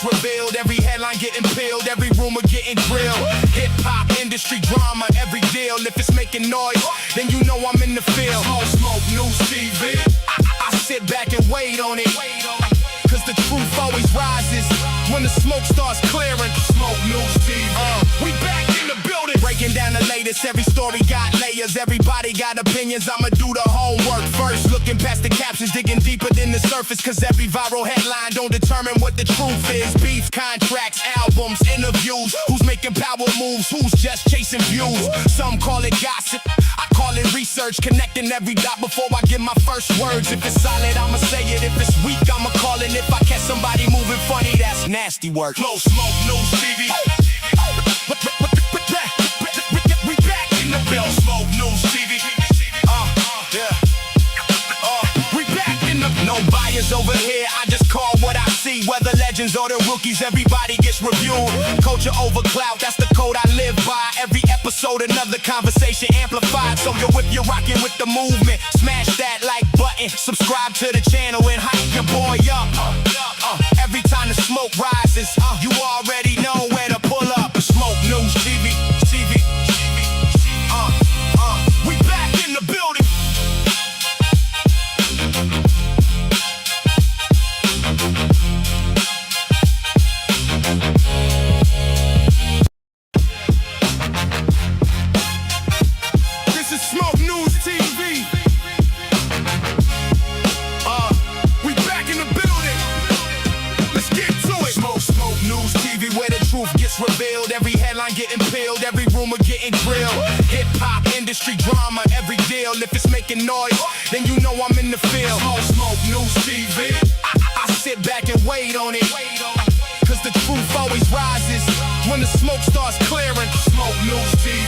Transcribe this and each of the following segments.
gets revealed, every headline getting peeled, every rumor getting drilled. Hip-hop industry drama, every deal. If it's making noise, then you know I'm in the field. Smoke News TV. I sit back and wait on it, cause the truth always rises when the smoke starts clearing. Smoke News TV. We back in the building, breaking down the latest. Every story got layers, everybody got opinions. I'ma do the homework first, looking past the captions, digging deeper than the surface. Cause every viral headline don't determine what the truth is. Beef, contracts, albums, interviews. Who's making power moves, who's just chasing views. Some call it gossip, I call it research. Connecting every dot before I give my first words. If it's solid, I'ma say it. If it's weak, I'ma call it. If I catch somebody moving funny, that's nasty work. Close Smoke News TV. We back in the building. Smoke News TV. We back in the. No bias over here. I just call what I see. Whether legends or the rookies, everybody gets reviewed. Culture over clout, that's the code I live by. Every episode, another conversation amplified. So yo, if you're rocking with the movement, smash that like button, subscribe to the channel and hype your boy up. Every time the smoke rises, you already know where to pull up. Smoke News TV. We back in the building. This is Smoke News TV. We back in the building. Let's get to it. Smoke News TV, where the truth gets revealed. Every headline getting peeled, every rumor getting drilled. Hip-hop industry drama, every deal. If it's making noise, then you know I'm in the field. Smoke News TV. I sit back and wait on it, cause the truth always rises when the smoke starts clearing. Smoke News TV.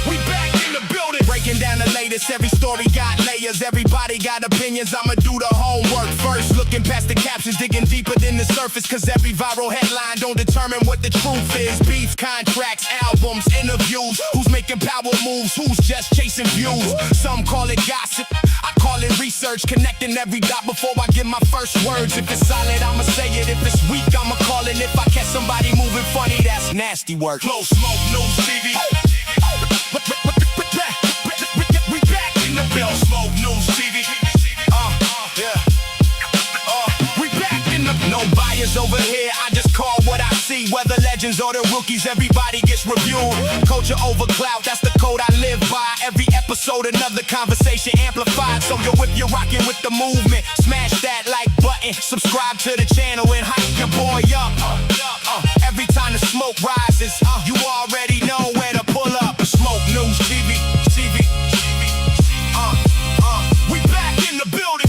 We back in the building, breaking down the latest. Every story got layers, everybody got opinions. I'ma do the homework first, looking past the captions, digging deeper than the surface. Cause every viral headline don't determine what the truth is. Beef, contracts, albums, interviews. Who's making power moves, who's just chasing views. Some call it gossip, I call it research. Connecting every dot before I give my first words. If it's solid, I'ma say it. If it's weak, I'ma call it. If I catch somebody moving funny, that's nasty work. Close Smoke News TV. We back in the building. Smoke News TV. We back in the. No bias over here. I just call what I see. Whether legends or the rookies, everybody gets reviewed. Culture over clout, that's the code I live by. Every episode, another conversation amplified. So yo, if you're rocking with the movement, smash that like button, subscribe to the channel and hype your boy up. Every time the smoke rises, you already know where to pull up. Smoke News TV. We back in the building.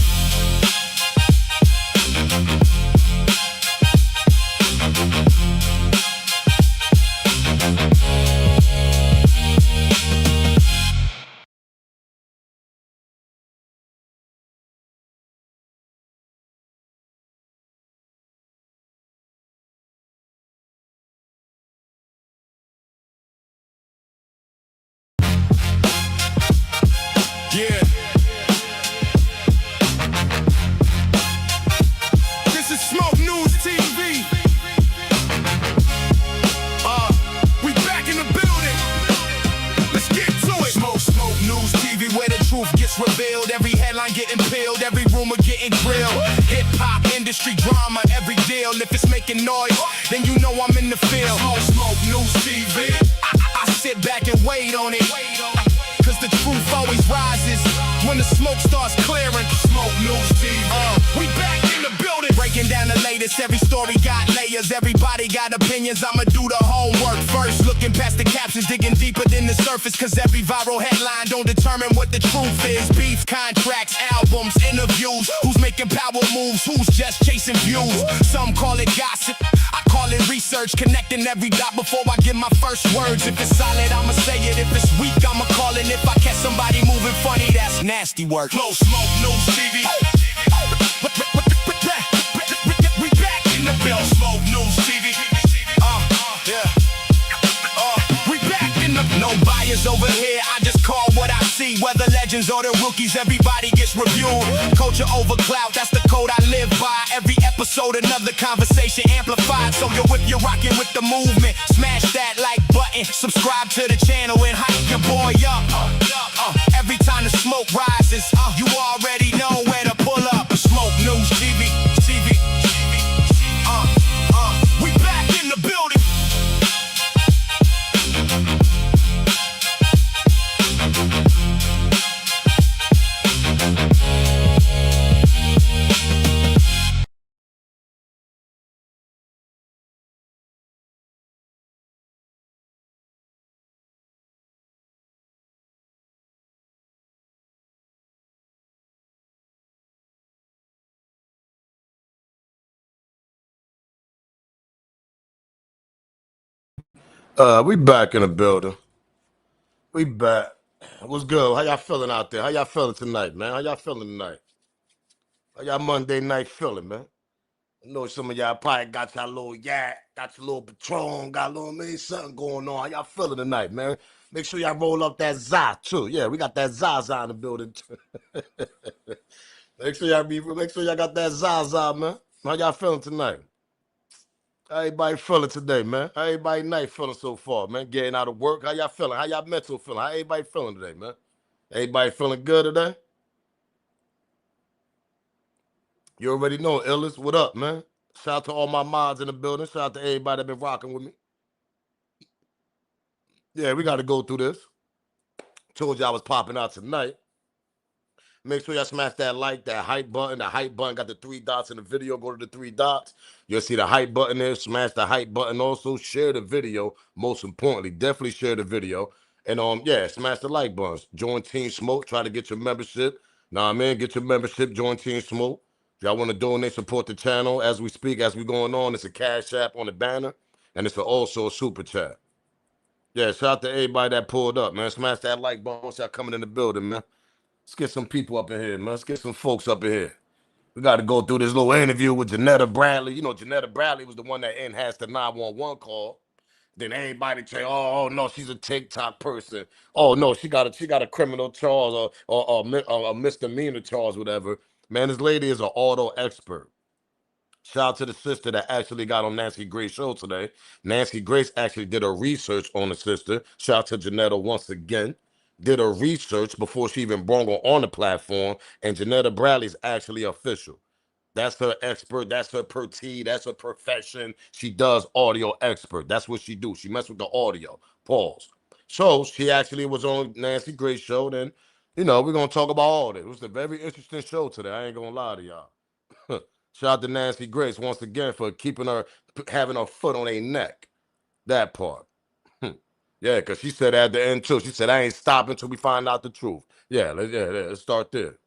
Yeah. This is Smoke News TV. We back in the building. Let's get to it. Smoke News TV, where the truth gets revealed. Every headline getting peeled, every rumor getting drilled. Hip-hop industry drama, every deal. If it's making noise, then you know I'm in the field. Smoke News TV. I sit back and wait on it, cause the truth always rises when the smoke starts clearing. Smoke News TV. We back in the building, breaking down the latest. Every story got layers, everybody got opinions. I'ma do the homework first, looking past the captions, digging deeper than the surface. Cause every viral headline don't determine what the truth is. Beef, contracts, albums, interviews. Who's making power moves, who's just chasing views. Some call it gossip, I call it research. Connecting every dot before I give my first words. If it's solid, I'ma say it. If it's weak, I'ma call it. If I catch somebody moving funny, that's nasty work. Close Smoke News TV. We back in the building. Smoke News TV. We back in the. No bias over here. I just call what I see. Whether legends or the rookies, everybody gets reviewed. Culture over clout, that's the code I live by. Every episode episode, another conversation amplified. So yo, if you're rocking with the movement, smash that like button, subscribe to the channel and hype your boy up. Every time the smoke rises, you already know where to pull up. Smoke News TV, TV. We back in the building. We back in the building. We back. What's good? How y'all feeling out there? How y'all feeling tonight, man? How y'all feeling tonight? How y'all Monday night feeling, man? I know some of y'all probably got y'all little yak, got your little Patron, got a little something going on. How y'all feeling tonight, man? Make sure y'all roll up that za too. Yeah, we got that Zaza in the building too. Make sure y'all got that Zaza, man. How y'all feeling tonight? How everybody feeling today, man? How everybody night feeling so far, man? Getting out of work. How y'all feeling? How y'all mental feeling? How everybody feeling today, man? Everybody feeling good today? You already know, Illis. What up, man? Shout out to all my mods in the building. Shout out to everybody that been rocking with me. Yeah, we got to go through this. Told you I was popping out tonight. Make sure y'all smash that like, that hype button. The hype button got the 3 dots in the video. Go to the 3 dots. You'll see the hype button there. Smash the hype button. Also, share the video. Most importantly, definitely share the video. And yeah, smash the like buttons. Join Team Smoke. Try to get your membership. Nah, man, get your membership. Join Team Smoke. If y'all want to donate, support the channel as we speak, as we going on. It's a Cash App on the banner, and it's also a super chat. Yeah, shout out to everybody that pulled up, man. Smash that like button once y'all coming in the building, man. Let's get some people up in here, man. Let's get some folks up in here. We got to go through this little interview with Jeanette Brantley. You know, Jeanette Brantley was the one that enhanced the 911 call. Then everybody say, oh no, she's a TikTok person. Oh no, she got a criminal charge or a misdemeanor charge, whatever. Man, this lady is an auto expert. Shout out to the sister that actually got on Nancy Grace's show today. Nancy Grace actually did a research on the sister. Shout out to Jeanette once again. Did a research before she even brought her on the platform. And Jeanette Bradley's actually official. That's her expert. That's her pertee. That's her profession. She does audio expert. That's what she do. She mess with the audio. Pause. So she actually was on Nancy Grace's show. Then, we're going to talk about all this. It was a very interesting show today. I ain't going to lie to y'all. Shout out to Nancy Grace once again for having her foot on a neck. That part. Yeah, because she said at the end too, she said, I ain't stopping until we find out the truth. Yeah, let's start there.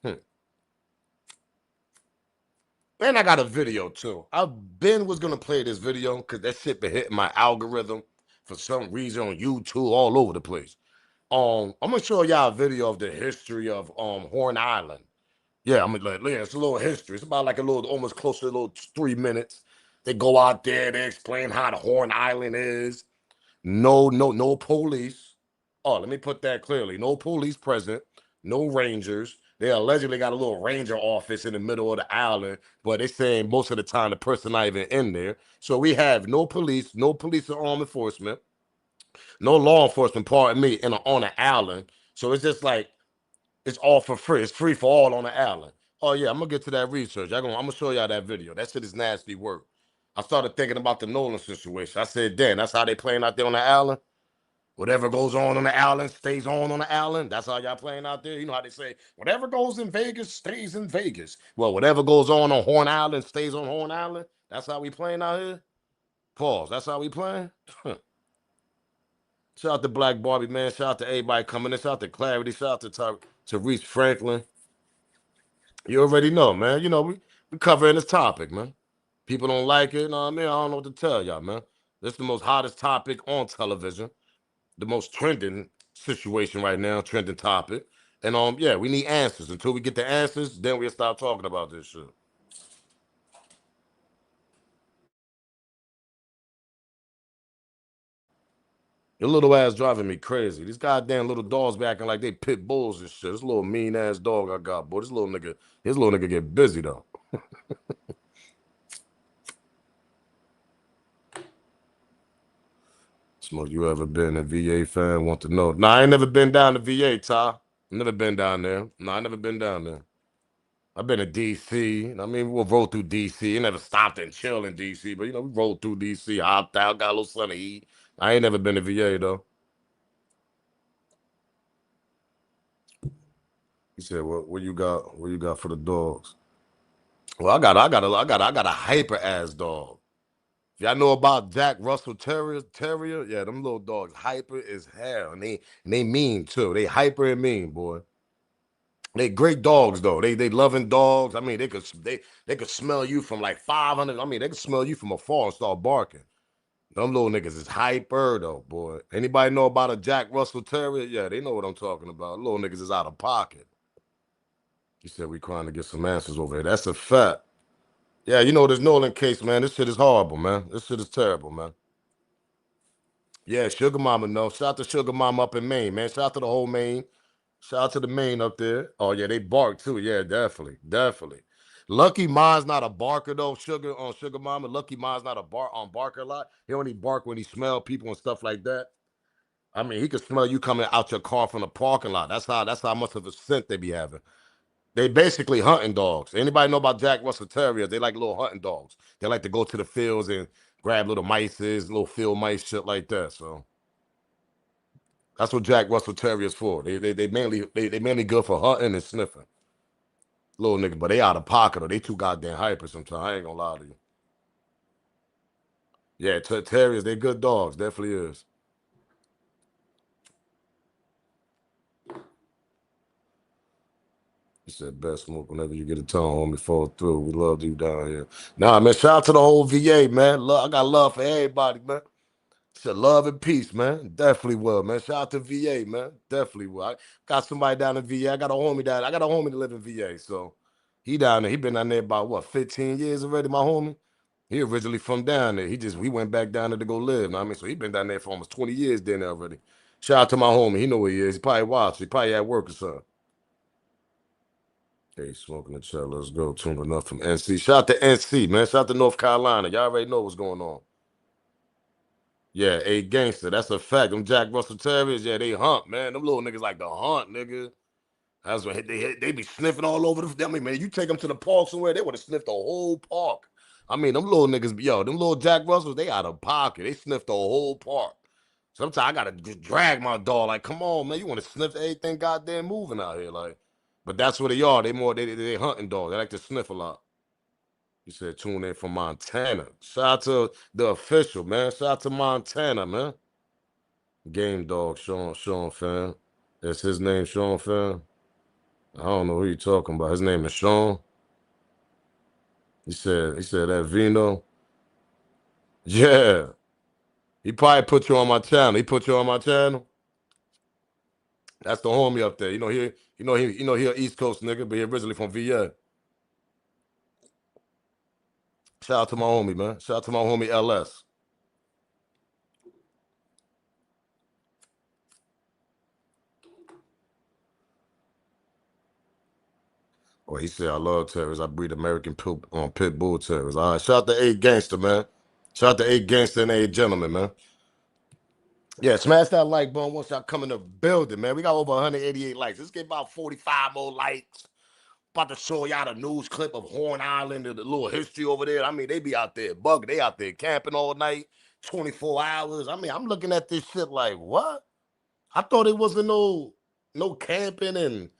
And I got a video too. Ben was going to play this video because that shit been hitting my algorithm for some reason on YouTube all over the place. I'm going to show y'all a video of the history of Horn Island. Yeah, it's a little history. It's about like a little, almost close to a little 3 minutes. They go out there, they explain how the Horn Island is. No police. Oh, let me put that clearly. No police present, no rangers. They allegedly got a little ranger office in the middle of the island, but they're saying most of the time the person not even in there. So we have no police or armed enforcement, no law enforcement, pardon me, on an island. So it's just like, it's all for free. It's free for all on the island. Oh yeah, I'm gonna get to that research. I'm gonna show y'all that video. That shit is nasty work. I started thinking about the Nolan situation. I said, damn, that's how they playing out there on the island. Whatever goes on the island stays on the island. That's how y'all playing out there. You know how they say, whatever goes in Vegas stays in Vegas. Well, whatever goes on Horn Island stays on Horn Island. That's how we playing out here. Pause. That's how we playing. Shout out to Black Barbie, man. Shout out to everybody coming in. Shout out to Clarity. Shout out to Reese Franklin. You already know, man. We covering this topic, man. People don't like it. You know what I mean? I don't know what to tell y'all, man. This is the most hottest topic on television. The most trending situation right now, trending topic. And yeah, we need answers. Until we get the answers, then we'll start talking about this shit. Your little ass driving me crazy. These goddamn little dogs be acting like they pit bulls and shit. This little mean ass dog I got, boy. His little nigga get busy though. Smoke, you ever been a VA fan? Want to know? Nah, I ain't never been down to VA, Ty. Never been down there. Nah, I never been down there. I've been to DC. I mean, we'll roll through DC. You never stopped and chill in DC, but we rolled through DC, hopped out, got a little sun to eat. I ain't never been to VA though. He said, "What you got? What you got for the dogs?" Well, I got a hyper ass dog. Y'all know about Jack Russell Terrier? Yeah, them little dogs hyper as hell, and they mean too. They hyper and mean, boy. They great dogs though. They loving dogs. I mean, they could smell you from like 500. I mean, they could smell you from afar and start barking. Them little niggas is hyper though, boy. Anybody know about a Jack Russell Terrier? Yeah, they know what I'm talking about. Little niggas is out of pocket. He said we trying to get some answers over here. That's a fact. Yeah, this Nolan case, man. This shit is horrible, man. This shit is terrible, man. Yeah, Sugar Mama, no. Shout out to Sugar Mama up in Maine, man. Shout out to the whole Maine. Shout out to the Maine up there. Oh, yeah, they bark too. Yeah, definitely. Definitely. Lucky Mine's not a barker, though, Sugar Mama. Lucky Mine's not a barker a lot. He only bark when he smell people and stuff like that. I mean, he could smell you coming out your car from the parking lot. That's how much of a scent they be having. They basically hunting dogs. Anybody know about Jack Russell Terriers? They like little hunting dogs. They like to go to the fields and grab little mices, little field mice, shit like that. So that's what Jack Russell Terriers for. They mainly good for hunting and sniffing. Little niggas, but they out of pocket or they too goddamn hyper sometimes. I ain't gonna lie to you. Yeah, Terriers, they good dogs. Definitely is. He said, best smoke whenever you get a tone, homie, fall through. We love you down here. Nah, man, shout out to the whole VA, man. I got love for everybody, man. Said love and peace, man. Definitely will, man. Shout out to VA, man. Definitely will. I got somebody down in VA. I got a homie that live in VA. So he down there. He been down there about what, 15 years already, my homie. He originally from down there. We went back down there to go live. Know what I mean? So he been down there for almost 20 years down there already. Shout out to my homie. He know where he is. He probably watched. He probably at work or something. Hey, smoking the chill. Let's go. Tuning up from NC. Shout out to NC, man. Shout out to North Carolina. Y'all already know what's going on. Yeah, a gangster. That's a fact. Them Jack Russell Terriers, yeah, they hunt, man. Them little niggas like to hunt, nigga. That's what they be sniffing all over the. I mean, man, you take them to the park somewhere, they would have sniffed the whole park. I mean, them little niggas, them little Jack Russells, they out of pocket. They sniffed the whole park. Sometimes I gotta just drag my dog. Like, come on, man, you want to sniff everything goddamn moving out here, like. But that's what they are. They hunting dogs. They like to sniff a lot. You said tune in from Montana. Shout out to the official, man. Shout out to Montana, man. Game Dog, Sean fan. That's his name, Sean fan. I don't know who you talking about. His name is Sean. He said that Vino. Yeah. He probably put you on my channel. He put you on my channel. That's the homie up there. He an East Coast nigga, but he originally from VA. Shout out to my homie, man. Shout out to my homie LS. Oh, he said I love terriers. I breed American pit bull terriers. All right, shout out to A Gangster, man. Shout out to A Gangster and A Gentleman, man. Yeah, smash that like button once y'all come in the building, man. We got over 188 likes. Let's get about 45 more likes. About to show y'all the news clip of Horn Island and the little history over there. I mean, they be out there bugging. They out there camping all night, 24 hours. I mean, I'm looking at this shit like, what? I thought it wasn't no camping and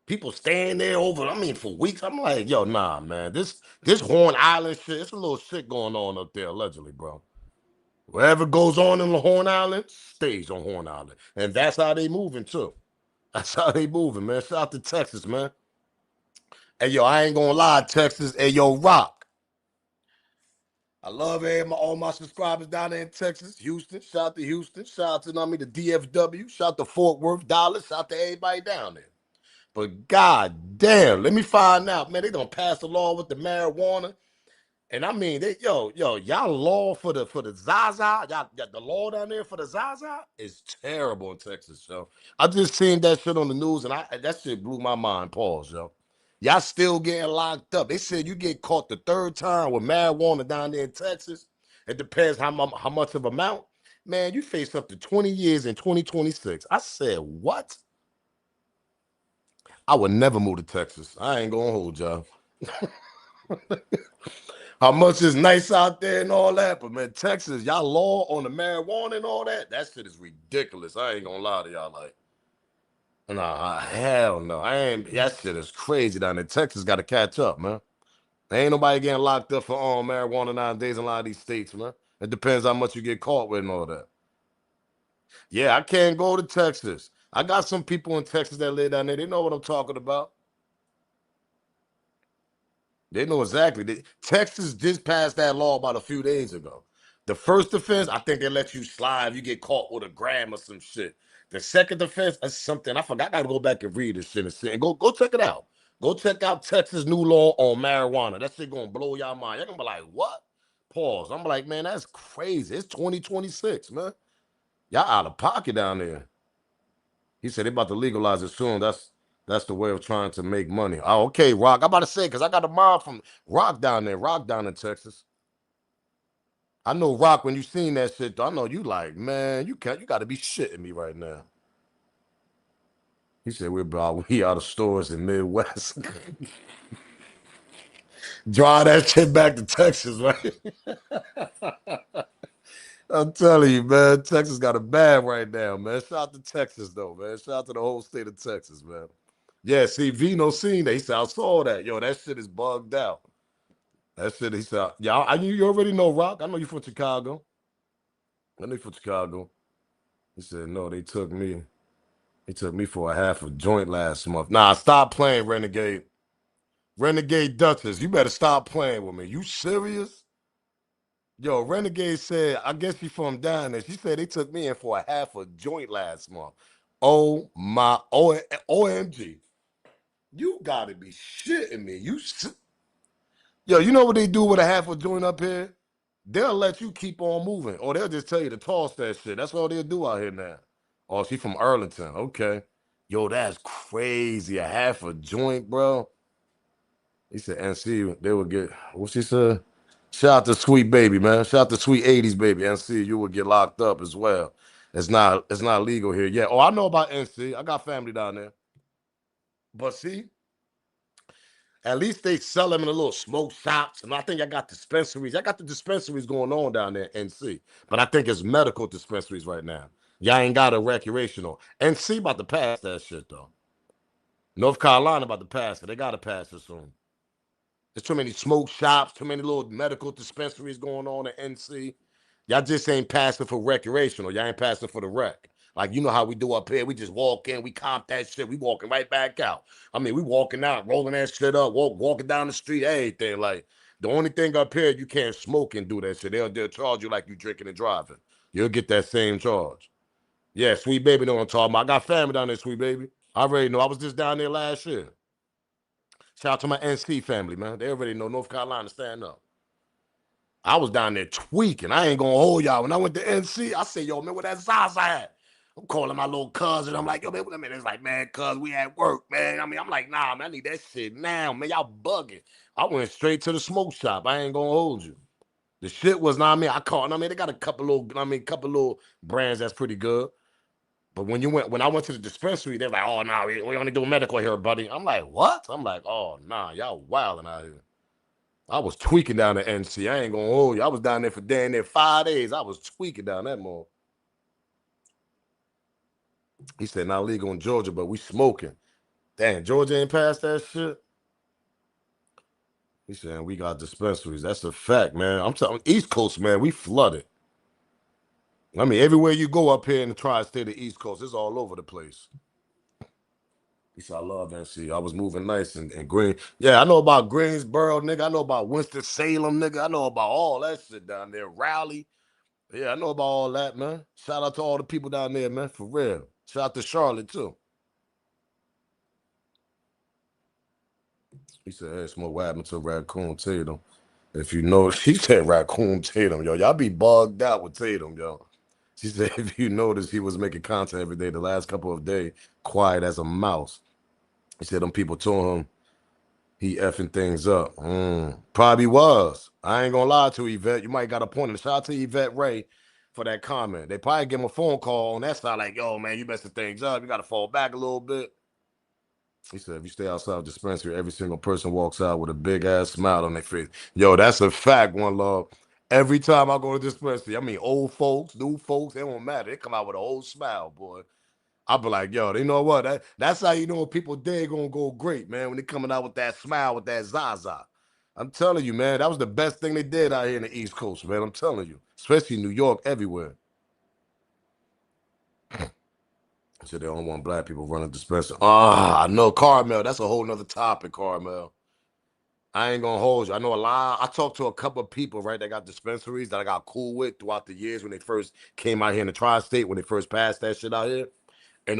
people staying there for weeks. I'm like, yo, nah, man. This Horn Island shit, it's a little shit going on up there, allegedly, bro. Whatever goes on in the Horn Island stays on Horn Island. And that's how they moving too. That's how they moving, man. Shout out to Texas, man. Hey, yo, I ain't gonna lie, Texas. Hey, yo, Rock. I love all my subscribers down there in Texas, Houston. Shout out to Houston. Shout out to the DFW. Shout out to Fort Worth, Dallas. Shout out to everybody down there. But god damn, let me find out, man. They gonna pass the law with the marijuana. And I mean, y'all law for the Zaza, the law down there for the Zaza is terrible in Texas, yo. I just seen that shit on the news, and that shit blew my mind. Pause, yo. Y'all still getting locked up. They said you get caught the third time with marijuana down there in Texas. It depends how much of amount. Man, you face up to 20 years in 2026. I said, what? I would never move to Texas. I ain't gonna hold y'all. How much is nice out there and all that, but man, Texas, y'all law on the marijuana and all that, that shit is ridiculous. I ain't gonna lie to y'all. Like, nah, hell no. I ain't. That shit is crazy down there. Texas got to catch up, man. There ain't nobody getting locked up for marijuana nowadays in a lot of these states, man. It depends how much you get caught with and all that. Yeah, I can't go to Texas. I got some people in Texas that live down there. They know what I'm talking about. They know exactly. Texas just passed that law about a few days ago. The first offense, I think they let you slide if you get caught with a gram or some shit. The second offense, that's something I forgot. I gotta go back and read this shit and go check it out. Go check out Texas new law on marijuana. That shit gonna blow y'all mind. You're gonna be like, what? Pause. I'm like, man, that's crazy. It's 2026, man. Y'all out of pocket down there. He said they about to legalize it soon. That's the way of trying to make money. Oh, okay, Rock. I'm about to say, because I got a mom from Rock down there, Rock down in Texas. I know Rock, when you seen that shit, though, I know you like, man, you gotta be shitting me right now. He said we out of stores in Midwest. Draw that shit back to Texas, right? I'm telling you, man, Texas got a bad right now, man. Shout out to Texas, though, man. Shout out to the whole state of Texas, man. Yeah, see, Vino seen that. He said, I saw that. Yo, that shit is bugged out. That shit, he said, yeah, you already know Rock. I know you from Chicago. I know you from Chicago. He said, no, they took me. They took me for a half a joint last month. Nah, stop playing, Renegade. Renegade Duchess, you better stop playing with me. You serious? Yo, Renegade said, I guess you from down there. She said they took me in for a half a joint last month. Oh my, OMG. You gotta be shitting me. Yo, you know what they do with a half a joint up here? They'll let you keep on moving, or they'll just tell you to toss that shit. That's all they'll do out here now. Oh, she from Arlington. Okay. Yo, that's crazy. A half a joint, bro. He said, NC, they would get, what she said? Shout out to Sweet Baby, man. Shout out to Sweet 80s Baby. NC, you would get locked up as well. It's not legal here yet. Oh, I know about NC. I got family down there. But see, at least they sell them in the little smoke shops. And I think I got dispensaries. I got the dispensaries going on down there in NC. But I think it's medical dispensaries right now. Y'all ain't got a recreational. NC about to pass that shit, though. North Carolina about to pass it. They got to pass it soon. There's too many smoke shops, too many little medical dispensaries going on at NC. Y'all just ain't passing for recreational. Y'all ain't passing for the rec. Like, you know how we do up here. We just walk in, we comp that shit, we walking right back out. I mean, we walking out, rolling that shit up, walking down the street, everything. Like, the only thing up here, you can't smoke and do that shit. They'll charge you like you drinking and driving. You'll get that same charge. Yeah, Sweet Baby know what I'm talking about. I got family down there, Sweet Baby. I already know. I was just down there last year. Shout out to my NC family, man. They already know North Carolina stand up. I was down there tweaking. I ain't gonna hold y'all. When I went to NC, I said, yo, man, where that Zaza at? I'm calling my little cousin. I'm like, yo, man, wait a minute. It's like, man, cuz we at work, man. I mean, I'm like, nah, man, I need that shit now, man. Y'all bugging. I went straight to the smoke shop. I ain't gonna hold you. The shit was, nah, I mean, I called. I mean, they got a couple little brands that's pretty good. But when I went to the dispensary, they're like, oh, no, we only do medical here, buddy. I'm like, what? I'm like, oh, nah, y'all wilding out here. I was tweaking down the NC. I ain't gonna hold you. I was down there for damn near 5 days. I was tweaking down that mall. He said, not legal in Georgia, but we smoking. Damn, Georgia ain't passed that shit. He said, we got dispensaries. That's a fact, man. I'm telling East Coast, man, we flooded. I mean, everywhere you go up here in the tri-state of East Coast, it's all over the place. He said, I love NC. I was moving nice and green. Yeah, I know about Greensboro, nigga. I know about Winston-Salem, nigga. I know about all that shit down there. Raleigh. Yeah, I know about all that, man. Shout out to all the people down there, man, for real. Shout out to Charlotte, too. He said, hey, Smoke, what happened to Raccoon Tatum? If you know, she said Raccoon Tatum, yo. Y'all be bugged out with Tatum, yo. She said, if you notice, he was making content every day the last couple of days, quiet as a mouse. He said them people told him he effing things up. Probably was. I ain't gonna lie to Yvette. You might got a point. Shout out to Yvette Ray for that comment. They probably give him a phone call on that side, like, yo, man, you messing things up. You got to fall back a little bit. He said, if you stay outside the dispensary, every single person walks out with a big ass smile on their face. Yo, that's a fact, one love. Every time I go to the dispensary, I mean, old folks, new folks, it don't matter. They come out with a whole smile, boy. I'll be like, yo, you know what? That's how you know people day gonna go great, man. When they coming out with that smile, with that zaza. I'm telling you, man, that was the best thing they did out here in the East Coast, man. I'm telling you, especially New York, everywhere. So they don't want black people running dispensary. Ah, I know, Carmel. That's a whole nother topic, Carmel. I ain't gonna hold you. I know a lot. I talked to a couple of people, right, that got dispensaries that I got cool with throughout the years when they first came out here in the tri-state, when they first passed that shit out here. And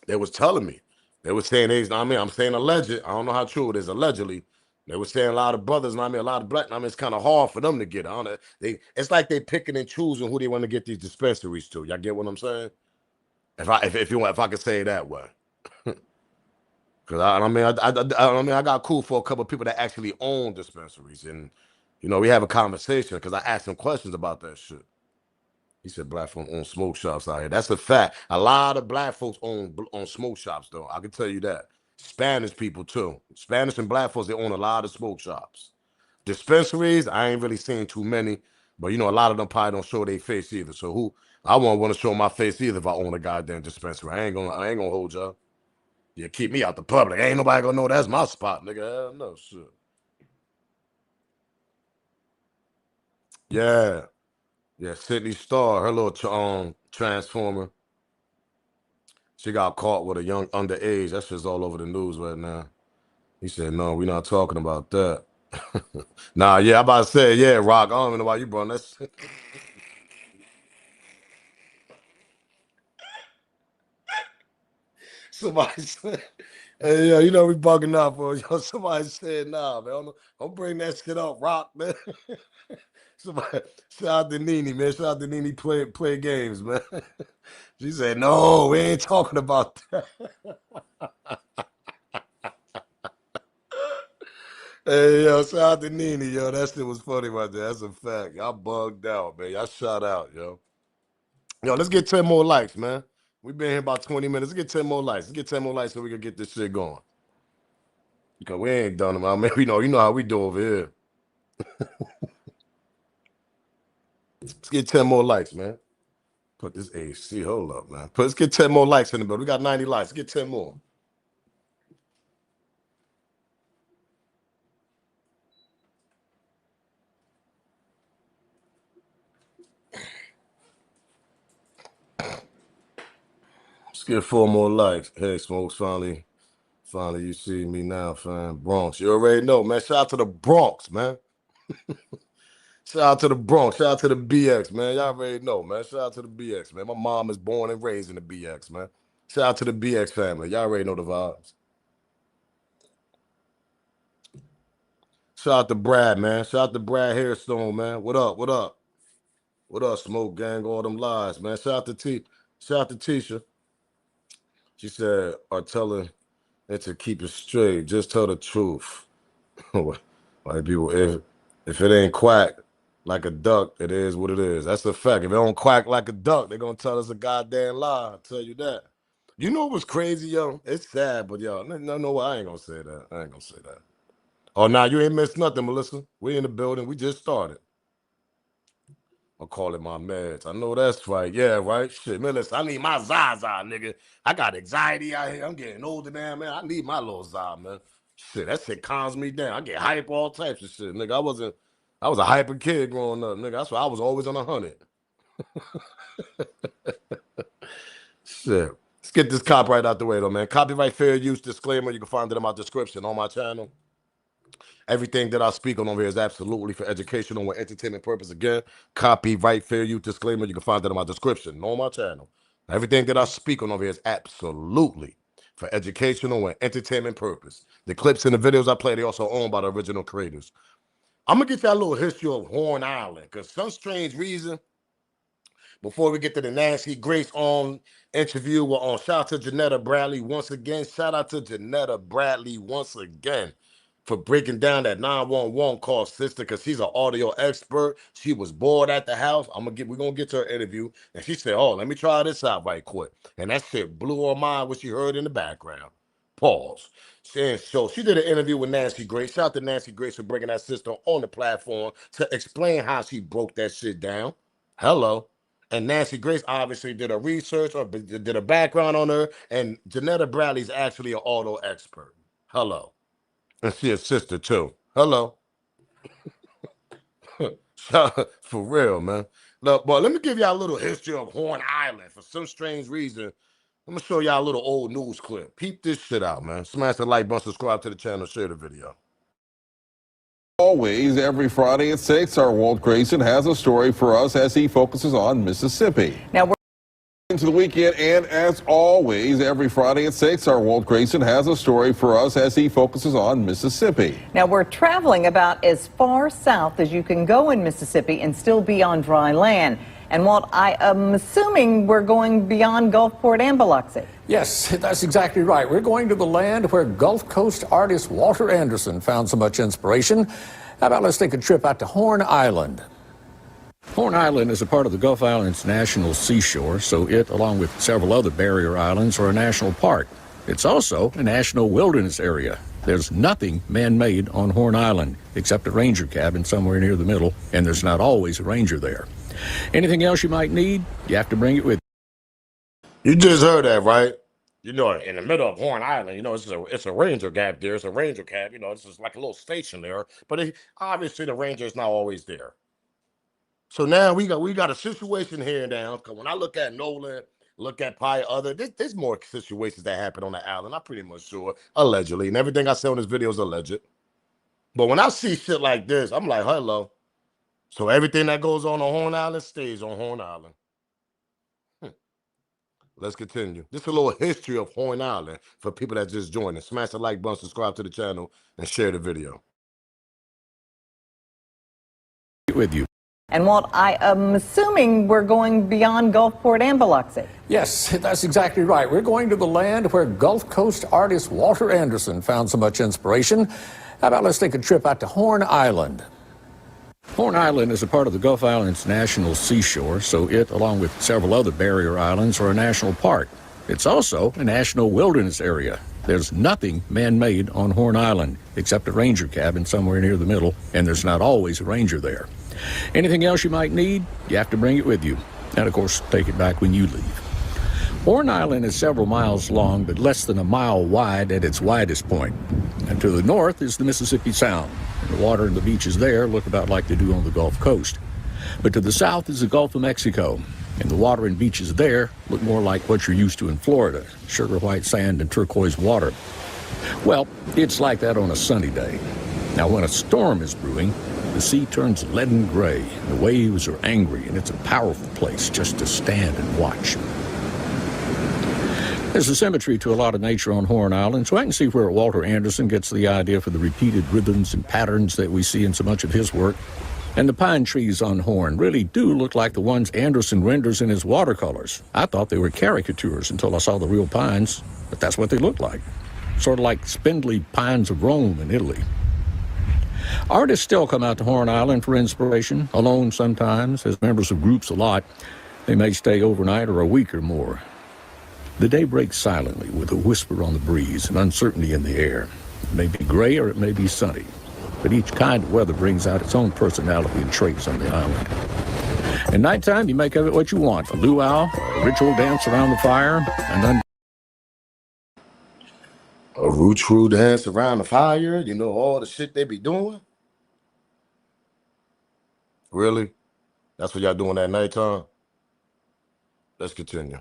they was telling me, they were saying I mean, I'm saying alleged. I don't know how true it is, allegedly. They were saying a lot of brothers, I mean, a lot of black, I mean, it's kind of hard for them to get. I don't know. It's like they picking and choosing who they want to get these dispensaries to. Y'all get what I'm saying? If I could say it that way. Cause I mean, I got cool for a couple of people that actually own dispensaries, and we have a conversation because I asked him questions about that shit. He said black folks own smoke shops out here. That's a fact. A lot of black folks own smoke shops, though. I can tell you that. Spanish people too. Spanish and black folks, they own a lot of smoke shops. Dispensaries, I ain't really seen too many, but a lot of them probably don't show their face either. So I won't want to show my face either if I own a goddamn dispensary. I ain't gonna hold y'all. Yeah, keep me out the public. Ain't nobody gonna know that's my spot, nigga. Hell no, shit. Yeah, yeah. Sydney Star, her little transformer. She got caught with a young underage. That shit's all over the news right now. He said, "No, we're not talking about that." Nah, yeah, I about to say, yeah, Rock. I don't even know why you brought that. Somebody said, hey, yo, we bugging out for yo. Somebody said, nah, man, don't bring that shit up, Rock, man. Somebody, shout out to Nene, man. Shout out to Nene play games, man. She said, no, we ain't talking about that. Hey, yo, shout out to Nene, yo. That shit was funny right there. That's a fact. Y'all bugged out, man. Y'all shout out, yo. Yo, let's get 10 more likes, man. We've been here about 20 minutes. Let's get 10 more likes. Let's get 10 more likes so we can get this shit going. Because we ain't done them. I mean, you know how we do over here. Let's get 10 more likes, man. Put this AC. Hold up, man. Let's get 10 more likes in the building. We got 90 likes. Let's get 10 more. Let's get 4 more likes. Hey, Smokes, finally you see me now, fam. Bronx. You already know, man. Shout out to the Bronx, man. Shout out to the Bronx. Shout out to the BX, man. Y'all already know, man. Shout out to the BX, man. My mom is born and raised in the BX, man. Shout out to the BX family. Y'all already know the vibes. Shout out to Brad, man. Shout out to Brad Hairstone, man. What up? What up? What up, Smoke Gang? All them lies, man. Shout out to Tisha. She said, are telling it to keep it straight. Just tell the truth. White people, if it ain't quack like a duck, it is what it is. That's a fact. If it don't quack like a duck, they're gonna tell us a goddamn lie. I'll tell you that. You know what's crazy, yo? It's sad, but yo, no, I ain't gonna say that. I ain't gonna say that. Oh, nah, you ain't missed nothing, Melissa. We in the building. We just started. I'll call it my meds. I know that's right. Yeah, right. Shit, man, listen, I need my Zaza, nigga. I got anxiety out here. I'm getting older now, man. I need my little Zaza, man. Shit, that shit calms me down. I get hype all types of shit, nigga. I was a hyper kid growing up, nigga. That's why I was always on 100. Shit. Let's get this copyright out the way, though, man. Copyright fair use disclaimer. You can find it in my description on my channel. Everything that I speak on over here is absolutely for educational and entertainment purpose. Again, copyright fair use disclaimer. You can find that in my description on my channel. Everything that I speak on over here is absolutely for educational and entertainment purpose. The clips and the videos I play, they also owned by the original creators. I'm gonna get you a little history of Horn Island, because some strange reason, before we get to the Nancy Grace on interview, we're on. Shout out to Jeanette Brantley once again. Shout out to Jeanette Brantley once again. for breaking down that 911 call sister because she's an audio expert. She was bored at the house. We're gonna get to her interview. And she said, oh, let me try this out right quick. And that shit blew her mind what she heard in the background. Pause. So she did an interview with Nancy Grace. Shout out to Nancy Grace for bringing that sister on the platform to explain how she broke that shit down. Hello. And Nancy Grace obviously did a research or did a background on her. And Jeanette Bradley's actually an auto expert. Hello. And she a sister too. Hello. For real, man. Look, but let me give y'all a little history of Horn Island. For some strange reason, I'm gonna show y'all a little old news clip. Peep this shit out, man. Smash the like button, subscribe to the channel, share the video. Always, every Friday at 6, our Walt Grayson has a story for us as he focuses on Mississippi. Now we're into the weekend, and as always, every Friday at 6, our Walt Grayson has a story for us as he focuses on Mississippi. Now we're traveling about as far south as you can go in Mississippi and still be on dry land. And Walt, I am assuming we're going beyond Gulfport and Biloxi. Yes, that's exactly right. We're going to the land where Gulf Coast artist Walter Anderson found so much inspiration. How about let's take a trip out to Horn Island. Horn Island is a part of the Gulf Islands National Seashore, so it, along with several other barrier islands, are a national park. It's also a national wilderness area. There's nothing man-made on Horn Island, except a ranger cabin somewhere near the middle, and there's not always a ranger there. Anything else you might need, you have to bring it with you. You just heard that, right? You know, in the middle of Horn Island, you know, it's a ranger gap there. It's a ranger cab, you know, it's just like a little station there. But obviously the ranger is not always there. So now we got a situation here now. Because when I look at Nolan, look at probably there's more situations that happen on the island. I'm pretty much sure, allegedly. And everything I say on this video is alleged. But when I see shit like this, I'm like, hello. So everything that goes on Horn Island stays on Horn Island. Let's continue. Just a little history of Horn Island for people that just joined us. Smash the like button, subscribe to the channel, and share the video. With you. And Walt, I am assuming we're going beyond Gulfport and Biloxi. Yes, that's exactly right. We're going to the land where Gulf Coast artist Walter Anderson found so much inspiration. How about let's take a trip out to Horn Island. Horn Island is a part of the Gulf Islands National Seashore, so it, along with several other barrier islands, are a national park. It's also a national wilderness area. There's nothing man-made on Horn Island, except a ranger cabin somewhere near the middle, and there's not always a ranger there. Anything else you might need, you have to bring it with you. And, of course, take it back when you leave. Horn Island is several miles long, but less than a mile wide at its widest point. And to the north is the Mississippi Sound. The water and the beaches there look about like they do on the Gulf Coast. But to the south is the Gulf of Mexico, and the water and beaches there look more like what you're used to in Florida, sugar white sand and turquoise water. Well, it's like that on a sunny day. Now, when a storm is brewing, the sea turns leaden gray, and the waves are angry, and it's a powerful place just to stand and watch. There's a symmetry to a lot of nature on Horn Island, so I can see where Walter Anderson gets the idea for the repeated rhythms and patterns that we see in so much of his work. And the pine trees on Horn really do look like the ones Anderson renders in his watercolors. I thought they were caricatures until I saw the real pines, but that's what they look like. Sort of like spindly pines of Rome in Italy. Artists still come out to Horn Island for inspiration, alone sometimes, as members of groups a lot. They may stay overnight or a week or more. The day breaks silently with a whisper on the breeze and uncertainty in the air. It may be gray or it may be sunny, but each kind of weather brings out its own personality and traits on the island. At nighttime, you make of it what you want: a luau, a ritual dance around the fire, and A ritual dance around the fire, you know, all the shit they be doing. Really? That's what y'all doing at nighttime? Let's continue.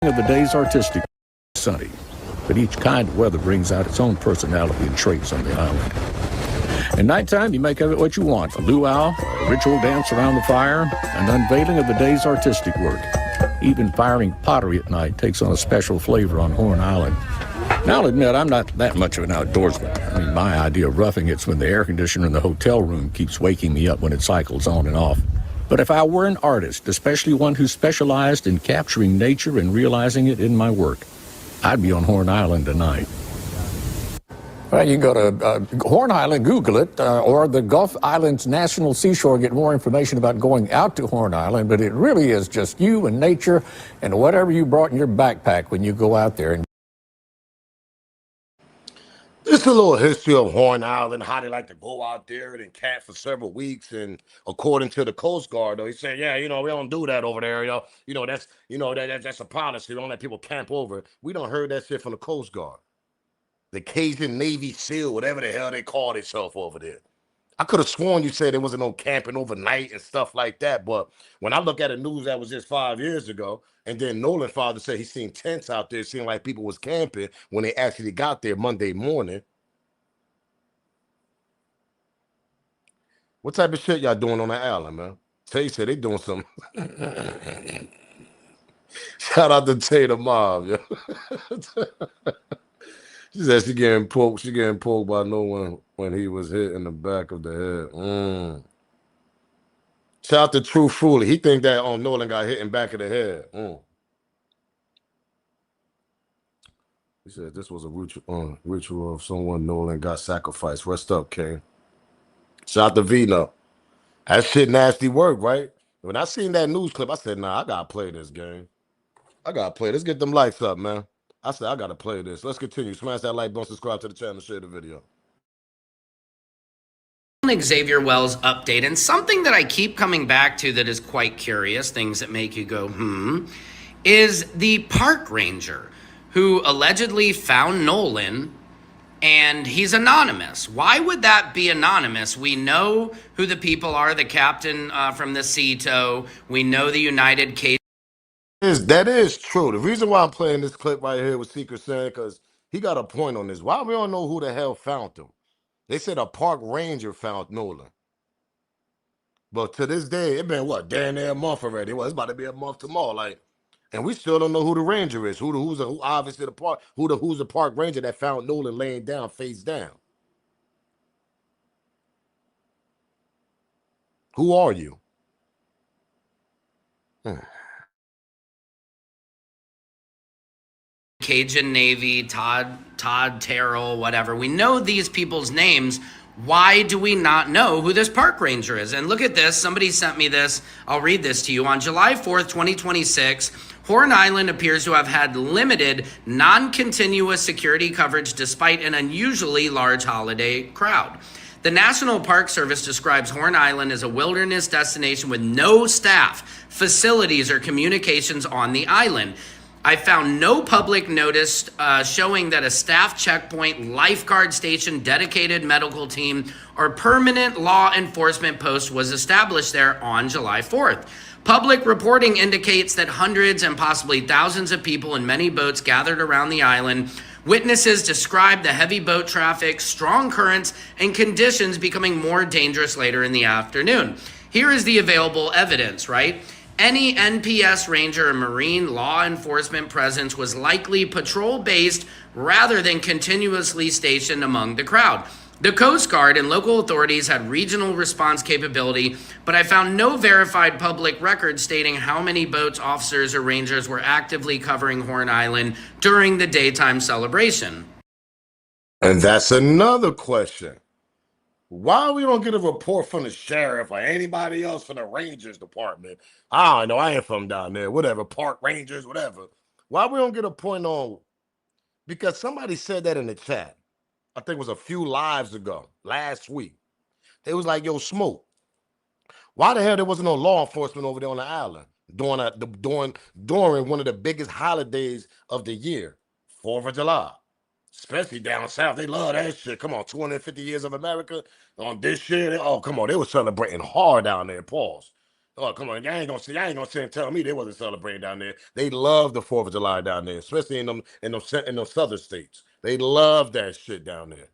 of the day's artistic sunny, but each kind of weather brings out its own personality and traits on the island. At nighttime, you make of it what you want: a luau, a ritual dance around the fire, an unveiling of the day's artistic work. Even firing pottery at night takes on a special flavor on Horn Island. Now, I'll admit, I'm not that much of an outdoorsman. I mean, my idea of roughing it's when the air conditioner in the hotel room keeps waking me up when it cycles on and off. But if I were an artist, especially one who specialized in capturing nature and realizing it in my work, I'd be on Horn Island tonight. Well, you can go to Horn Island, Google it, or the Gulf Islands National Seashore, get more information about going out to Horn Island. But it really is just you and nature and whatever you brought in your backpack when you go out there. Just a little history of Horn Island, how they like to go out there and camp for several weeks. And according to the Coast Guard, though, he said, yeah, we don't do that over there, yo. That's a policy. We don't let people camp over. We don't heard that shit from the Coast Guard. The Cajun Navy SEAL, whatever the hell they call themselves over there. I could have sworn you said there wasn't no camping overnight and stuff like that. But when I look at the news that was just 5 years ago, and then Nolan's father said he seen tents out there, seeing like people was camping when they actually got there Monday morning. What type of shit y'all doing on the island, man? Tay said they doing something. Shout out to Tay the mob, yo. She said she getting poked by no one when he was hit in the back of the head. Shout out to True Fooly. He think that Nolan got hit in back of the head. He said this was a ritual of someone Nolan got sacrificed. Rest up, King. Shout out to Vino. That shit nasty work, right? When I seen that news clip, I said, nah, I gotta play this game. I gotta play. Let's get them lights up, man. I said, I gotta play this. Let's continue. Smash that like button, subscribe to the channel, share the video. Xavier Wells update, and something that I keep coming back to that is quite curious, things that make you go, is the park ranger who allegedly found Nolan, and he's anonymous. Why would that be anonymous? We know who the people are, the captain from the Sea Tow. We know the United Case. That is true. The reason why I'm playing this clip right here with Secret Santa, because he got a point on this. Why we don't know who the hell found him? They said a park ranger found Nolan. But to this day, it been what, damn near a month already. Well, it's about to be a month tomorrow. And we still don't know who the ranger is. Who's obviously the park ranger that found Nolan laying down, face down. Who are you? Cajun Navy, Todd Terrell, whatever. We know these people's names. Why do we not know who this park ranger is? And look at this. Somebody sent me this. I'll read this to you. On July 4th, 2026, Horn Island appears to have had limited, non-continuous security coverage despite an unusually large holiday crowd. The National Park Service describes Horn Island as a wilderness destination with no staff, facilities, or communications on the island. I found no public notice showing that a staff checkpoint, lifeguard station, dedicated medical team, or permanent law enforcement post was established there on July 4th. Public reporting indicates that hundreds and possibly thousands of people in many boats gathered around the island. Witnesses described the heavy boat traffic, strong currents, and conditions becoming more dangerous later in the afternoon. Here is the available evidence, right? Any NPS ranger or marine law enforcement presence was likely patrol-based rather than continuously stationed among the crowd. The Coast Guard and local authorities had regional response capability, but I found no verified public record stating how many boats, officers, or rangers were actively covering Horn Island during the daytime celebration. And that's another question. Why we don't get a report from the sheriff or anybody else from the Rangers department? I don't know. I ain't from down there. Whatever. Park Rangers, whatever. Why we don't get a point on? Because somebody said that in the chat. I think it was a few lives ago, last week. They was like, yo, Smoke, why the hell there wasn't no law enforcement over there on the island during one of the biggest holidays of the year, 4th of July? Especially down south, they love that shit. Come on, 250 years of America on this shit. Oh, come on, they were celebrating hard down there. Pause. Oh, come on, y'all ain't gonna sit and tell me they wasn't celebrating down there. They love the 4th of July down there, especially in them southern states. They love that shit down there.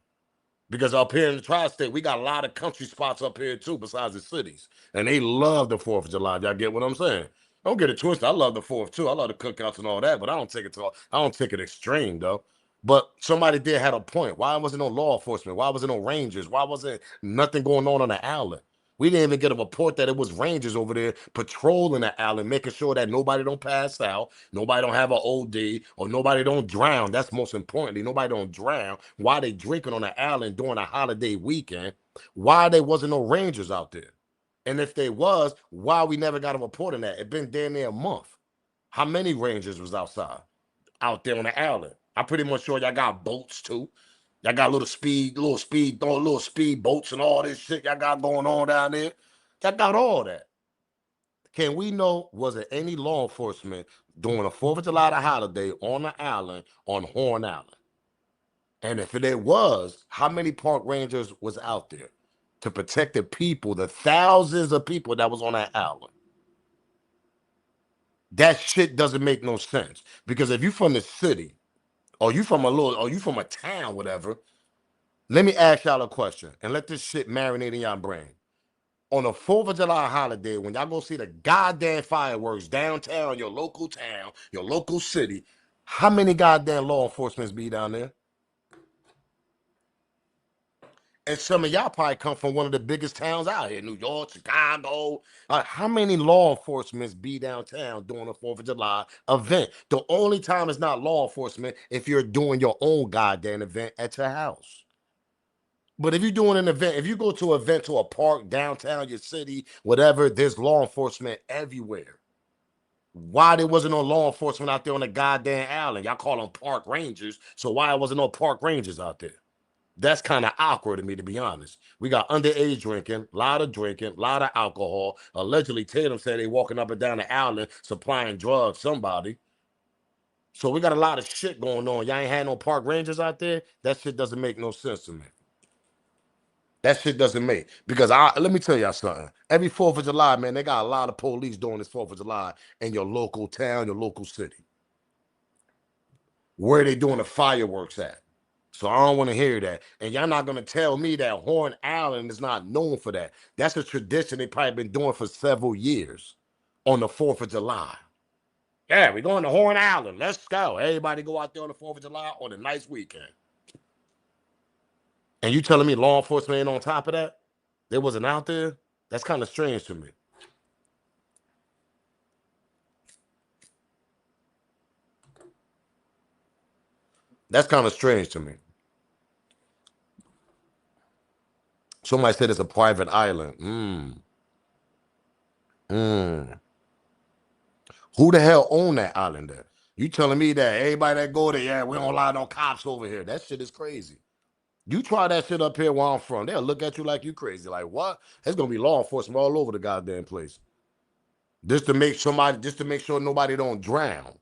Because up here in the tri-state, we got a lot of country spots up here too, besides the cities. And they love the 4th of July. Y'all get what I'm saying? Don't get it twisted. I love the 4th too. I love the cookouts and all that, but I don't take it extreme though. But somebody did have a point. Why wasn't no law enforcement? Why wasn't no rangers? Why wasn't nothing going on the island? We didn't even get a report that it was rangers over there patrolling the island, making sure that nobody don't pass out, nobody don't have an OD, or nobody don't drown. That's most importantly, nobody don't drown while they drinking on the island during a holiday weekend. Why there wasn't no rangers out there? And if they was, why we never got a report on that? It been damn near a month. How many rangers was out there on the island? I'm pretty much sure y'all got boats too. Y'all got little speed boats and all this shit y'all got going on down there. Y'all got all that. Can we know, was there any law enforcement during the 4th of July holiday on the island on Horn Island? And if there was, how many park rangers was out there to protect the people, the thousands of people that was on that island? That shit doesn't make no sense. Because if you from the city, or you from a town, whatever, let me ask y'all a question and let this shit marinate in y'all brain. On the 4th of July holiday, when y'all go see the goddamn fireworks downtown, your local town, your local city, how many goddamn law enforcement be down there? And some of y'all probably come from one of the biggest towns out here, New York, Chicago. How many law enforcement be downtown during the 4th of July event? The only time it's not law enforcement if you're doing your own goddamn event at your house. But if you're doing an event, if you go to an event to a park, downtown, your city, whatever, there's law enforcement everywhere. Why there wasn't no law enforcement out there on the goddamn island? Y'all call them park rangers, so why wasn't no park rangers out there? That's kind of awkward to me, to be honest. We got underage drinking, a lot of alcohol. Allegedly, Tatum said they walking up and down the island supplying drugs, somebody. So we got a lot of shit going on. Y'all ain't had no park rangers out there? That shit doesn't make no sense to me. That shit doesn't make, because let me tell y'all something. Every 4th of July, man, they got a lot of police doing this 4th of July in your local town, your local city. Where they doing the fireworks at? So I don't want to hear that. And y'all not going to tell me that Horn Island is not known for that. That's a tradition they probably been doing for several years on the 4th of July. Yeah, we going to Horn Island. Let's go. Everybody go out there on the 4th of July on a nice weekend. And you telling me law enforcement ain't on top of that? They wasn't out there? That's kind of strange to me. That's kind of strange to me. Somebody said it's a private island. Who the hell own that island there? You telling me that everybody that go there, yeah, we don't allow no cops over here. That shit is crazy. You try that shit up here where I'm from, they'll look at you like you crazy. Like, what? There's gonna be law enforcement all over the goddamn place. Just to make sure nobody don't drown.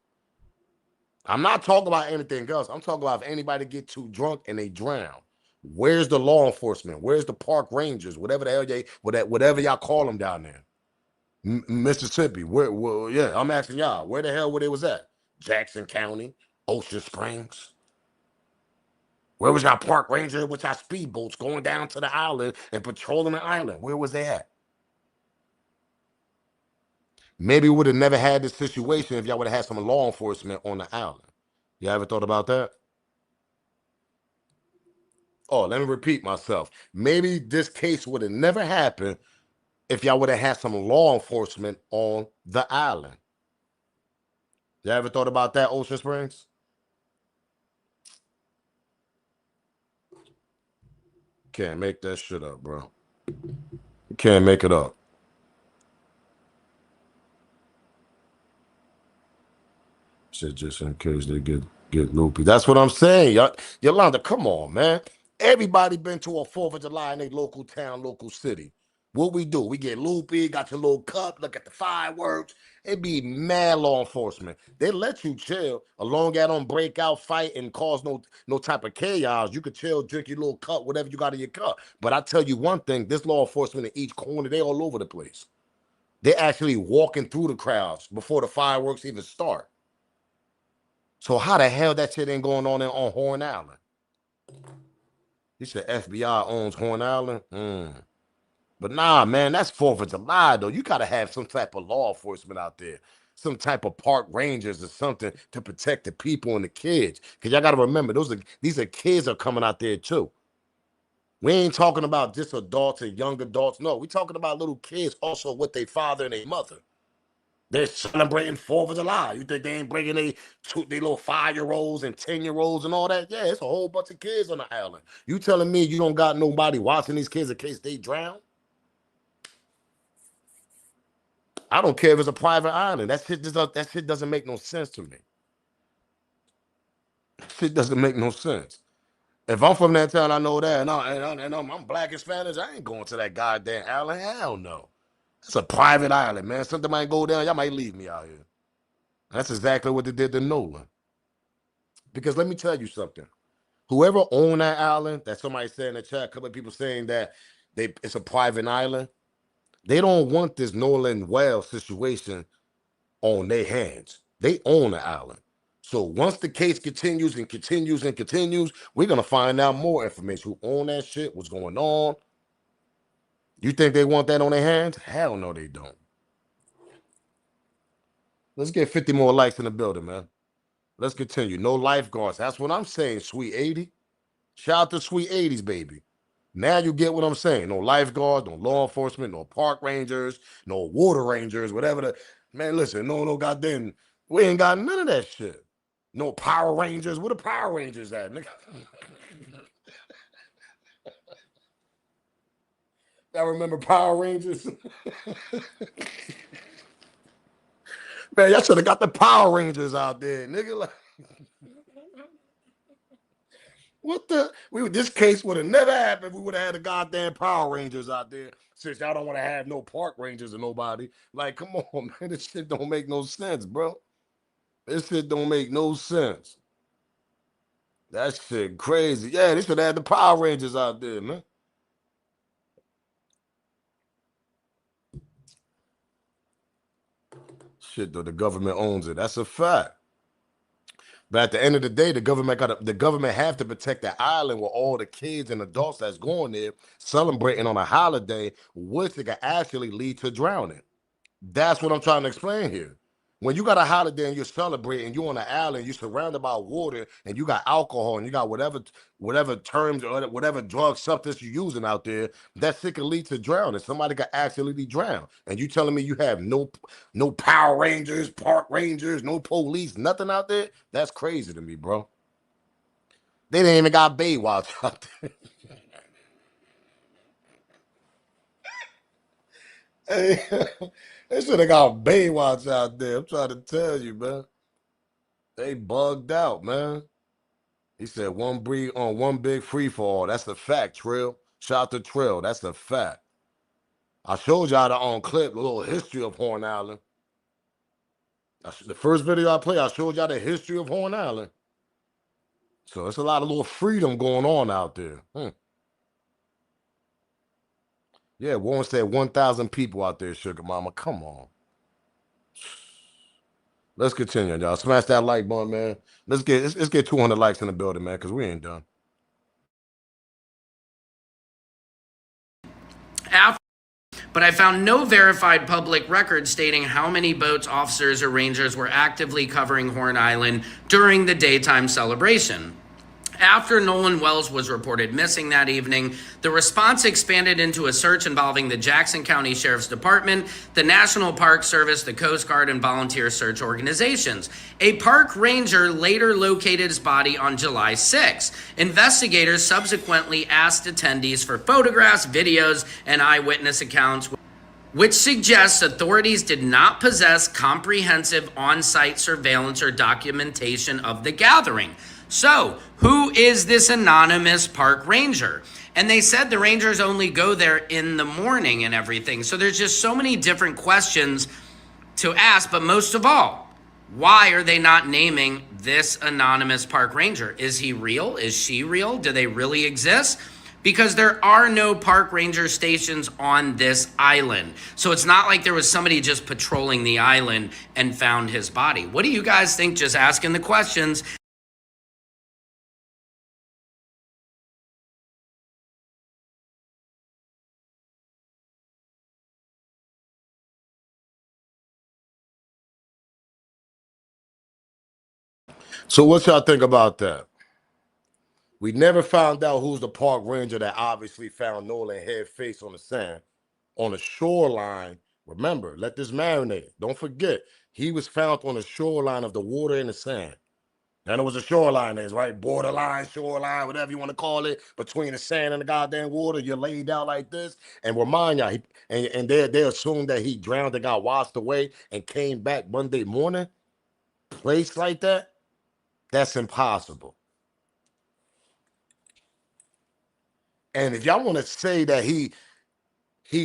I'm not talking about anything else. I'm talking about if anybody get too drunk and they drown. Where's the law enforcement? Where's the park rangers? Whatever the hell whatever y'all call them down there. Mississippi. Yeah, I'm asking y'all, where the hell were they was at? Jackson County, Ocean Springs. Where was y'all park ranger with y'all speedboats going down to the island and patrolling the island? Where was they at? Maybe we would have never had this situation if y'all would have had some law enforcement on the island. You ever thought about that? Oh, let me repeat myself. Maybe this case would have never happened if y'all would have had some law enforcement on the island. You ever thought about that, Ocean Springs? Can't make that shit up, bro. You can't make it up. Shit, just in case they get loopy. That's what I'm saying. Yolanda, come on, man. Everybody been to a 4th of July in a local town, local city. What we do? We get loopy, got your little cup, look at the fireworks. It be mad law enforcement. They let you chill. As long as I don't break out, fight, and cause no type of chaos. You could chill, drink your little cup, whatever you got in your cup. But I tell you one thing, this law enforcement in each corner, they all over the place. They actually walking through the crowds before the fireworks even start. So how the hell that shit ain't going on Horn Island? You said FBI owns Horn Island? But nah, man, that's 4th of July, though. You got to have some type of law enforcement out there. Some type of park rangers or something to protect the people and the kids. Because y'all got to remember, these are kids are coming out there, too. We ain't talking about just adults and young adults. No, we talking about little kids also with their father and their mother. They're celebrating 4th of July. You think they ain't bringing they little 5-year-olds and 10-year-olds and all that? Yeah, it's a whole bunch of kids on the island. You telling me you don't got nobody watching these kids in case they drown? I don't care if it's a private island. That shit doesn't make no sense to me. Shit doesn't make no sense. If I'm from that town, I know that, and I'm black and Spanish, I ain't going to that goddamn island. Hell no. It's a private island, man. Something might go down, y'all might leave me out here. That's exactly what they did to Nolan. Because let me tell you something. Whoever owned that island, that somebody said in the chat, a couple of people saying that it's a private island, they don't want this Nolan well situation on their hands. They own the island. So once the case continues and continues and continues, we're gonna find out more information. Who own that shit? What's going on? You think they want that on their hands? Hell no, they don't. Let's get 50 more likes in the building, man. Let's continue. No lifeguards. That's what I'm saying, Sweet 80. Shout out to Sweet 80s, baby. Now you get what I'm saying. No lifeguards, no law enforcement, no park rangers, no water rangers, whatever the man. Listen, no goddamn. We ain't got none of that shit. No Power Rangers. Where the Power Rangers at, nigga? I remember Power Rangers. Man, y'all should have got the Power Rangers out there, nigga. Like, what the? This case would have never happened. We would have had the goddamn Power Rangers out there. Since y'all don't want to have no park rangers or nobody. Like, come on, man. This shit don't make no sense, bro. This shit don't make no sense. That shit crazy. Yeah, they should have had the Power Rangers out there, man. Shit, though, the government owns it. That's a fact. But at the end of the day, the government have to protect the island with all the kids and adults that's going there celebrating on a holiday, which it can actually lead to drowning. That's what I'm trying to explain here. When you got a holiday and you're celebrating, you're on an island, you're surrounded by water, and you got alcohol, and you got whatever terms or whatever drug substance you're using out there, that shit can lead to drowning. Somebody could actually drown. And you telling me you have no Power Rangers, park rangers, no police, nothing out there? That's crazy to me, bro. They didn't even got Baywatch out there. Hey, they should have got Baywatch out there. I'm trying to tell you, man. They bugged out, man. He said one big free for all. That's the fact, Trill. Shout out to Trill. That's the fact. I showed y'all the on clip, a little history of Horn Island. The first video I played, I showed y'all the history of Horn Island. So it's a lot of little freedom going on out there. Yeah, Warren said 1,000 people out there, Sugar Mama. Come on. Let's continue, y'all. Smash that like button, man. Let's get 200 likes in the building, man, because we ain't done. But I found no verified public record stating how many boats, officers, or rangers were actively covering Horn Island during the daytime celebration. After Nolan Wells was reported missing that evening, the response expanded into a search involving the Jackson County Sheriff's Department, the National Park Service, the Coast Guard, and volunteer search organizations. A park ranger later located his body on July 6. Investigators subsequently asked attendees for photographs, videos, and eyewitness accounts, which suggests authorities did not possess comprehensive on-site surveillance or documentation of the gathering. So, who is this anonymous park ranger? And they said the rangers only go there in the morning and everything. So there's just so many different questions to ask. But most of all, why are they not naming this anonymous park ranger? Is he real? Is she real? Do they really exist? Because there are no park ranger stations on this island. So it's not like there was somebody just patrolling the island and found his body. What do you guys think? Just asking the questions. So what y'all think about that? We never found out who's the park ranger that obviously found Nolan head face on the sand on the shoreline. Remember, let this marinate. Don't forget, he was found on the shoreline of the water and the sand. I know what the shoreline is, right? Borderline, shoreline, whatever you want to call it, between the sand and the goddamn water. You're laid out like this. And remind y'all, they assumed that he drowned and got washed away and came back Monday morning. Place like that, that's impossible. And if y'all want to say that he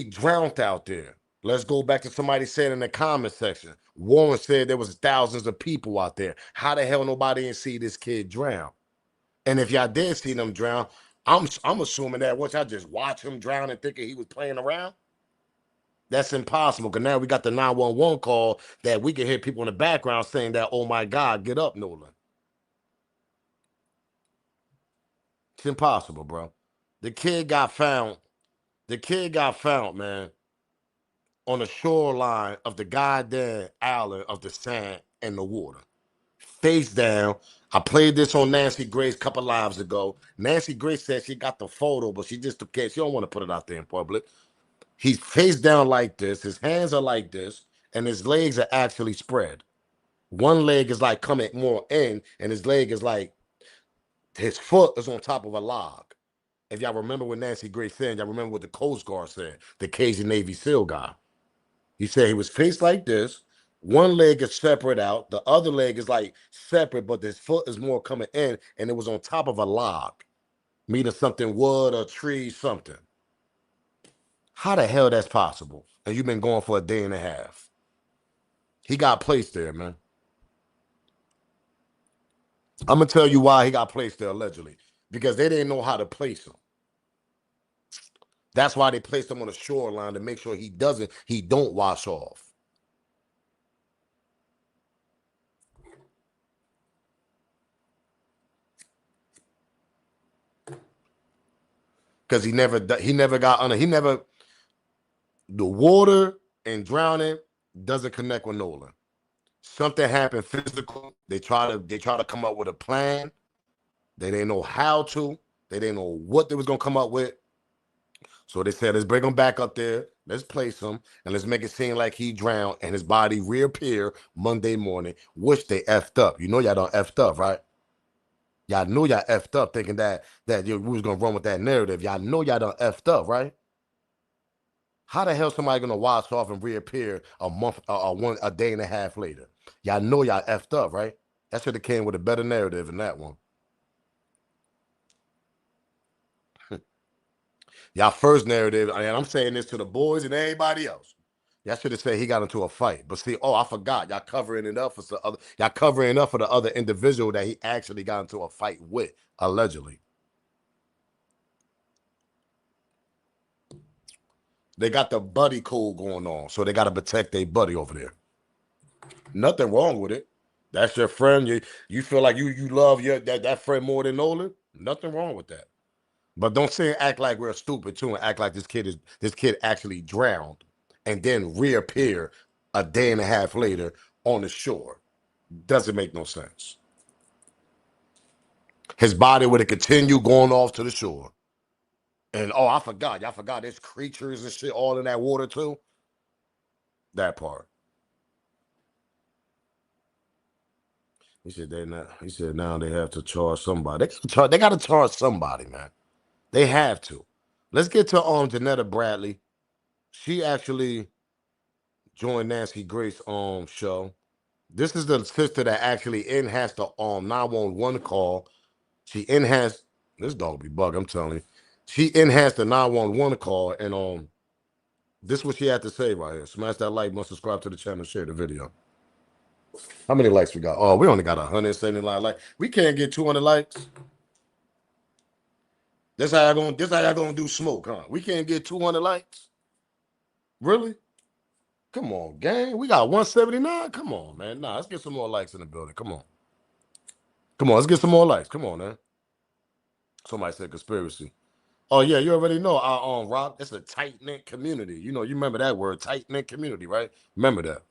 drowned out there, let's go back to somebody said in the comment section. Warren said there was thousands of people out there. How the hell nobody didn't see this kid drown? And if y'all did see them drown, I'm assuming that once I just watch him drown and thinking he was playing around. That's impossible, because now we got the 911 call that we can hear people in the background saying that, oh my God, get up, Nolan. It's impossible, bro. The kid got found, man, on the shoreline of the goddamn island of the sand and the water. Face down. I played this on Nancy Grace a couple lives ago. Nancy Grace said she got the photo, but she just took care. She don't want to put it out there in public. He's face down like this. His hands are like this, and his legs are actually spread. One leg is like coming more in, and his leg is like, his foot is on top of a log. If y'all remember what Nancy Grace said, y'all remember what the Coast Guard said, the Cajun Navy SEAL guy. He said he was faced like this. One leg is separate out. The other leg is like separate, but his foot is more coming in, and it was on top of a log, meaning something wood or tree, something. How the hell that's possible? And you've been going for a day and a half. He got placed there, man. I'm going to tell you why he got placed there, allegedly. Because they didn't know how to place him. That's why they placed him on the shoreline, to make sure he don't wash off. Because he never got under, the water and drowning doesn't connect with Nolan. Something happened physical. They try to come up with a plan. They didn't know how to. They didn't know what they was gonna come up with. So they said, let's bring him back up there. Let's place him, and let's make it seem like he drowned and his body reappear Monday morning, which they effed up. You know y'all done effed up, right? Y'all knew y'all effed up thinking that we was going to run with that narrative. Y'all know y'all done effed up, right? How the hell somebody going to wash off and reappear a day and a half later? Y'all know y'all effed up, right? That should have came with a better narrative than that one. Y'all first narrative, and I'm saying this to the boys and everybody else. Y'all should have said he got into a fight. But see, I forgot. Y'all covering it up for the other individual that he actually got into a fight with, allegedly. They got the buddy code going on, so they got to protect their buddy over there. Nothing wrong with it. That's your friend. You feel like you love that friend more than Nolan. Nothing wrong with that. But don't say and act like we're stupid too, and act like this kid actually drowned and then reappear a day and a half later on the shore. Doesn't make no sense. His body would have continued going off to the shore. And I forgot. Y'all forgot there's creatures and shit all in that water too. That part. He said now they have to charge somebody. They got to charge somebody, man. They have to. Let's get to Jeanette Brantley. She actually joined Nancy Grace show. This is the sister that actually enhanced the 911 call. She enhanced, this dog be bug, I'm telling you. She enhanced the 911 call, and this is what she had to say right here. Smash that like button, subscribe to the channel, share the video. How many likes we got? Oh, we only got 179 likes. We can't get 200 likes. This how y'all gonna do smoke, huh? We can't get 200 likes? Really? Come on, gang. We got 179. Come on, man. Nah, let's get some more likes in the building. Come on. Come on, let's get some more likes. Come on, man. Somebody said conspiracy. Oh, yeah, you already know our Rock. It's a tight-knit community. You remember that word, tight-knit community, right? Remember that.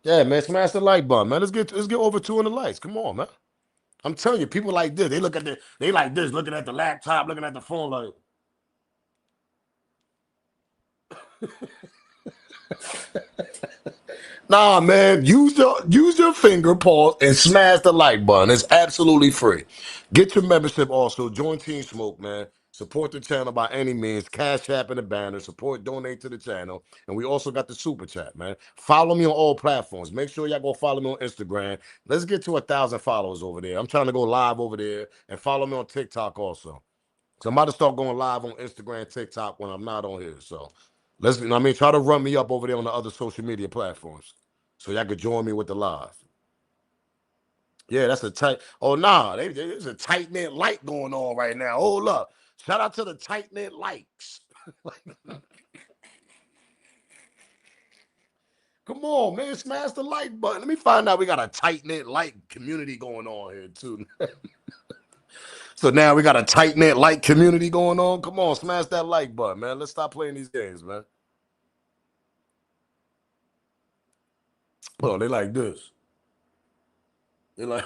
Yeah, man, smash the like button, man. Let's get over 200 likes. Come on, man. I'm telling you, people like this. They like this, looking at the laptop, looking at the phone, like. Nah, man, use your finger, pause, and smash the like button. It's absolutely free. Get your membership also. Join Team Smoke, man. Support the channel by any means. Cash App in the banner. Support, donate to the channel. And we also got the super chat, man. Follow me on all platforms. Make sure y'all go follow me on Instagram. Let's get to 1,000 followers over there. I'm trying to go live over there. And follow me on TikTok also. So I'm about to start going live on Instagram, TikTok when I'm not on here. So let's, you know what I mean? Try to run me up over there on the other social media platforms. So y'all could join me with the live. Yeah, that's a tight. Oh, nah, there's a tight knit like going on right now. Hold up. Shout out to the tight knit likes. Come on, man. Smash the like button. Let me find out we got a tight knit like community going on here, too. So now we got a tight knit like community going on. Come on, smash that like button, man. Let's stop playing these games, man. Oh, they like this. They like.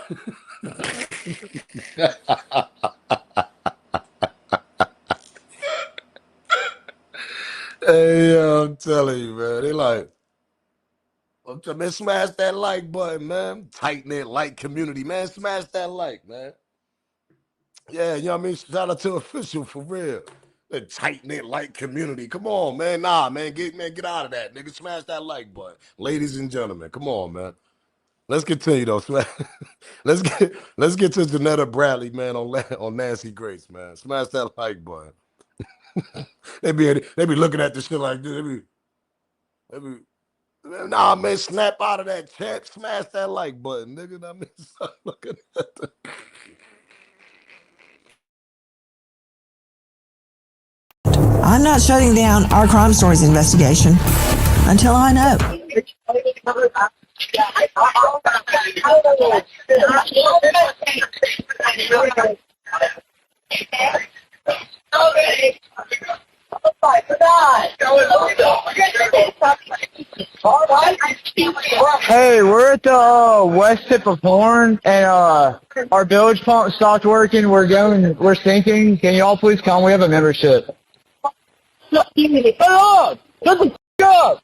Hey, I'm telling you, man. They like. Man, smash that like button, man. Tight knit like community, man. Smash that like, man. Yeah, you know what I mean? Shout out to official for real. The tight knit like community. Come on, man. Nah, man, get out of that, nigga. Smash that like button, ladies and gentlemen. Come on, man. Let's continue though. Let's get to Jeanette Brantley, man, on Nancy Grace, man. Smash that like button. they be looking at this shit like this. They be nah, man, snap out of that chat. Smash that like button, nigga. I mean, stop looking at the. I'm not shutting down our crime stories investigation until I know. Hey, we're at the west tip of Horn, and our bilge pump stopped working. We're sinking. Can you all please come? We have a membership. Hey, up! Shut the f*** up!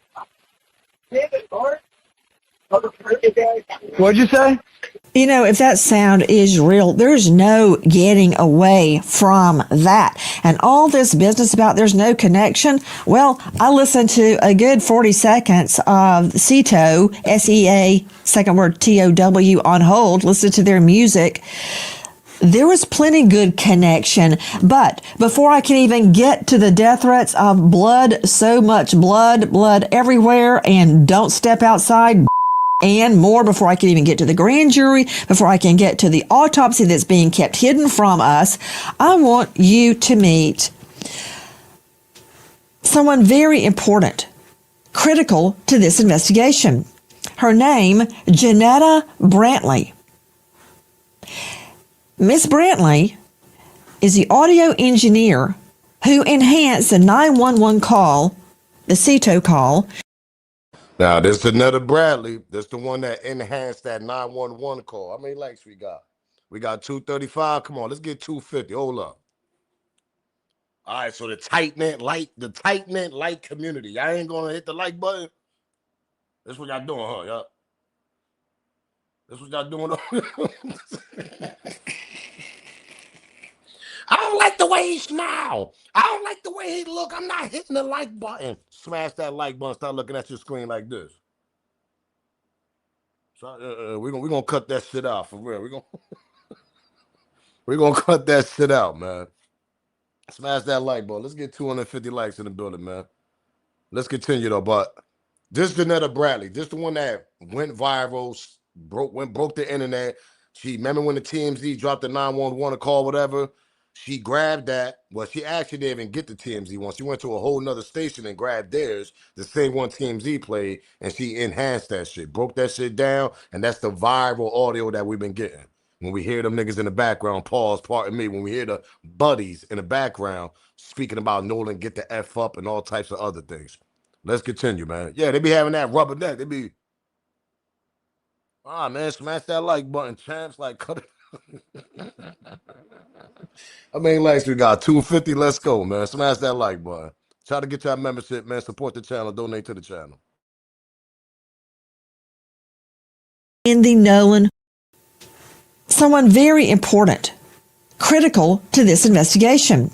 What'd you say? You know, if that sound is real, there's no getting away from that. And all this business about there's no connection, well, I listened to a good 40 seconds of SETO, S-E-A, second word T-O-W, on hold, listened to their music. There was plenty good connection, but before I can even get to the death threats of blood, so much blood everywhere, and don't step outside, and more, before I can even get to the grand jury, before I can get to the autopsy that's being kept hidden from us, I want you to meet someone very important, critical to this investigation. Her name, Jeanette Brantley. Miss Brantley is the audio engineer who enhanced the 911 call, the SETO call. Now, this is Jeanette Brantley. This the one that enhanced that 911 call. How many likes we got? We got 235. Come on, let's get 250. Hold up. All right, so the tight knit like community. Y'all ain't gonna hit the like button. That's what y'all doing, huh? Y'all. That's what y'all doing. I don't like the way he smile. I don't like the way he look. I'm not hitting the like button. Smash that like button. Start looking at your screen like this. So, we're gonna cut that shit out for real. We're gonna cut that shit out, man. Smash that like button. Let's get 250 likes in the building, man. Let's continue though. But this Jeanette Brantley, this the one that went viral, broke the internet. She remember when the TMZ dropped the 911 call, whatever. She grabbed that. Well, she actually didn't even get the TMZ one. She went to a whole nother station and grabbed theirs, the same one TMZ played, and she enhanced that shit, broke that shit down, and that's the viral audio that we've been getting. When we hear them niggas in the background, pause, pardon me, when we hear the buddies in the background speaking about Nolan get the F up and all types of other things. Let's continue, man. Yeah, they be having that rubber neck. They be, man, smash that like button, champs. Like, cut it. I mean, likes we got 250. Let's go, man. Smash that like button. Try to get your membership, man. Support the channel. Donate to the channel. In the Nolan, someone very important, critical to this investigation.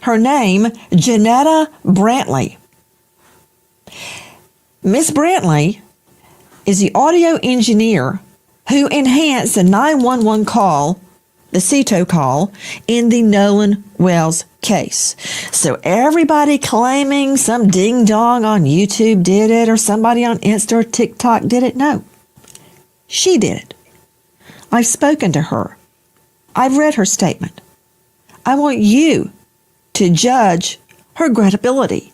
Her name, Jeanette Brantley. Miss Brantley is the audio engineer who enhanced the 911 call, the CETO call, in the Nolan Wells case. So everybody claiming some ding-dong on YouTube did it or somebody on Insta or TikTok did it, no. She did it. I've spoken to her. I've read her statement. I want you to judge her credibility.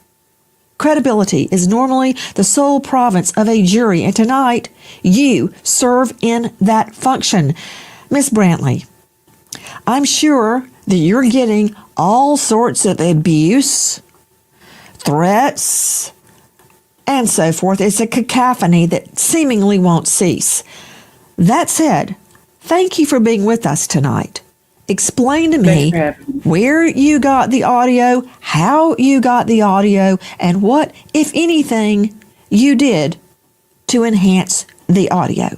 Credibility is normally the sole province of a jury, and tonight you serve in that function. Miss Brantley, I'm sure that you're getting all sorts of abuse, threats, and so forth. It's a cacophony that seemingly won't cease. That said, thank you for being with us tonight. Explain to me where you got the audio, how you got the audio, and what, if anything, you did to enhance the audio.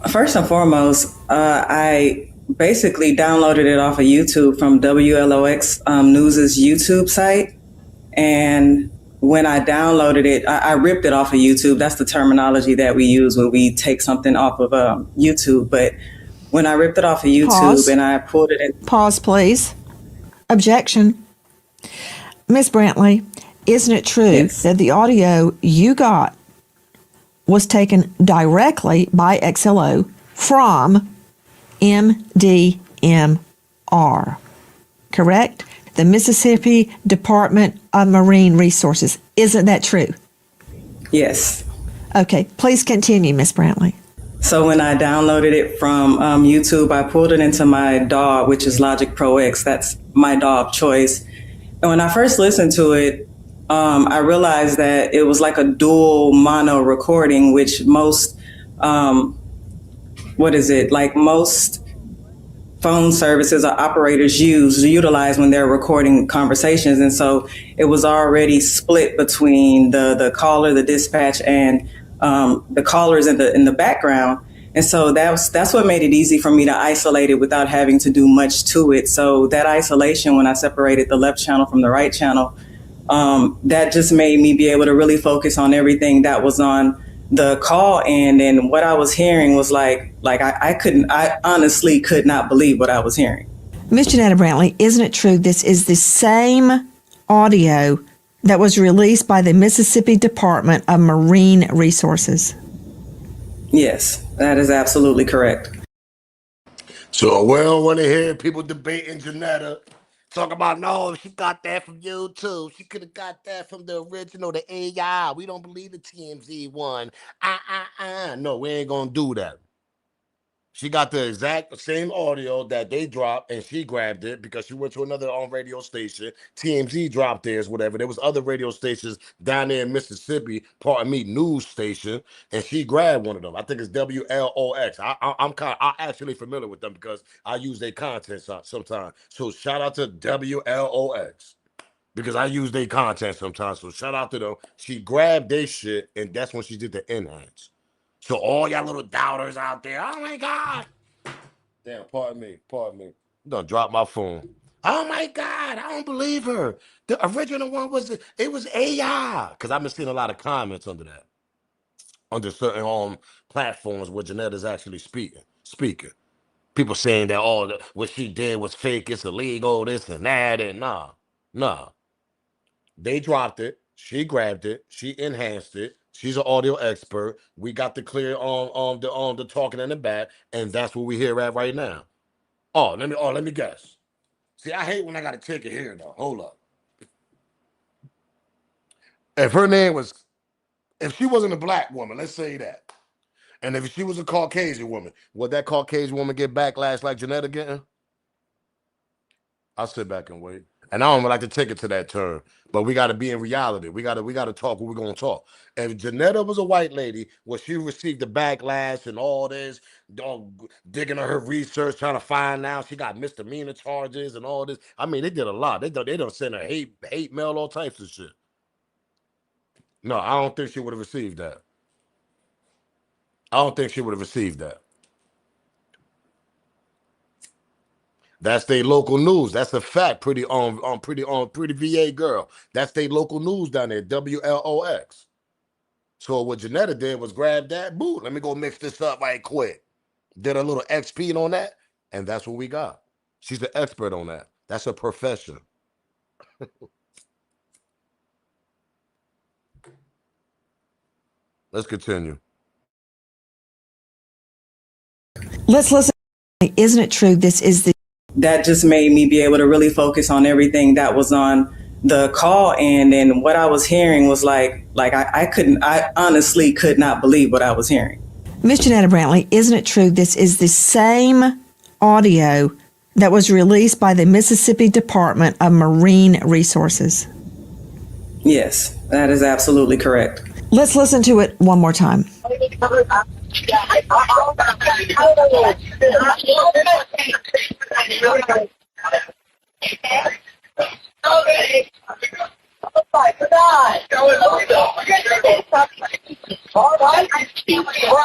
First and foremost, I basically downloaded it off of YouTube from WLOX News's YouTube site. And when I downloaded it, I ripped it off of YouTube. That's the terminology that we use when we take something off of YouTube. But when I ripped it off of YouTube Pause. and I pulled it in. Pause, please. Objection. Miss Brantley, isn't it true Yes. that the audio you got was taken directly by XLO from MDMR, correct? The Mississippi Department of Marine Resources. Isn't that true? Yes. Okay, please continue, Miss Brantley. So when I downloaded it from YouTube, I pulled it into my DAW, which is Logic Pro X. That's my DAW of choice. And when I first listened to it, I realized that it was like a dual mono recording, which most, most phone services or operators utilize when they're recording conversations. And so it was already split between the caller, the dispatch, and the callers in the background. And so that's what made it easy for me to isolate it without having to do much to it. So that isolation, when I separated the left channel from the right channel, that just made me be able to really focus on everything that was on the call end. And what I was hearing was I honestly could not believe what I was hearing. Miss Jeanette Brantley, isn't it true this is the same audio that was released by the Mississippi Department of Marine Resources? Yes, that is absolutely correct. So we don't want to hear people debating Jeanette. Talk about, no, she got that from YouTube. She could have got that from the original, the AI. We don't believe the TMZ one. No, we ain't going to do that. She got the exact same audio that they dropped, and she grabbed it because she went to another radio station. TMZ dropped theirs, whatever. There was other radio stations down there in Mississippi, news station, and she grabbed one of them. I think it's WLOX. I'm actually familiar with them because I use their content sometimes. So shout out to WLOX because I use their content sometimes. So shout out to them. She grabbed their shit, and that's when she did the enhance. So all y'all little doubters out there, oh my God. Damn, pardon me. I'm gonna drop my phone. Oh my God, I don't believe her. The original one was AI. Because I've been seeing a lot of comments under that. Under certain platforms where Jeanette is actually speaking. People saying that what she did was fake, it's illegal, this and that, and nah. They dropped it. She grabbed it. She enhanced it. She's an audio expert. We got the clear on the talking in the back, and that's what we hear at right now. Let me guess. See, I hate when I gotta take it here though. Hold up. If she wasn't a black woman, let's say that, and if she was a Caucasian woman, would that Caucasian woman get backlash like Jeanette getting? I'll sit back and wait. And I don't like to take it to that turn, but we got to be in reality. We got to talk what we're going to talk. If Jeanette was a white lady, where she received the backlash and all this, digging on her research, trying to find out she got misdemeanor charges and all this. I mean, they did a lot. They don't send her hate mail, all types of shit. No, I don't think she would have received that. I don't think she would have received that. That's their local news. That's a fact. Pretty VA girl. That's their local news down there. WLOX. So what Jeanette did was grab that. Boo. Let me go mix this up right quick. Did a little XP on that, and that's what we got. She's an expert on that. That's her profession. Let's continue. Let's listen. Isn't it true? This is the. That just made me be able to really focus on everything that was on the call. And what I was hearing was I honestly could not believe what I was hearing. Miss Jeanette Brantley, isn't it true? This is the same audio that was released by the Mississippi Department of Marine Resources. Yes, that is absolutely correct. Let's listen to it one more time.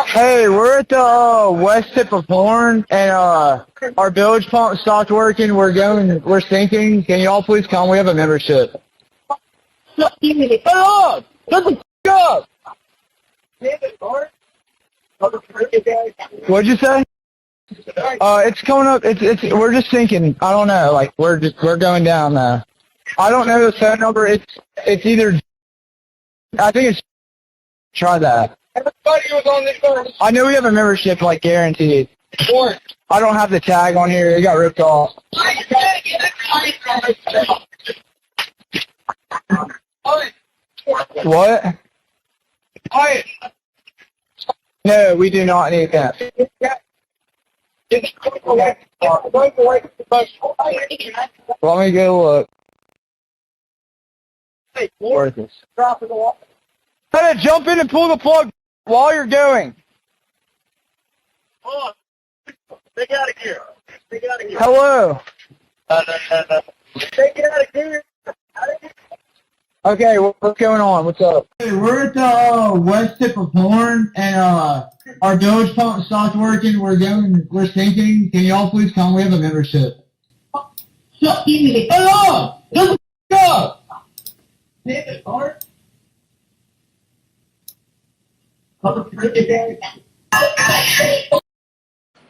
Hey, we're at the west tip of Horn, and our bilge pump stopped working. We're sinking. Can y'all please come? We have a membership. Hey, up! Shut the f*** up! What'd you say? It's coming up. We're just sinking. I don't know. Like we're going down. I don't know the phone number. It's either. I think it's. Try that. Everybody was on this phone. I know we have a membership, like guaranteed. I don't have the tag on here. It got ripped off. What? No, we do not need that. Let me go look. Where's this? Hey, jump in and pull the plug while you're going. Take it out of gear. Hello. Take it out of gear. Okay, what's going on? What's up? Hey, we're at the west tip of Horn, and our bilge pump stopped working. We're sinking. Can y'all please come? We have a membership. Hey, up! Shut the up!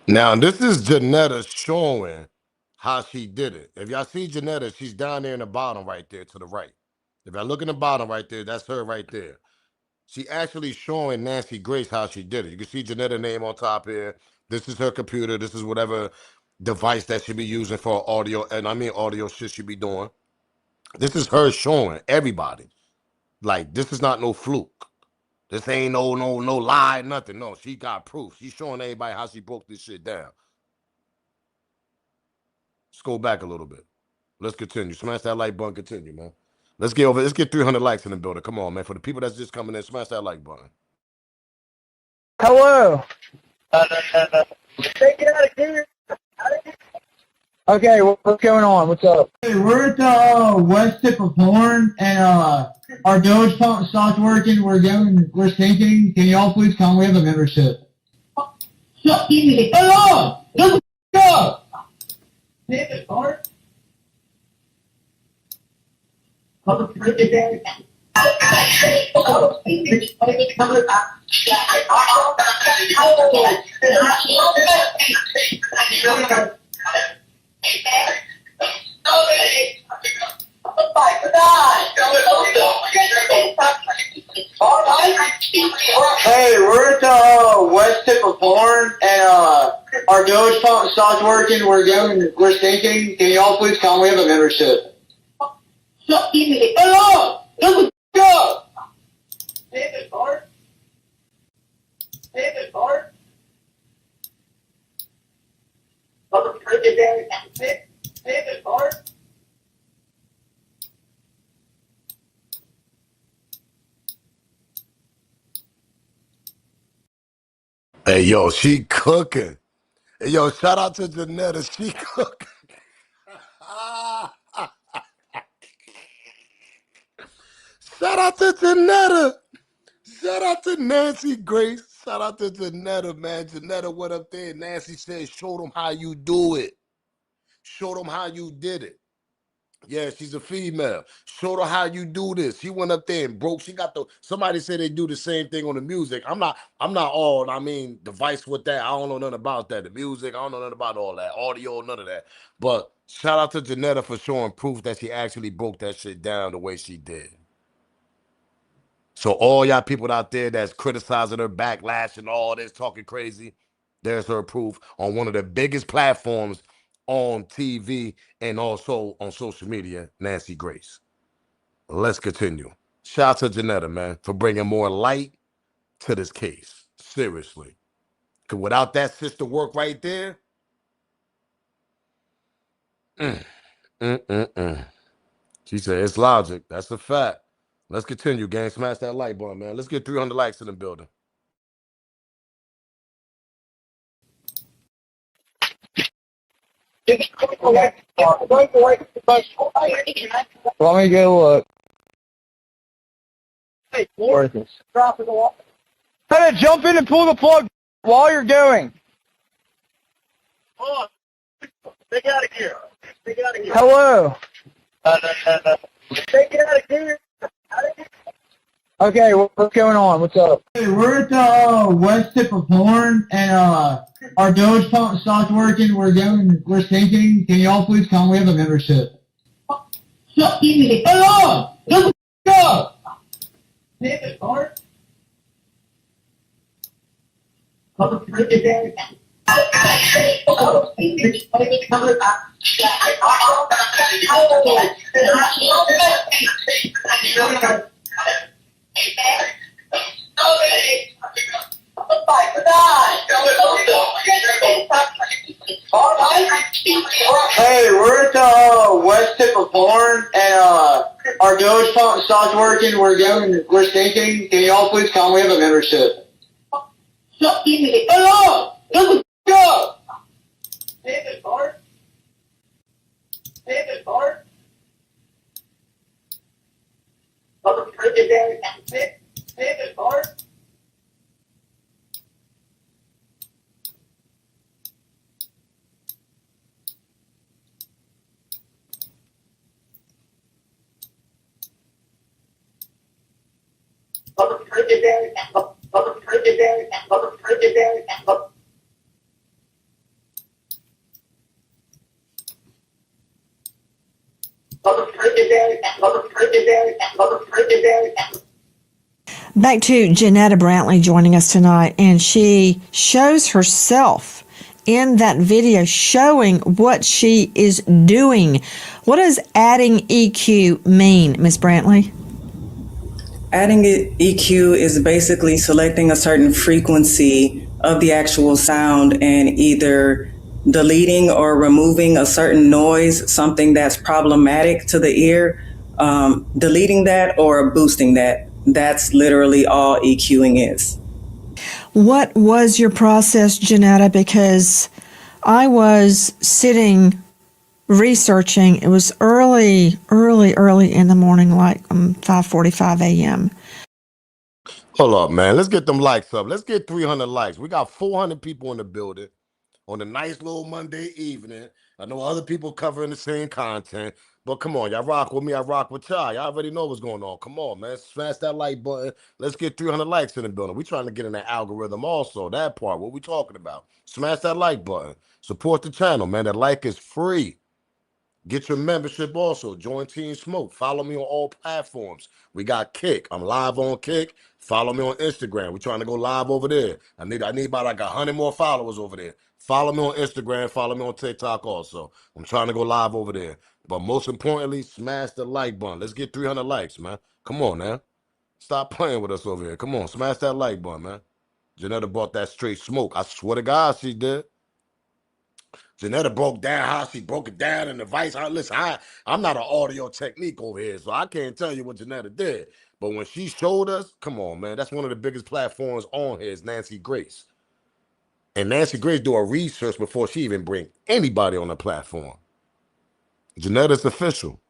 Now, this is Jeanette showing how she did it. If y'all see Jeanette, she's down there in the bottom right there to the right. If I look in the bottom right there, that's her right there. She actually showing Nancy Grace how she did it. You can see Jeanette's name on top here. This is her computer. This is whatever device that she be using for audio, and I mean audio shit she be doing. This is her showing everybody. Like, this is not no fluke. This ain't no lie, nothing. No, she got proof. She's showing everybody how she broke this shit down. Let's go back a little bit. Let's continue. Smash that like button. Continue, man. Let's get 300 likes in the building. Come on, man. For the people that's just coming in, smash that like button. Hello. Take it out of gear. Okay, what's going on? What's up? Hey, we're at the west tip of Horn, and our bilge pump stopped working. We're sinking. Can y'all please come? We have a membership. Hey, up! Shut the up! Hey, we're at the west tip of Horn, and our bilge pump stopped working. We're sinking. Can y'all please come? We have a membership. Hey, up! Shut the up! Hey, yo, she cooking. Hey, yo, shout out to Jeanette. She cooking. Shout out to Jeanette. Shout out to Nancy Grace. Shout out to Jeanette, man. Jeanette went up there. Nancy said, show them how you do it. Show them how you did it. Yeah, she's a female. Show her how you do this. She went up there and broke. She got the. Somebody said they do the same thing on the music. I'm not all. I mean, device with that. I don't know nothing about that. The music. I don't know nothing about all that. Audio, none of that. But shout out to Jeanette for showing proof that she actually broke that shit down the way she did. So all y'all people out there that's criticizing her, backlashing all this, talking crazy, there's her proof on one of the biggest platforms on TV and also on social media, Nancy Grace. Let's continue. Shout out to Jeanette, man, for bringing more light to this case. Seriously. Because without that sister work right there, she said it's logic. That's a fact. Let's continue, gang. Smash that like button, man. Let's get 300 likes in the building. Let me go look. Where's this? Hey, jump in and pull the plug while you're going. Take it out of here. Take it out of here. Hello. Take it out of here. Okay, what's going on? What's up? Hey, we're at the west tip of Horn, and our bilge pump stopped working. We're sinking. Can y'all please come? We have a membership. Hello! Let's go! Hey, we're at the west tip of Horn, and our bilge pump stopped working. We're sinking. Can y'all please come? We have a membership. Hello! Let's go! David Bart? David Bart? David Bart? Back to Jeanette Brantley joining us tonight, and she shows herself in that video showing what she is doing. What does adding EQ mean, Ms. Brantley? Adding EQ is basically selecting a certain frequency of the actual sound and either deleting or removing a certain noise, something that's problematic to the ear, deleting that or boosting that. That's literally all EQing is. What was your process, Jeanette? Because I was sitting researching. It was early in the morning, like 5:45 a.m. Hold up, man. Let's get them likes up. Let's get 300 likes. We got 400 people in the building on a nice little Monday evening. I know other people covering the same content, but come on, y'all rock with me. I rock with y'all. Y'all already know what's going on. Come on, man. Smash that like button. Let's get 300 likes in the building. We trying to get in that algorithm also. That part, what we talking about. Smash that like button. Support the channel, man. That like is free. Get your membership also. Join Team Smoke. Follow me on all platforms. We got Kick. I'm live on Kick. Follow me on Instagram. We're trying to go live over there. I need about like 100 more followers over there. Follow me on Instagram. Follow me on TikTok also. I'm trying to go live over there. But most importantly, smash the like button. Let's get 300 likes, man. Come on, man. Stop playing with us over here. Come on, smash that like button, man. Jeanette bought that straight smoke. I swear to God she did. Jeanette broke down how she broke it down in the vice. Listen, I'm not an audio technique over here, so I can't tell you what Jeanette did. But when she showed us, come on, man, that's one of the biggest platforms on here is Nancy Grace. And Nancy Grace do a research before she even bring anybody on the platform. Jeanette is official.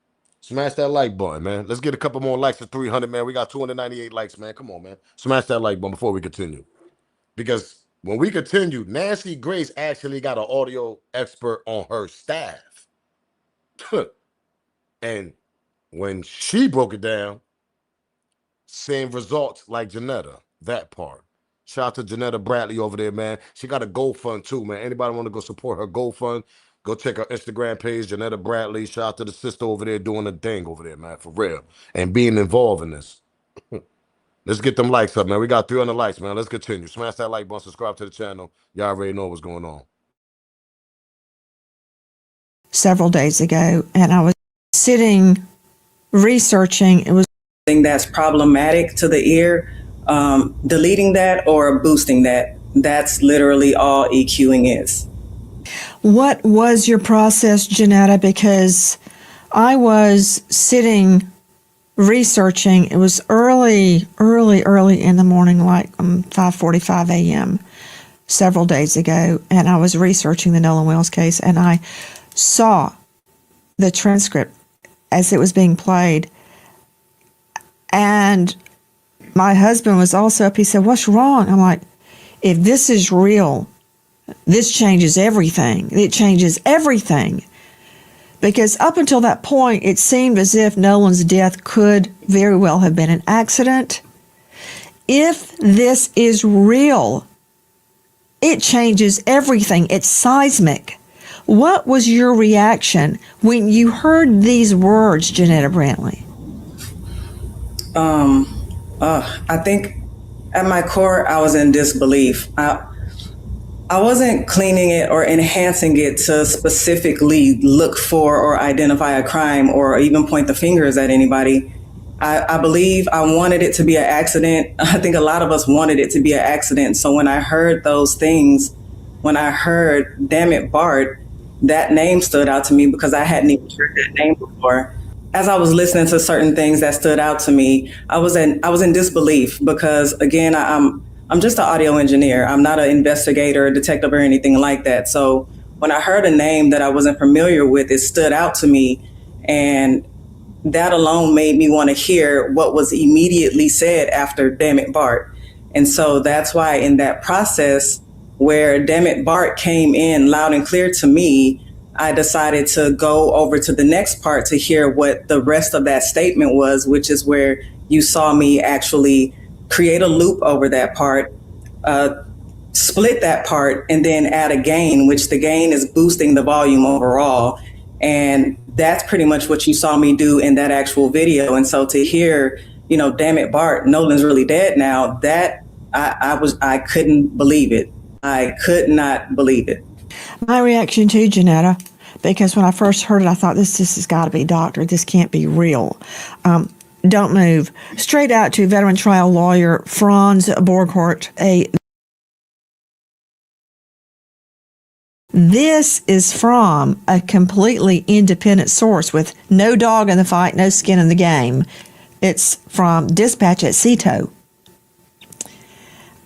Smash that like button, man. Let's get a couple more likes to 300, man. We got 298 likes, man. Come on, man. Smash that like button before we continue. Because when we continue, Nancy Grace actually got an audio expert on her staff. And when she broke it down, same results like Jeanetta, that part. Shout out to Jeanette Brantley over there, man. She got a GoFund too, man. Anybody want to go support her GoFund? Go check her Instagram page, Jeanette Brantley. Shout out to the sister over there doing the thing over there, man, for real. And being involved in this. Let's get them likes up, man. We got 300 likes, man. Let's continue. Smash that like button, subscribe to the channel. Y'all already know what's going on. Several days ago, and I was sitting researching. It was That's problematic to the ear, deleting that or boosting that. That's literally all EQing is. What was your process, Jeanetta? Because I was sitting researching. It was early in the morning, like 5:45 a.m. several days ago, and I was researching the Nolan Wells case, and I saw the transcript as it was being played. And my husband was also up. He said, "What's wrong?" I'm like, if this is real, this changes everything. It changes everything. Because up until that point, it seemed as if Nolan's death could very well have been an accident. If this is real, it changes everything. It's seismic. What was your reaction when you heard these words, Jeanette Brantley? I think at my core, I was in disbelief. I wasn't cleaning it or enhancing it to specifically look for or identify a crime or even point the fingers at anybody. I believe I wanted it to be an accident. I think a lot of us wanted it to be an accident. So when I heard those things, when I heard, damn it, Bart, that name stood out to me because I hadn't even heard that name before. As I was listening to certain things that stood out to me, I was in disbelief because, again, I'm just an audio engineer. I'm not an investigator, a detective, or anything like that. So when I heard a name that I wasn't familiar with, it stood out to me, and that alone made me want to hear what was immediately said after "Damn it, Bart." And so that's why in that process where "Damn it, Bart" came in loud and clear to me, I decided to go over to the next part to hear what the rest of that statement was, which is where you saw me actually create a loop over that part, split that part, and then add a gain, which the gain is boosting the volume overall. And that's pretty much what you saw me do in that actual video. And so to hear, "Damn it, Bart, Nolan's really dead now," that I couldn't believe it. I could not believe it. My reaction too, Jeanetta, because when I first heard it, I thought this has got to be doctored. This can't be real. Don't move. Straight out to veteran trial lawyer Franz Borghardt. This is from a completely independent source with no dog in the fight, no skin in the game. It's from Dispatch at CETO.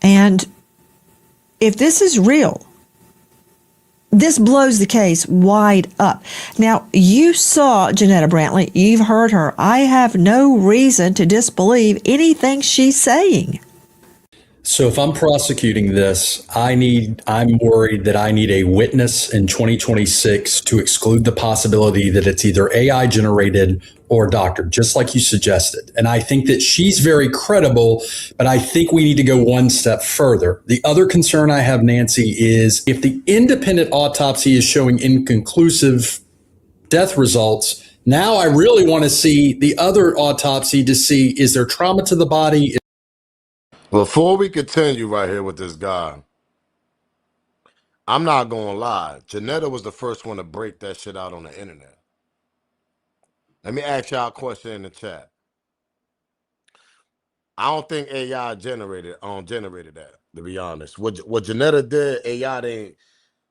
And if this is real, this blows the case wide up. Now, you saw Jeanette Brantley. You've heard her. I have no reason to disbelieve anything she's saying. So if I'm prosecuting this, I'm worried that I need a witness in 2026 to exclude the possibility that it's either AI generated or doctored, just like you suggested. And I think that she's very credible, but I think we need to go one step further. The other concern I have, Nancy, is if the independent autopsy is showing inconclusive death results, now I really want to see the other autopsy to see, is there trauma to the body? Before we continue right here with this guy, I'm not going to lie. Jeanetta was the first one to break that shit out on the internet. Let me ask y'all a question in the chat. I don't think AI generated that, to be honest. What Jeanetta did, AI didn't.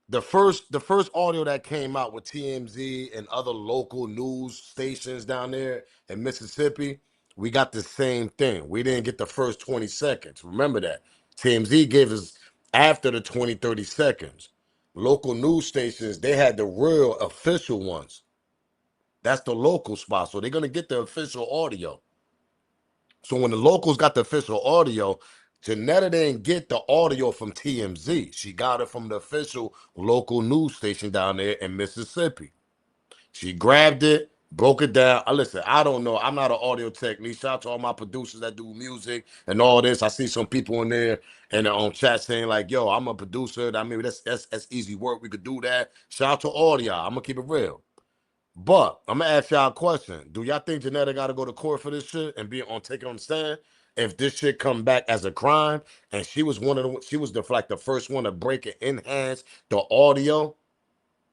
The first audio that came out with TMZ and other local news stations down there in Mississippi, we got the same thing. We didn't get the first 20 seconds. Remember that. TMZ gave us after the 20, 30 seconds. Local news stations, they had the real official ones. That's the local spot. So they're going to get the official audio. So when the locals got the official audio, Jeanette didn't get the audio from TMZ. She got it from the official local news station down there in Mississippi. She grabbed it, broke it down. Listen, I don't know. I'm not an audio technician. Shout out to all my producers that do music and all this. I see some people in there and on chat saying like, yo, I'm a producer. I mean, that's easy work. We could do that. Shout out to all y'all. I'm going to keep it real. But I'm gonna ask y'all a question. Do y'all think Jeanette got to go to court for this shit and be on taking on the stand? If this shit come back as a crime, and she was the first one to break and enhance the audio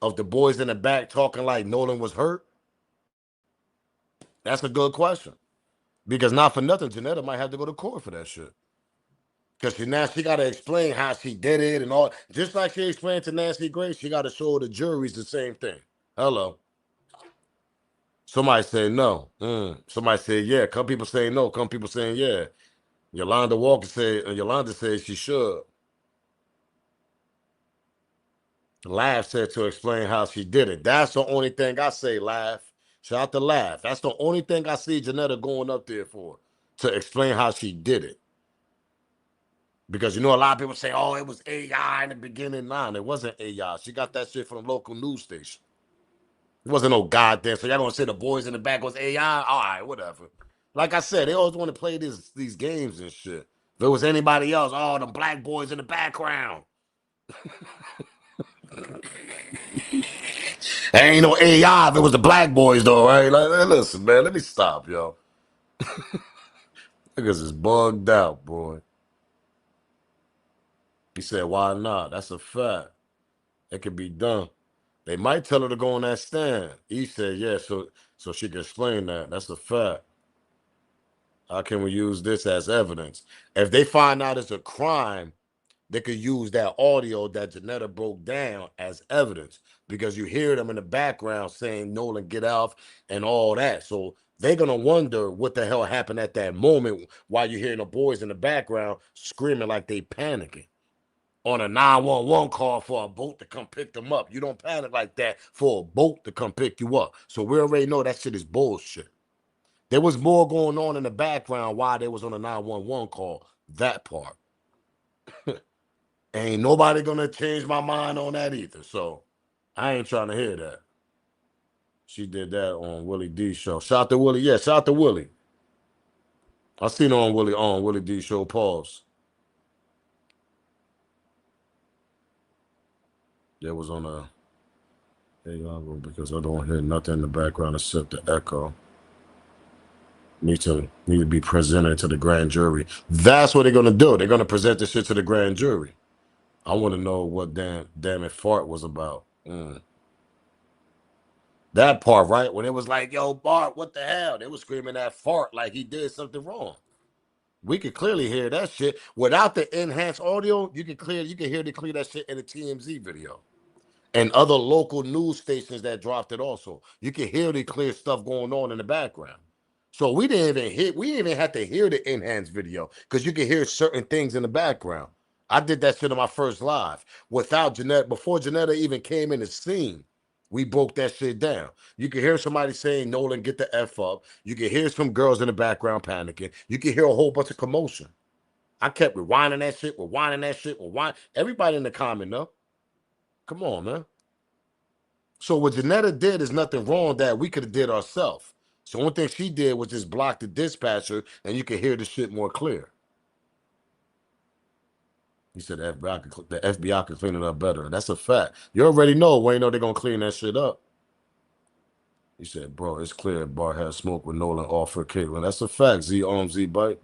of the boys in the back talking like Nolan was hurt? That's a good question. Because not for nothing, Jeanette might have to go to court for that shit. Because she got to explain how she did it and all. Just like she explained to Nancy Grace, she got to show the juries the same thing. Hello. Somebody say no. Somebody say yeah. Some people saying no. Some people saying yeah. Yolanda said she should. Laugh said to explain how she did it. That's the only thing I say, Laugh. Shout out to Laugh. That's the only thing I see Jeanette going up there for, to explain how she did it. Because a lot of people say, oh, it was AI in the beginning. Nah, it wasn't AI. She got that shit from the local news station. It wasn't no goddamn. So y'all gonna say the boys in the back was AI? All right, whatever. Like I said, they always want to play these games and shit. If it was anybody else, oh, the black boys in the background. Ain't no AI if it was the black boys though, right? Like, listen, man, let me stop, yo. Niggas is bugged out, boy. He said, why not? That's a fact. It could be done. They might tell her to go on that stand. He said, yeah, so she can explain that. That's a fact. How can we use this as evidence? If they find out it's a crime, they could use that audio that Jeanette broke down as evidence, because you hear them in the background saying, Nolan, get off, and all that. So they're going to wonder what the hell happened at that moment while you're hearing the boys in the background screaming like they panicking on a 911 call for a boat to come pick them up. You don't panic like that for a boat to come pick you up. So we already know that shit is bullshit. There was more going on in the background while they was on a 911 call. That part. Ain't nobody gonna change my mind on that either. So I ain't trying to hear that. She did that on Willie D show. Shout out to Willie. Yeah, shout out to Willie. I seen her on Willie D show. Pause. That was on a because I don't hear nothing in the background except the echo. Need to be presented to the grand jury. That's what they're gonna do. They're gonna present this shit to the grand jury. I want to know what damn it fart was about. That part, right? When it was like, yo, Bart, what the hell? They were screaming that fart like he did something wrong. We could clearly hear that shit. Without the enhanced audio, you can hear that shit in the TMZ video. And other local news stations that dropped it also. You can hear the clear stuff going on in the background. So we didn't even have to hear the enhanced video, because you can hear certain things in the background. I did that shit on my first live without Jeanette. Before Jeanette even came in the scene, we broke that shit down. You can hear somebody saying, Nolan, get the F up. You can hear some girls in the background panicking. You can hear a whole bunch of commotion. I kept rewinding that shit. Everybody in the comment, though. Come on, man. So what Jeanette did is nothing wrong that we could have did ourselves. So the only thing she did was just block the dispatcher, and you could hear the shit more clear. He said the FBI could clean it up better. That's a fact. You already know when they're going to clean that shit up. He said, bro, it's clear Bart had smoke with Nolan off for Caitlin. That's a fact, Z Bite.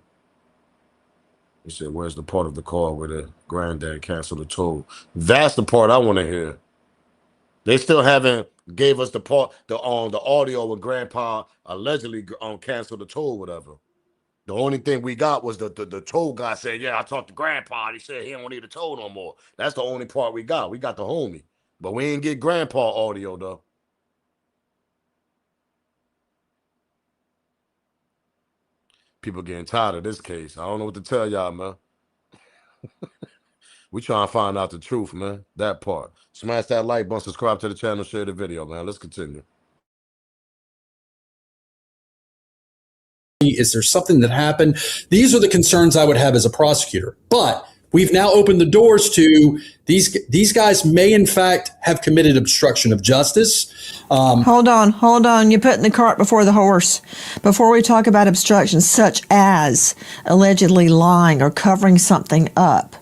He said, where's the part of the call where the granddad canceled the toll? That's the part I want to hear. They still haven't gave us the part, the audio when Grandpa allegedly canceled the toll, whatever. The only thing we got was the toll guy said, yeah, I talked to Grandpa. He said he don't need a toll no more. That's the only part we got. We got the homie. But we ain't get Grandpa audio, though. People getting tired of this case. I don't know what to tell y'all, man. We trying to find out the truth, man. That part. Smash that like button, subscribe to the channel, share the video, man. Let's continue. Is there something that happened? These are the concerns I would have as a prosecutor. But we've now opened the doors to these guys may in fact have committed obstruction of justice. Hold on. You're putting the cart before the horse. Before we talk about obstructions such as allegedly lying or covering something up,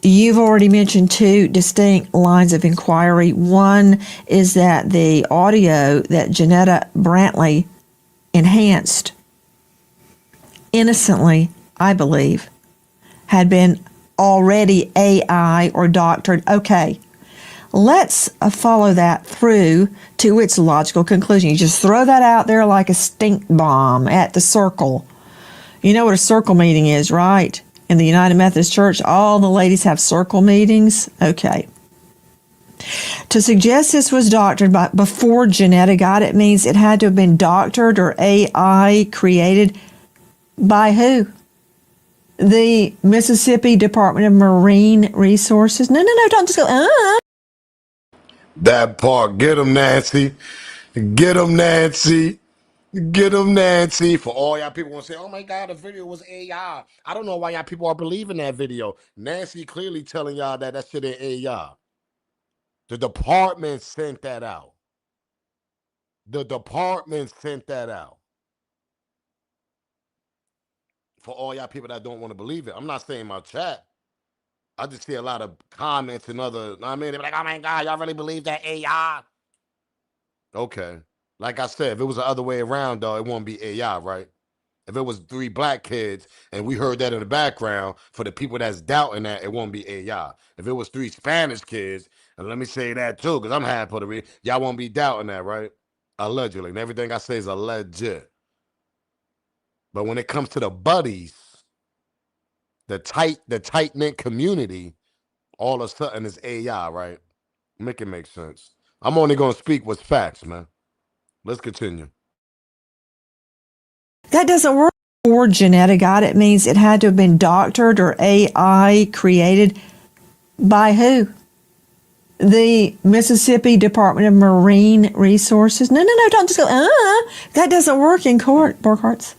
you've already mentioned two distinct lines of inquiry. One is that the audio that Jeanette Brantley enhanced innocently, I believe, had been already AI or doctored. Okay, let's follow that through to its logical conclusion. You just throw that out there like a stink bomb at the circle. You know what a circle meeting is, right? In the United Methodist Church, all the ladies have circle meetings. Okay. To suggest this was doctored before Jeanette got it means it had to have been doctored or AI created by who? The Mississippi Department of Marine Resources. No, don't just go, That part. Get him, Nancy. Get him, Nancy. Get him, Nancy. For all y'all people want to say, oh my God, the video was AI. I don't know why y'all people are believing that video. Nancy clearly telling y'all that shit ain't AI. The department sent that out. The department sent that out. For all y'all people that don't want to believe it. I'm not saying my chat. I just see a lot of comments and other, I mean, they're like, oh my God, y'all really believe that AI? Okay. Like I said, if it was the other way around, though, it won't be AI, right? If it was 3 black kids and we heard that in the background, for the people that's doubting that, it won't be AI. If it was 3 Spanish kids, and let me say that too, because I'm half Puerto Rican, y'all won't be doubting that, right? Allegedly. And everything I say is alleged. But when it comes to the buddies, the tight-knit community, all of a sudden it's AI, right? Make it make sense. I'm only going to speak with facts, man. Let's continue. that doesn't work. Before Jeanette got it means it had to have been doctored or AI created by who? The Mississippi Department of Marine Resources. No, don't just go, that doesn't work in court, Burkhartz.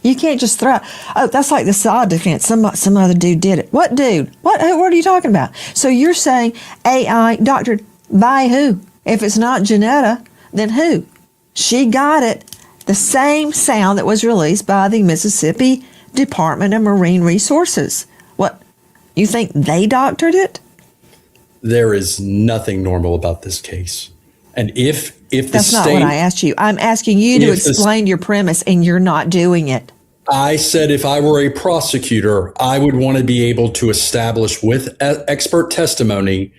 You can't just throw, that's like the side defense. Some other dude did it. What dude? What are you talking about? So you're saying AI doctored by who? If it's not Jeanette, then who? She got it. The same sound that was released by the Mississippi Department of Marine Resources. What? You think they doctored it? There is nothing normal about this case. And if the That's not what I asked you. I'm asking you to explain your premise, and you're not doing it. I said if I were a prosecutor, I would want to be able to establish with expert testimony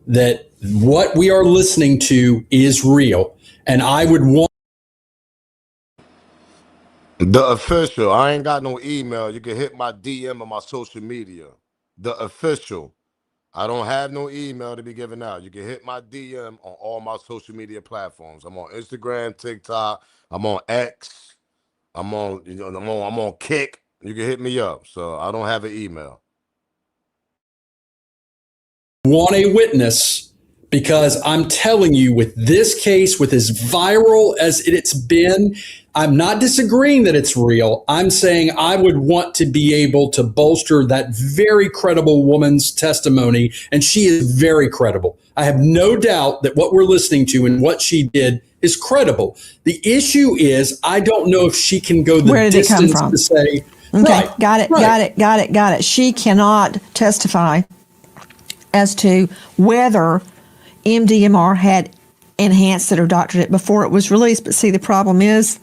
that what we are listening to is real. And I would want The official. I ain't got no email. You can hit my DM on my social media. The official. I don't have no email to be giving out. You can hit my DM on all my social media platforms. I'm on Instagram, TikTok. I'm on X. I'm on Kick. You can hit me up. So I don't have an email. Want a witness, because I'm telling you, with this case, with as viral as it's been, I'm not disagreeing that it's real. I'm saying I would want to be able to bolster that very credible woman's testimony, and she is very credible. I have no doubt that what we're listening to and what she did is credible. The issue is I don't know if she can go the distance to say, okay, got it. She cannot testify as to whether MDMR had enhanced it or doctored it before it was released. But see, the problem is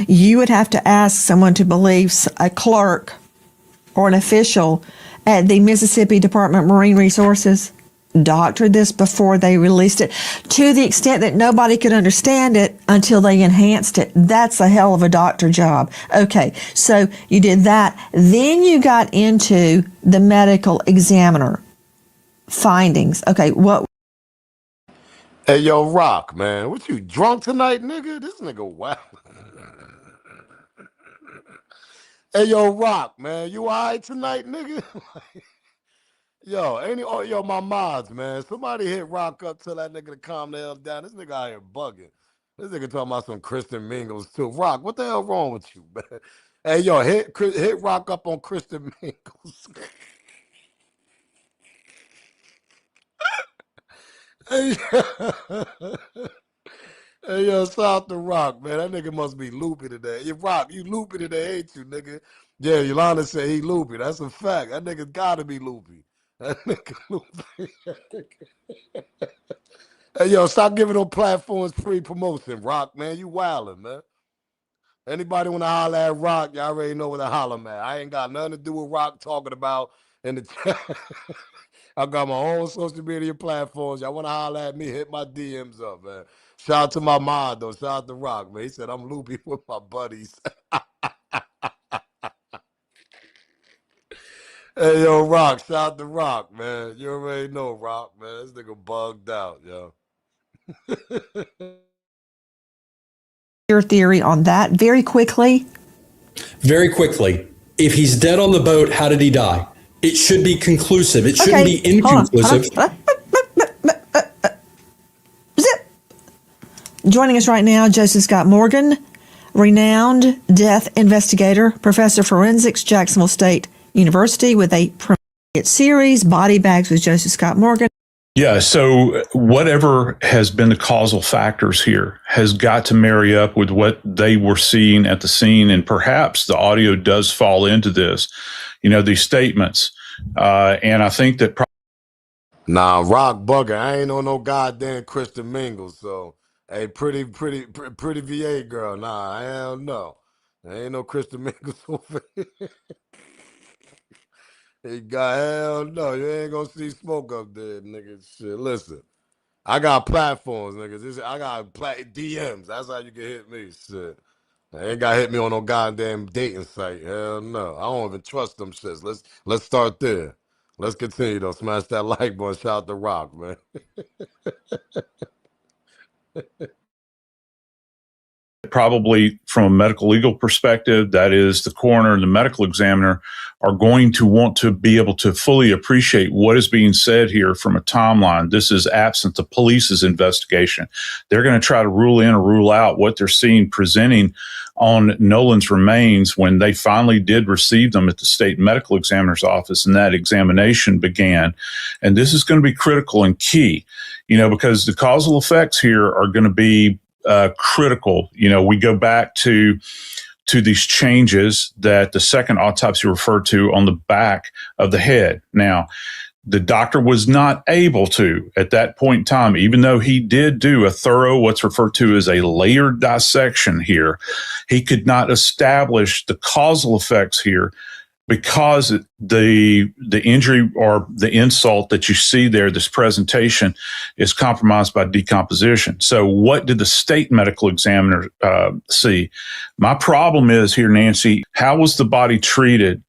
you would have to ask someone to believe a clerk or an official at the Mississippi Department of Marine Resources doctored this before they released it, to the extent that nobody could understand it until they enhanced it. That's a hell of a doctor job. Okay, so you did that. Then you got into the medical examiner findings. Okay, what? Hey, yo, Rock, man. What, you drunk tonight, nigga? This nigga, wow. Hey, yo, Rock, man, you all right tonight, nigga? Yo, yo, my mods, man. Somebody hit Rock up, tell that nigga to calm the hell down. This nigga out here bugging. This nigga talking about some Kristen Mingles too. Rock, what the hell wrong with you, man? Hey, yo, hit Rock up on Kristen Mingles. Hey, hey, yo, shout out to Rock, man. That nigga must be loopy today. You Rock, you loopy today, ain't you, nigga? Yeah, Yolanda said he loopy. That's a fact. That nigga gotta be loopy. That nigga loopy. Hey, yo, stop giving them platforms free promotion, Rock, man. You wildin', man. Anybody want to holler at Rock, y'all already know where to holler, man. I ain't got nothing to do with Rock talking about in the chat. I got my own social media platforms. Y'all want to holler at me, hit my DMs up, man. Shout out to my mod, though. Shout out to Rock, man. He said I'm loopy with my buddies. Hey, yo, Rock. Shout out to Rock, man. You already know, Rock, man. This nigga bugged out, yo. Your theory on that very quickly. Very quickly, if he's dead on the boat, how did he die? It should be conclusive. It shouldn't be inconclusive. Hold on. Zip. Joining us right now, Joseph Scott Morgan, renowned death investigator, professor of forensics, Jacksonville State University, with a series, Body Bags with Joseph Scott Morgan. Yeah, so whatever has been the causal factors here has got to marry up with what they were seeing at the scene, and perhaps the audio does fall into this, these statements. And I think that Nah, Rock bugger. I ain't on no goddamn Kristen Mingles, so hey, pretty VA girl. Nah, hell no. There ain't no Kristen Mingles over here. Hey, God, hell no. You ain't gonna see smoke up there, nigga. Shit, listen. I got platforms, niggas. I got DMs. That's how you can hit me. Shit. I ain't got to hit me on no goddamn dating site. Hell no. I don't even trust them shits. Let's start there. Let's continue though. Smash that like button. Shout out to Rock, man. probably from a medical legal perspective, that is the coroner and the medical examiner are going to want to be able to fully appreciate what is being said here from a timeline. This is absent the police's investigation. They're going to try to rule in or rule out what they're seeing presenting on Nolan's remains when they finally did receive them at the state medical examiner's office and that examination began. And this is going to be critical and key, because the causal effects here are going to be critical. We go back to these changes that the second autopsy referred to on the back of the head. Now, the doctor was not able to, at that point in time, even though he did do a thorough, what's referred to as a layered dissection here, he could not establish the causal effects here because the injury or the insult that you see there, this presentation, is compromised by decomposition. So what did the state medical examiner see? My problem is here, Nancy, how was the body treated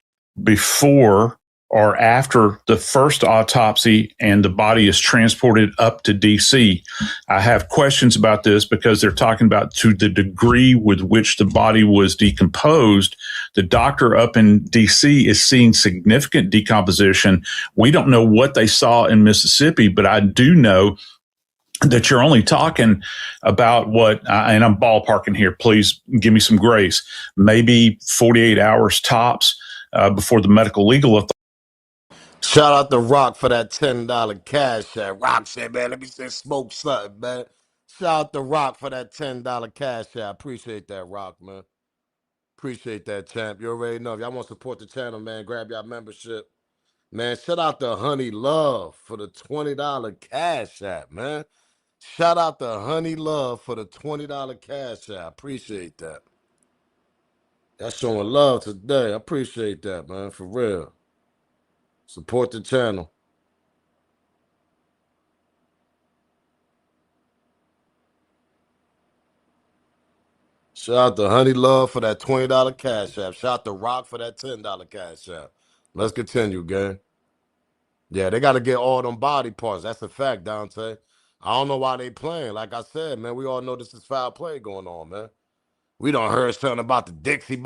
before or after the first autopsy and the body is transported up to DC? I have questions about this because they're talking about to the degree with which the body was decomposed. The doctor up in DC is seeing significant decomposition. We don't know what they saw in Mississippi, but I do know that you're only talking about and I'm ballparking here, please give me some grace, maybe 48 hours tops before the medical legal authority. Shout out to Rock for that $10 cash app. Rock said, man, let me say smoke something, man. Shout out to Rock for that $10 cash app. Appreciate that, Rock, man. Appreciate that, champ. You already know. If y'all want to support the channel, man, grab y'all membership. Man, shout out to Honey Love for the $20 cash app, man. Shout out to Honey Love for the $20 cash app. Appreciate that. Y'all showing love today. I appreciate that, man, for real. Support the channel. Shout out to Honey Love for that $20 cash app. Shout out to Rock for that $10 cash app. Let's continue, gang. Yeah, they got to get all them body parts. That's a fact, Dante. I don't know why they playing. Like I said, man, we all know this is foul play going on, man. We done heard something about the Dixie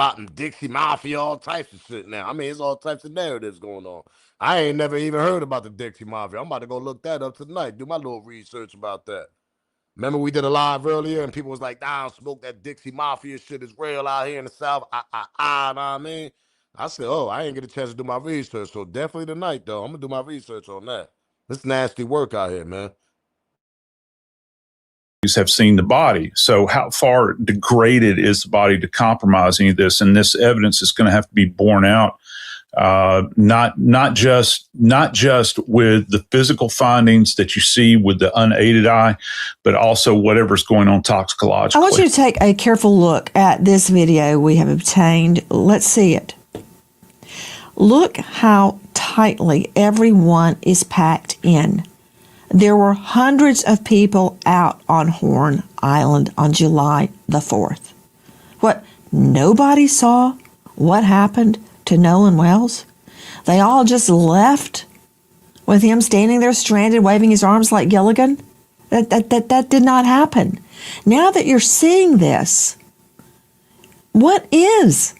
Mafia, all types of shit now. I mean, it's all types of narratives going on. I ain't never even heard about the Dixie Mafia. I'm about to go look that up tonight, do my little research about that. Remember we did a live earlier and people was like, nah, smoke that Dixie Mafia shit is real out here in the South. Know what I mean? I said, oh, I ain't get a chance to do my research. So definitely tonight, though, I'm going to do my research on that. It's nasty work out here, man. Have seen the body. So how far degraded is the body to compromise any of this? And this evidence is going to have to be borne out, not just with the physical findings that you see with the unaided eye, but also whatever's going on toxicologically. I want you to take a careful look at this video we have obtained. Let's see it. Look how tightly everyone is packed in. There were hundreds of people out on Horn Island on July the 4th. What, nobody saw what happened to Nolan Wells? They all just left with him standing there stranded, waving his arms like Gilligan? That did not happen. Now that you're seeing this, what is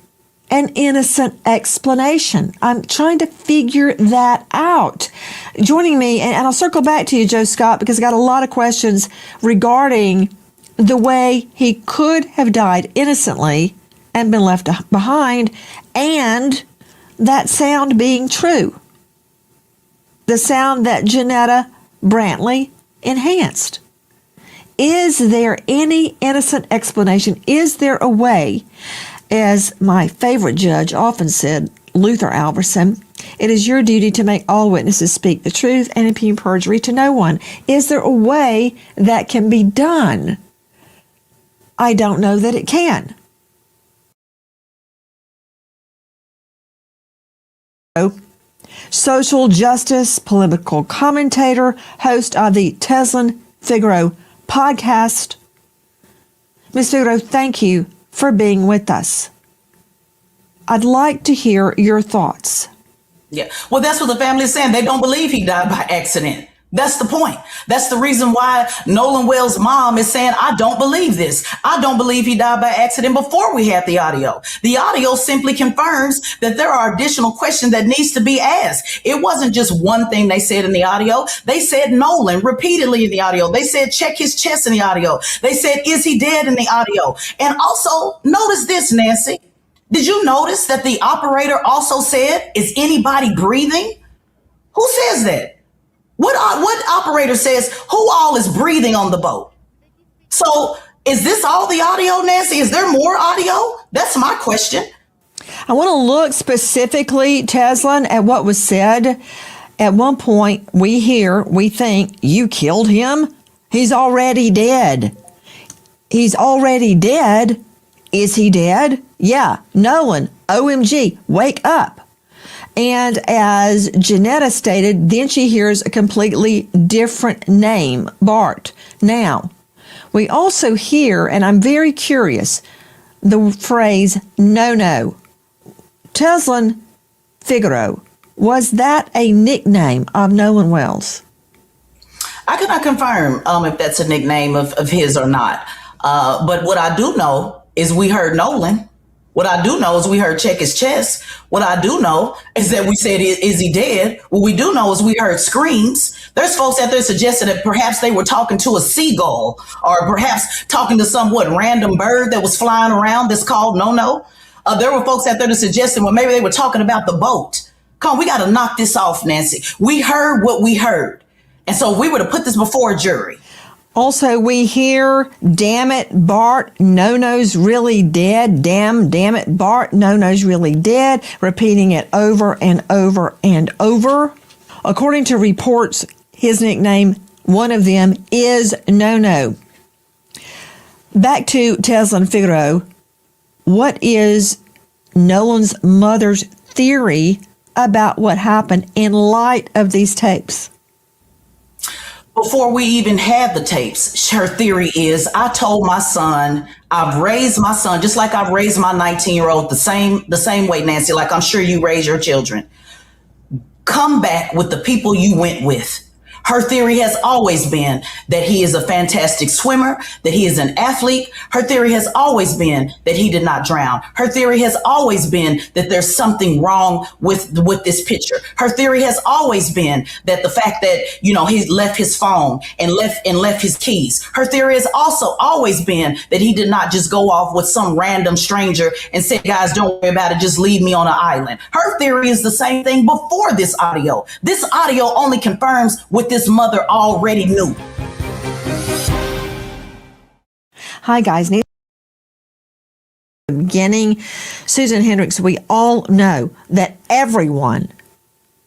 an innocent explanation? I'm trying to figure that out. Joining me, and I'll circle back to you, Joe Scott, because I got a lot of questions regarding the way he could have died innocently and been left behind, and that sound being true. The sound that Jeanette Brantley enhanced. Is there any innocent explanation? Is there a way? As my favorite judge often said, Luther Alverson, it is your duty to make all witnesses speak the truth and impugn perjury to no one. Is there a way that can be done? I don't know that it can. Social justice, political commentator, host of the Teslin Figaro podcast. Ms. Figaro, thank you for being with us. I'd like to hear your thoughts. Yeah, well, that's what the family is saying. They don't believe he died by accident. That's the point. That's the reason why Nolan Wells' mom is saying, I don't believe this. I don't believe he died by accident before we had the audio. The audio simply confirms that there are additional questions that needs to be asked. It wasn't just one thing they said in the audio. They said Nolan repeatedly in the audio. They said check his chest in the audio. They said, is he dead in the audio? And also notice this, Nancy. Did you notice that the operator also said, is anybody breathing? Who says that? What operator says who all is breathing on the boat? So is this all the audio, Nancy? Is there more audio? That's my question. I want to look specifically, Teslin, at what was said. At one point, we think, you killed him? He's already dead. He's already dead. Is he dead? Yeah. Nolan, OMG, wake up. And as Jeanette stated, then she hears a completely different name, Bart. Now, we also hear, and I'm very curious, the phrase, no. Teslin Figaro, was that a nickname of Nolan Wells? I cannot confirm if that's a nickname of his or not. But what I do know is we heard Nolan. What I do know is we heard check his chest. What I do know is that we said, is he dead? What we do know is we heard screams. There's folks out there suggesting that perhaps they were talking to a seagull or perhaps talking to some random bird that was flying around that's called No. There were folks out there that suggested, well, maybe they were talking about the boat. Come on, we got to knock this off, Nancy. We heard what we heard. And so if we were to put this before a jury. Also, we hear, damn it, Bart, No-No's really dead. Damn it, Bart, No-No's really dead. Repeating it over and over and over. According to reports, his nickname, one of them, is No. Back to Teslin Figaro. What is Nolan's mother's theory about what happened in light of these tapes? Before we even had the tapes, her theory is, I told my son, I've raised my son just like I've raised my 19-year-old the same way, Nancy, like I'm sure you raise your children. Come back with the people you went with. Her theory has always been that he is a fantastic swimmer, that he is an athlete. Her theory has always been that he did not drown. Her theory has always been that there's something wrong with this picture. Her theory has always been that the fact that, you know, he left his phone and left his keys. Her theory has also always been that he did not just go off with some random stranger and say, guys, don't worry about it, just leave me on an island. Her theory is the same thing before this audio. This audio only confirms what this mother already knew. Hi, guys. Beginning, Susan Hendricks, we all know that everyone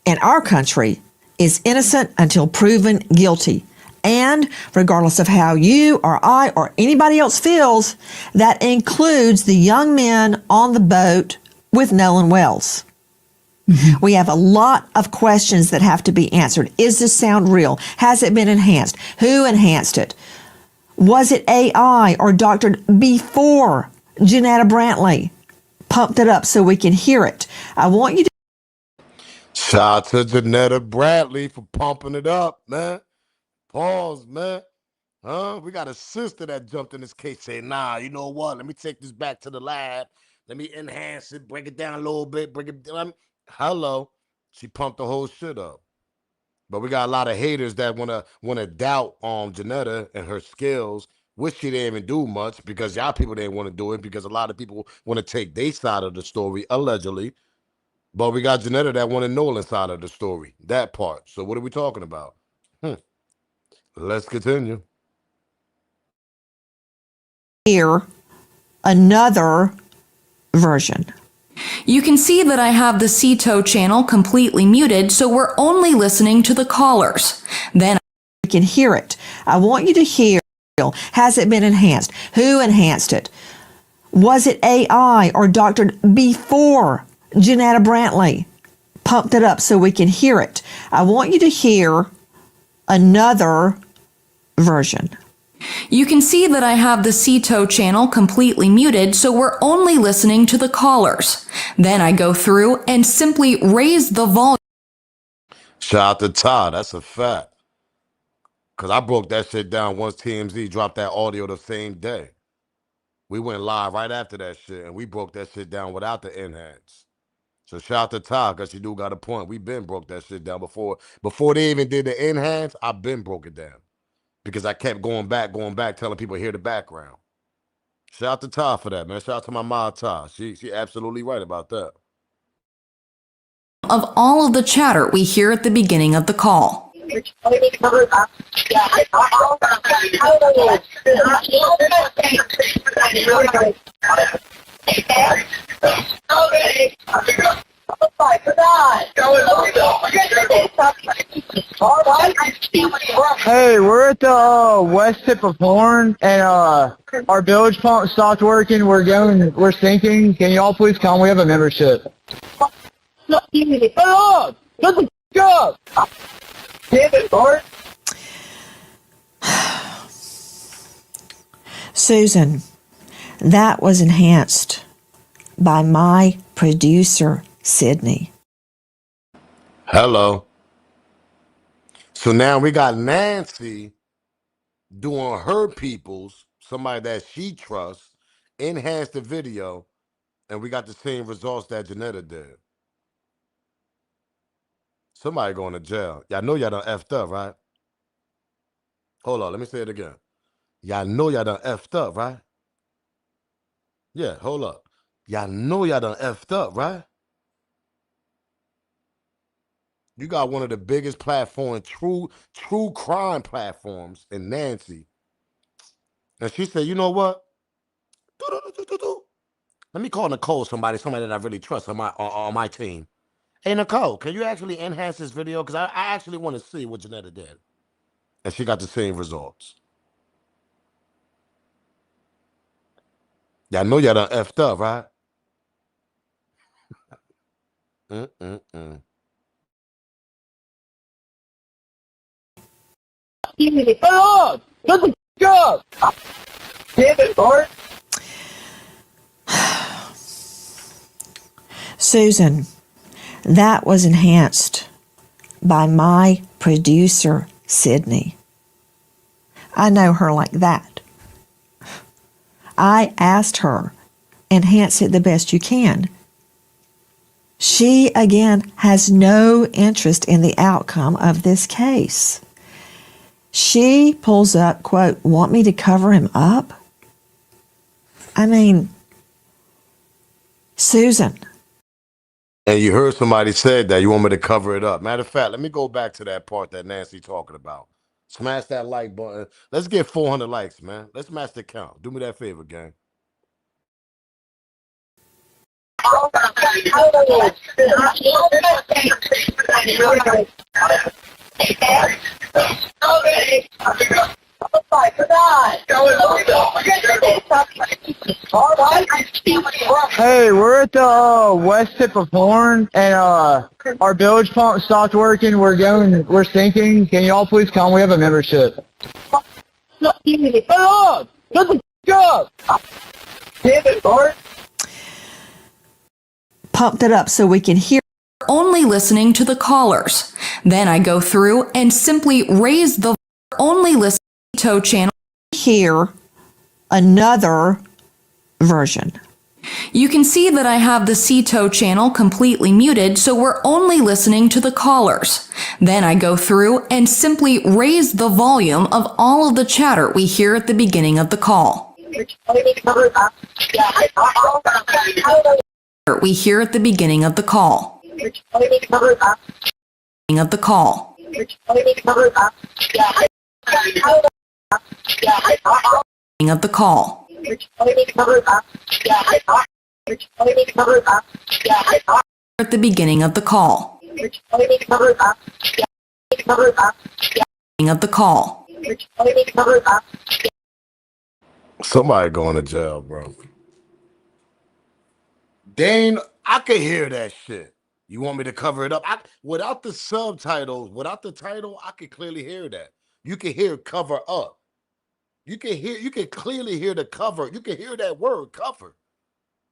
in our country is innocent until proven guilty. And regardless of how you or I or anybody else feels, that includes the young men on the boat with Nolan Wells. Mm-hmm. We have a lot of questions that have to be answered. Is this sound real? Has it been enhanced? Who enhanced it? Was it AI or doctored before Jeanette Brantley pumped it up so we can hear it? I want you to... Shout out to Jeanette Brantley for pumping it up, man. Pause, man. We got a sister that jumped in this case saying, nah, you know what? Let me take this back to the lab. Let me enhance it, break it down a little bit, break it down. Hello. She pumped the whole shit up. But we got a lot of haters that wanna doubt Jeanette and her skills, which she didn't even do much because y'all people didn't want to do it because a lot of people want to take their side of the story, allegedly. But we got Jeanette that wanted Nolan's side of the story, that part. So what are we talking about? Let's continue. Hear another version. You can see that I have the CTO channel completely muted, so we're only listening to the callers. Then we can hear it. I want you to hear, has it been enhanced? Who enhanced it? Was it AI or doctored before Jeanette Brantley pumped it up so we can hear it? I want you to hear another version. You can see that I have the CTO channel completely muted, so we're only listening to the callers. Then I go through and simply raise the volume. Shout out to Todd, that's a fact. Because I broke that shit down once TMZ dropped that audio the same day. We went live right after that shit, and we broke that shit down without the enhance. So shout out to Todd, because she do got a point. We been broke that shit down before. Before they even did the enhance, I been broke it down. Because I kept going back, telling people hear the background. Shout out to Todd for that, man. Shout out to my mom, Todd. She absolutely right about that. Of all of the chatter we hear at the beginning of the call. Hey, we're at the west tip of Horn, and our bilge pump stopped working. We're sinking. Can you all please come? We have a membership. Up! Shut the f*** up! Damn it, Bart. Susan, that was enhanced by my producer, Sydney. Hello. So now we got Nancy doing her people's, somebody that she trusts, enhance the video, and we got the same results that Jeanette did. Somebody going to jail. Y'all know y'all done effed up, right? Hold on, let me say it again. Y'all know y'all done effed up, right? Yeah, hold up. Y'all know y'all done effed up, right? You got one of the biggest platforms, true crime platforms in Nancy. And she said, you know what? Let me call Nicole, somebody that I really trust on my team. Hey, Nicole, can you actually enhance this video? Because I actually want to see what Jeanette did. And she got the same results. Y'all know y'all done effed up, right? Up! Shut the f*** up! Damn it, Bart. Susan, that was enhanced by my producer, Sydney. I know her like that. I asked her, enhance it the best you can. She, again, has no interest in the outcome of this case. She pulls up, quote, want me to cover him up? I mean, Susan. And you heard somebody said that you want me to cover it up. Matter of fact, let me go back to that part that Nancy talking about. Smash that like button. Let's get 400 likes, man. Let's match the count. Do me that favor, gang. Hey, we're at the west tip of Horn, and our bilge pump stopped working. We're sinking. Can y'all please come? We have a membership. Hey, up! Shut the up! Damn it, Bart. Pumped it up so we can hear. Only listening to the callers. Then I go through and simply raise the only listen to channel. Hear another version. You can see that I have the CTO channel completely muted, so we're only listening to the callers. Then I go through and simply raise the volume of all of the chatter we hear at the beginning of the call. We hear at the beginning of the call. Of the call. Of the call. At the beginning of the call. Of the call. Somebody going to jail, bro. Dane, I could hear that shit. You want me to cover it up? Without the subtitles, without the title, I could clearly hear that. You can hear cover up. You can clearly hear the cover. You can hear that word cover.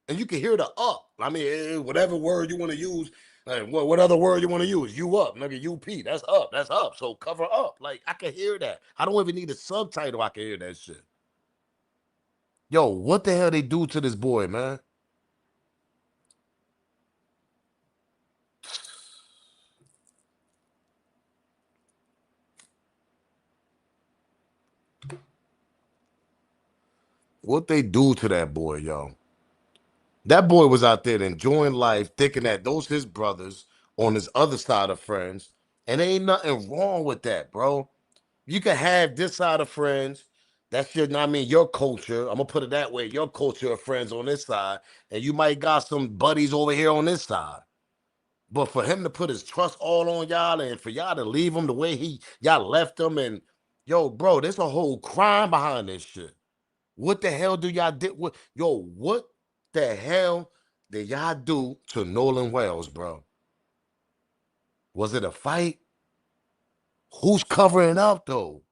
And you can hear the up. I mean, whatever word you want to use, like, what other word you want to use? You up, nigga, UP. That's up. That's up. So cover up. Like, I can hear that. I don't even need a subtitle. I can hear that shit. Yo, what the hell they do to this boy, man? What they do to that boy, yo? That boy was out there enjoying life, thinking that those his brothers on his other side of friends, and ain't nothing wrong with that, bro. You can have this side of friends. That's your, I mean, your culture. I'm gonna put it that way. Your culture of friends on this side, and you might got some buddies over here on this side. But for him to put his trust all on y'all, and for y'all to leave him the way y'all left him, and yo, bro, there's a whole crime behind this shit. What the hell do y'all did? What the hell did y'all do to Nolan Wells, bro? Was it a fight? Who's covering up though?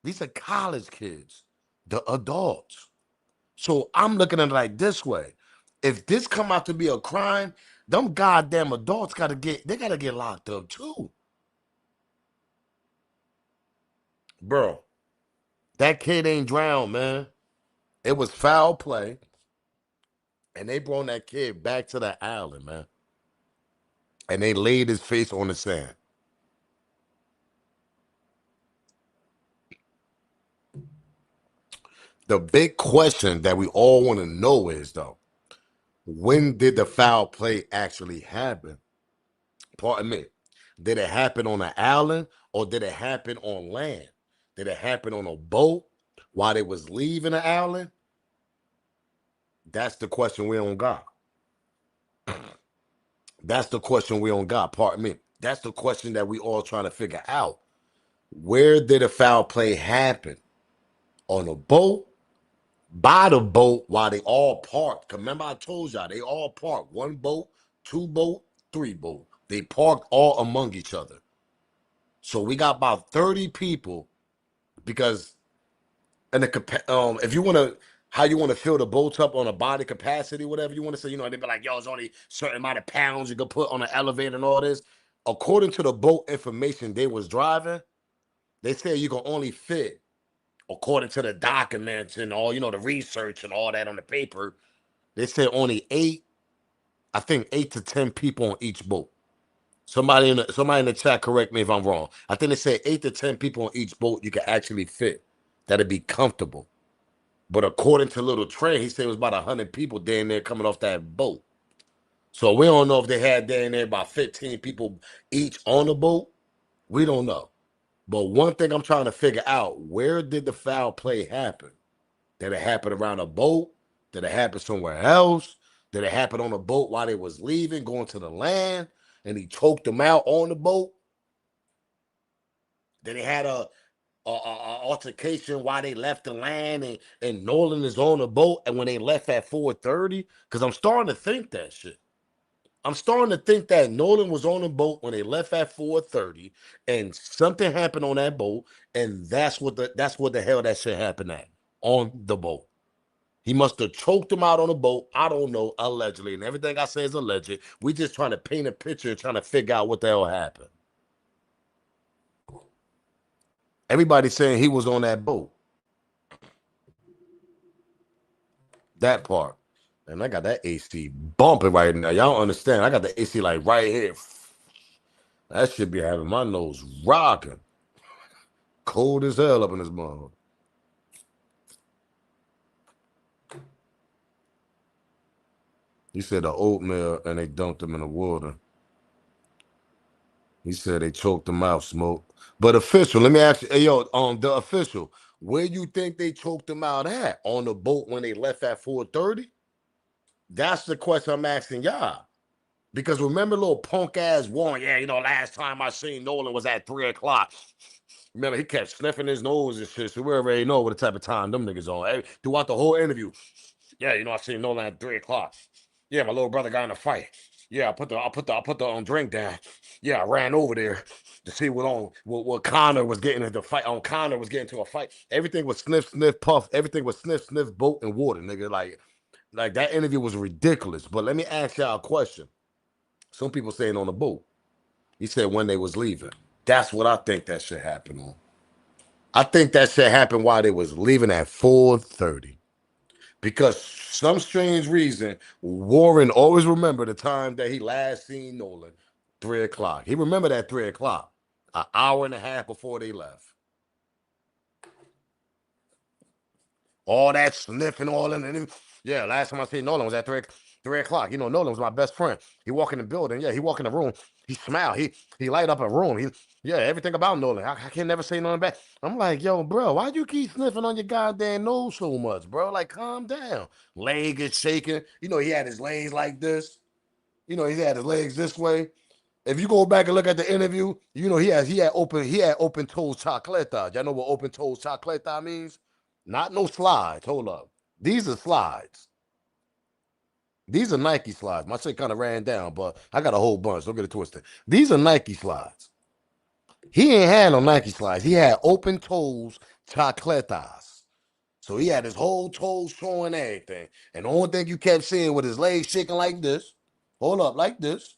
These are college kids, the adults. So I'm looking at it like this way. If this come out to be a crime, them goddamn adults gotta get locked up too. Bro, that kid ain't drowned, man. It was foul play. And they brought that kid back to the island, man. And they laid his face on the sand. The big question that we all want to know is, though, when did the foul play actually happen? Pardon me. Did it happen on an island or did it happen on land? Did it happen on a boat while they was leaving the island? That's the question we don't got. That's the question we don't got. Pardon me. That's the question that we all trying to figure out. Where did a foul play happen? On a boat? By the boat while they all parked. Remember I told y'all, they all parked. One boat, two boat, three boat. They parked all among each other. So we got about 30 people because if you want to, how you want to fill the boats up on a body capacity, whatever you want to say, they'd be like, yo, it's only a certain amount of pounds you can put on an elevator and all this. According to the boat information they was driving, They say you can only fit, according to the documents and all, the research and all that on the paper. They said only 8 to 10 people on each boat. Somebody in the chat, correct me if I'm wrong. I think they said 8 to 10 people on each boat you can actually fit. That'd be comfortable. But according to Little Trey, he said it was about 100 people down there coming off that boat. So we don't know if they had down there about 15 people each on the boat. We don't know. But one thing I'm trying to figure out, where did the foul play happen? Did it happen around a boat? Did it happen somewhere else? Did it happen on a boat while they was leaving, going to the land, and he choked them out on the boat? Then they had a altercation while they left the land, and Nolan is on the boat, and when they left at 4:30, because I'm starting to think that shit. I'm starting to think that Nolan was on the boat when they left at 4:30, and something happened on that boat, and that's what the hell that shit happened at, on the boat. He must have choked him out on the boat. I don't know, allegedly, and everything I say is alleged. We just trying to paint a picture and trying to figure out what the hell happened. Everybody's saying he was on that boat. That part. And I got that AC bumping right now. Y'all don't understand. I got the AC like right here. That should be having my nose rocking. Cold as hell up in this motherfucker. He said the oatmeal and they dumped him in the water. He said they choked him out, Smoke. But official, let me ask you, hey, yo, the official, where you think they choked him out at? On the boat when they left at 4:30? That's the question I'm asking y'all. Because remember little punk ass Warren, yeah, last time I seen Nolan was at 3:00. Remember, he kept sniffing his nose and shit, so we already know what the type of time them niggas on. Throughout the whole interview, yeah, I seen Nolan at 3:00. Yeah, my little brother got in a fight. Yeah, I put the drink down. Yeah, I ran over there to see what Connor was getting into the fight. Connor was getting into a fight. Everything was sniff, sniff, puff. Everything was sniff, sniff, boat and water, nigga. Like that interview was ridiculous. But let me ask y'all a question. Some people saying on the boat. He said when they was leaving. That's what I think that shit happened on. I think that shit happened while they was leaving at 4:30. Because some strange reason, Warren always remember the time that he last seen Nolan, 3:00. He remembered that 3:00, an hour and a half before they left. All that sniffing, all in it. Yeah, last time I seen Nolan was at 3:00. Nolan was my best friend. He walk in the building. Yeah, he walk in the room. He smile. He light up a room. Everything about Nolan. I can never say nothing bad. I'm like, yo, bro, why you keep sniffing on your goddamn nose so much, bro? Like, calm down. Leg is shaking. He had his legs like this. He had his legs this way. If you go back and look at the interview, he had open toes chocleta. Y'all know what open toes chocleta means? Not no slides. Hold up. These are slides. These are Nike slides. My shit kind of ran down, but I got a whole bunch. Don't get it twisted. These are Nike slides. He ain't had no Nike slides. He had open toes chocletas. So he had his whole toes showing everything. And the only thing you kept seeing with his legs shaking like this, hold up, like this,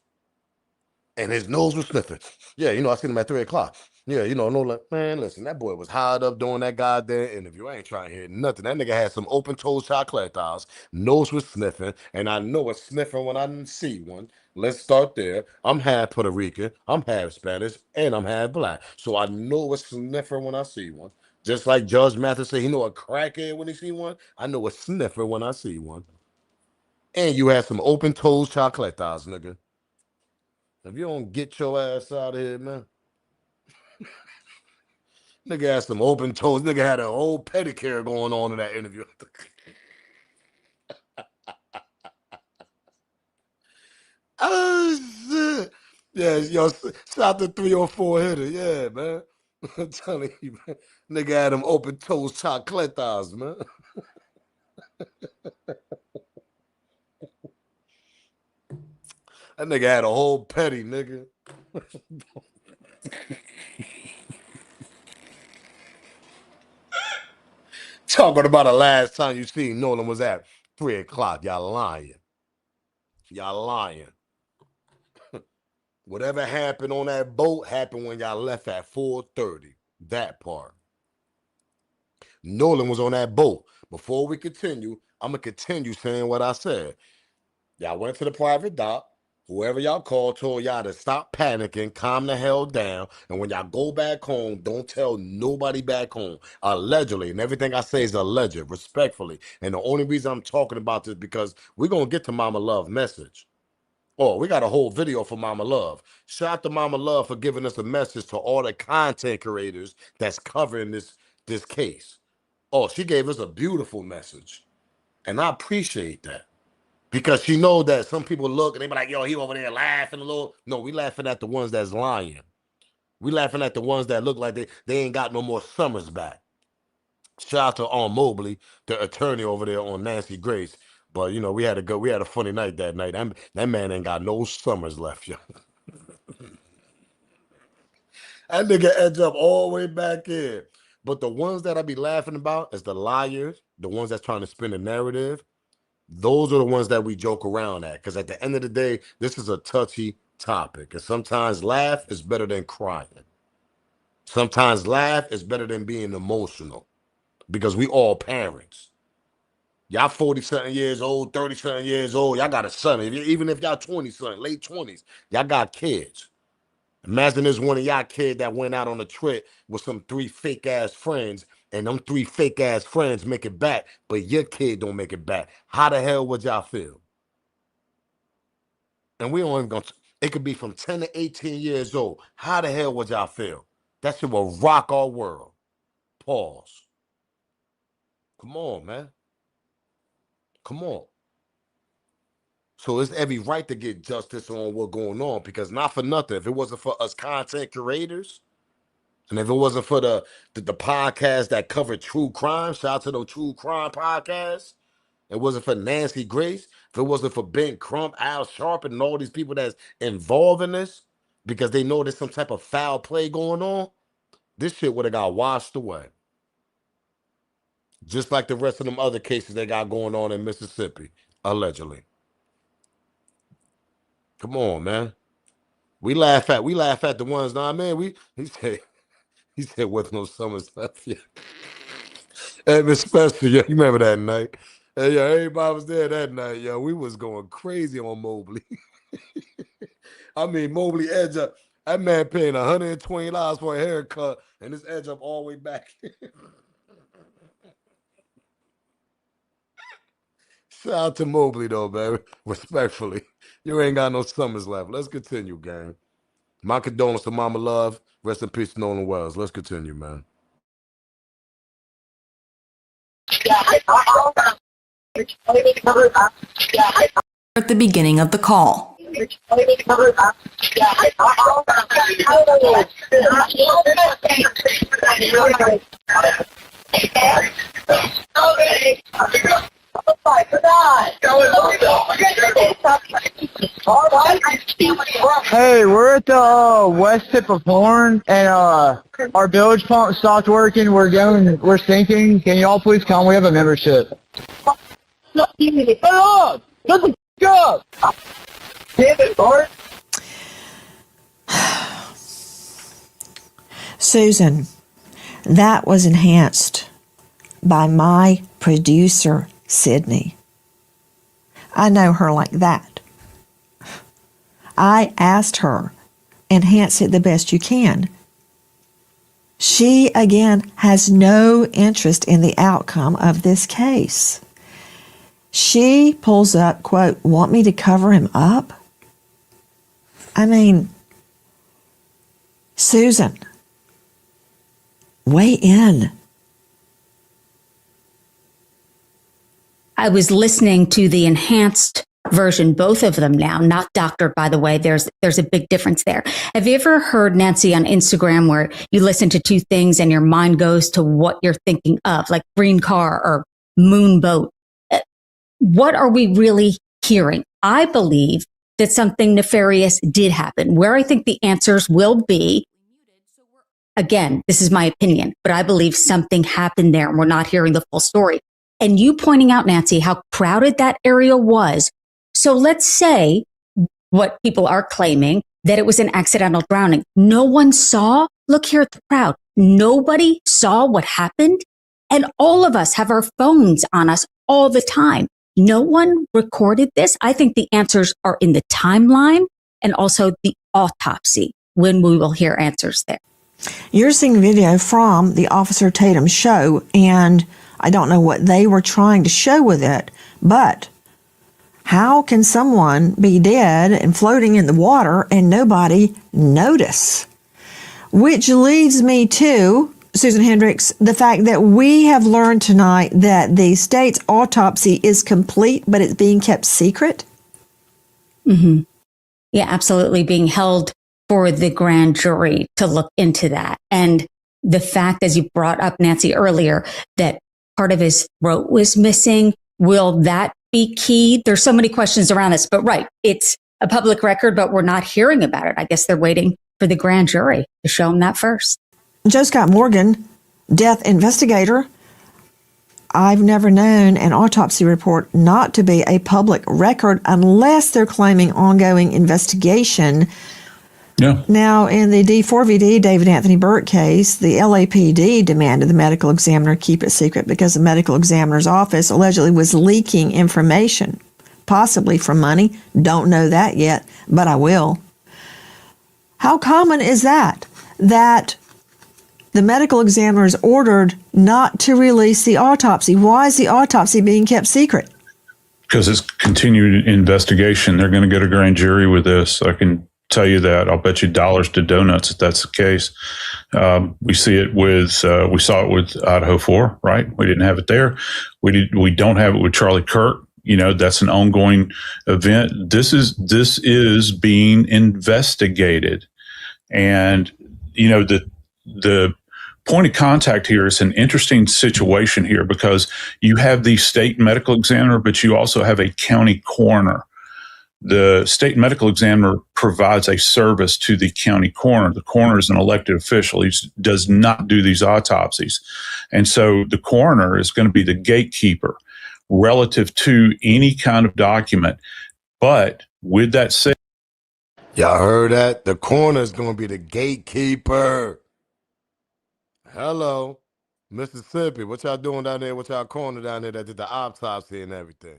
and his nose was sniffing. Yeah, I seen him at 3:00. Yeah, Nolan, man, listen, that boy was high up doing that goddamn interview. I ain't trying to hear nothing. That nigga had some open toes chocolatas, nose was sniffing, and I know it's sniffing when I see one. Let's start there. I'm half Puerto Rican, I'm half Spanish, and I'm half black. So I know it's sniffer when I see one. Just like Judge Mathis said, he know a crackhead when he see one. I know a sniffer when I see one. And you had some open toes chocolatas, nigga. If you don't get your ass out of here, man. Nigga had some open toes. Nigga had a whole pedicure going on in that interview. Oh, shit. Yeah, yo, shot the 304 hitter. Yeah, man. I'm telling you, man. Nigga had them open toes chocolatas, man. That nigga had a whole petty, nigga. Talking about the last time you seen Nolan was at 3:00. Y'all lying. Y'all lying. Whatever happened on that boat happened when y'all left at 4:30. That part. Nolan was on that boat. Before we continue, I'm going to continue saying what I said. Y'all went to the private dock. Whoever y'all called told y'all to stop panicking, calm the hell down, and when y'all go back home, don't tell nobody back home. Allegedly, and everything I say is alleged, respectfully. And the only reason I'm talking about this because we're going to get to Mama Love message. Oh, we got a whole video for Mama Love. Shout out to Mama Love for giving us a message to all the content creators that's covering this case. Oh, she gave us a beautiful message. And I appreciate that. Because she know that some people look and they be like, yo, he over there laughing a little. No, we laughing at the ones that's lying. We laughing at the ones that look like they ain't got no more summers back. Shout out to Mobley, the attorney over there on Nancy Grace. But you know, we had a funny night that night. That man ain't got no summers left, yo. That nigga edge up all the way back in. But the ones that I be laughing about is the liars, the ones that's trying to spin the narrative. Those are the ones that we joke around at. Because at the end of the day, this is a touchy topic. And sometimes laugh is better than crying. Sometimes laugh is better than being emotional. Because we all parents. Y'all 40-something years old, 30-something years old. Y'all got a son. Even if y'all 20-something, late 20s, y'all got kids. Imagine there's one of y'all kids that went out on a trip with some 3 fake-ass friends, and them 3 fake-ass friends make it back, but your kid don't make it back. How the hell would y'all feel? And we don't even gonna, it could be from 10 to 18 years old. How the hell would y'all feel? That shit will rock our world. Pause. Come on, man. Come on. So it's every right to get justice on what's going on, because not for nothing, if it wasn't for us content creators, and if it wasn't for the podcast that covered true crime, shout out to the true crime podcast, it wasn't for Nancy Grace, if it wasn't for Ben Crump, Al Sharpton, and all these people that's involved in this, because they know there's some type of foul play going on, this shit would have got washed away. Just like the rest of them other cases they got going on in Mississippi, allegedly. Come on, man. We laugh at the ones, nah, man. He said, with no summers left yet. Hey, Miss Spencer, yeah, you remember that night? Hey, yeah, everybody was there that night, yo. We was going crazy on Mobley. I mean, Mobley edge up. That man paying $120 for a haircut, and this edge up all the way back. Shout out to Mobley, though, baby. Respectfully. You ain't got no summers left. Let's continue, gang. My condolences to Mama Love. Rest in peace, Nolan Wells. Let's continue, man. At the beginning of the call. Hey, we're at the west tip of Horn, and our bilge pump stopped working. We're sinking. Can y'all please come? We have a membership. Hey, let the go! Susan, that was enhanced by my producer, Sydney. I know her like that. I asked her, enhance it the best you can. She, again, has no interest in the outcome of this case. She pulls up, quote, want me to cover him up? I mean, Susan, weigh in. I was listening to the enhanced version, both of them now, not doctored, by the way. There's a big difference there. Have you ever heard, Nancy, on Instagram where you listen to 2 things and your mind goes to what you're thinking of, like green car or moon boat? What are we really hearing? I believe that something nefarious did happen. Where I think the answers will be, again, this is my opinion, but I believe something happened there and we're not hearing the full story. And you pointing out, Nancy, how crowded that area was. So let's say what people are claiming, that it was an accidental drowning. No one saw. Look here at the crowd. nobody saw what happened. And all of us have our phones on us all the time. No one recorded this. I think the answers are in the timeline and also the autopsy, when we will hear answers there. You're seeing video from the Officer Tatum show, and I don't know what they were trying to show with it, but how can someone be dead and floating in the water and nobody notice? Which leads me to, Susan Hendricks, the fact that we have learned tonight that the state's autopsy is complete, but it's being kept secret. Mm-hmm. Yeah, absolutely. Being held for the grand jury to look into that. And the fact, as you brought up, Nancy, earlier, that part of his throat was missing, will that be key? There's so many questions around this, but right, it's a public record, but we're not hearing about it. I guess they're waiting for the grand jury to show them that first. Joe Scott Morgan, death investigator. I've never known an autopsy report not to be a public record unless they're claiming ongoing investigation. Yeah. Now, in the D4VD David Anthony Burt case, the LAPD demanded the medical examiner keep it secret because the medical examiner's office allegedly was leaking information, possibly for money. Don't know that yet, but I will. How common is that the medical examiner is ordered not to release the autopsy? Why is the autopsy being kept secret? Because it's continued investigation. They're going to get a grand jury with this. I can tell you that. I'll bet you dollars to donuts if that's the case. We see it with, we saw it with Idaho 4, right? We didn't have it there. We don't have it with Charlie Kirk. You know, that's an ongoing event. This is being investigated. And, you know, the point of contact here is an interesting situation here because you have the state medical examiner, but you also have a county coroner. The state medical examiner provides a service to the county coroner. The coroner is an elected official. He does not do these autopsies. And so the coroner is going to be the gatekeeper relative to any kind of document. But with that said, y'all heard that? The coroner is going to be the gatekeeper. Hello, Mississippi. What y'all doing down there? What y'all coroner down there that did the autopsy and everything?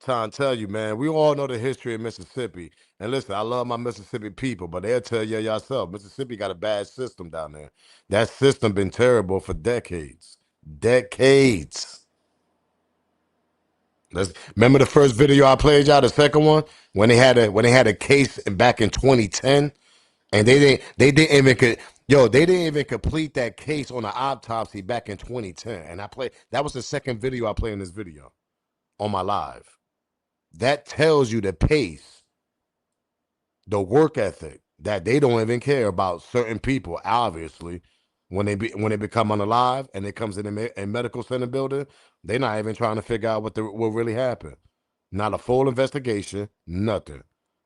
Trying to tell you, man, we all know the history of Mississippi. And listen, I love my Mississippi people, but they'll tell you yourself, Mississippi got a bad system down there. That system been terrible for decades. Decades. Remember the first video I played y'all, the second one, when they had a case back in 2010, and they didn't even complete that case on the autopsy back in 2010. And that was the second video I played in this video on my live. That tells you the pace, the work ethic, that they don't even care about certain people. Obviously, when they become unalive and it comes in a medical center building, they're not even trying to figure out what really happened. Not a full investigation, nothing.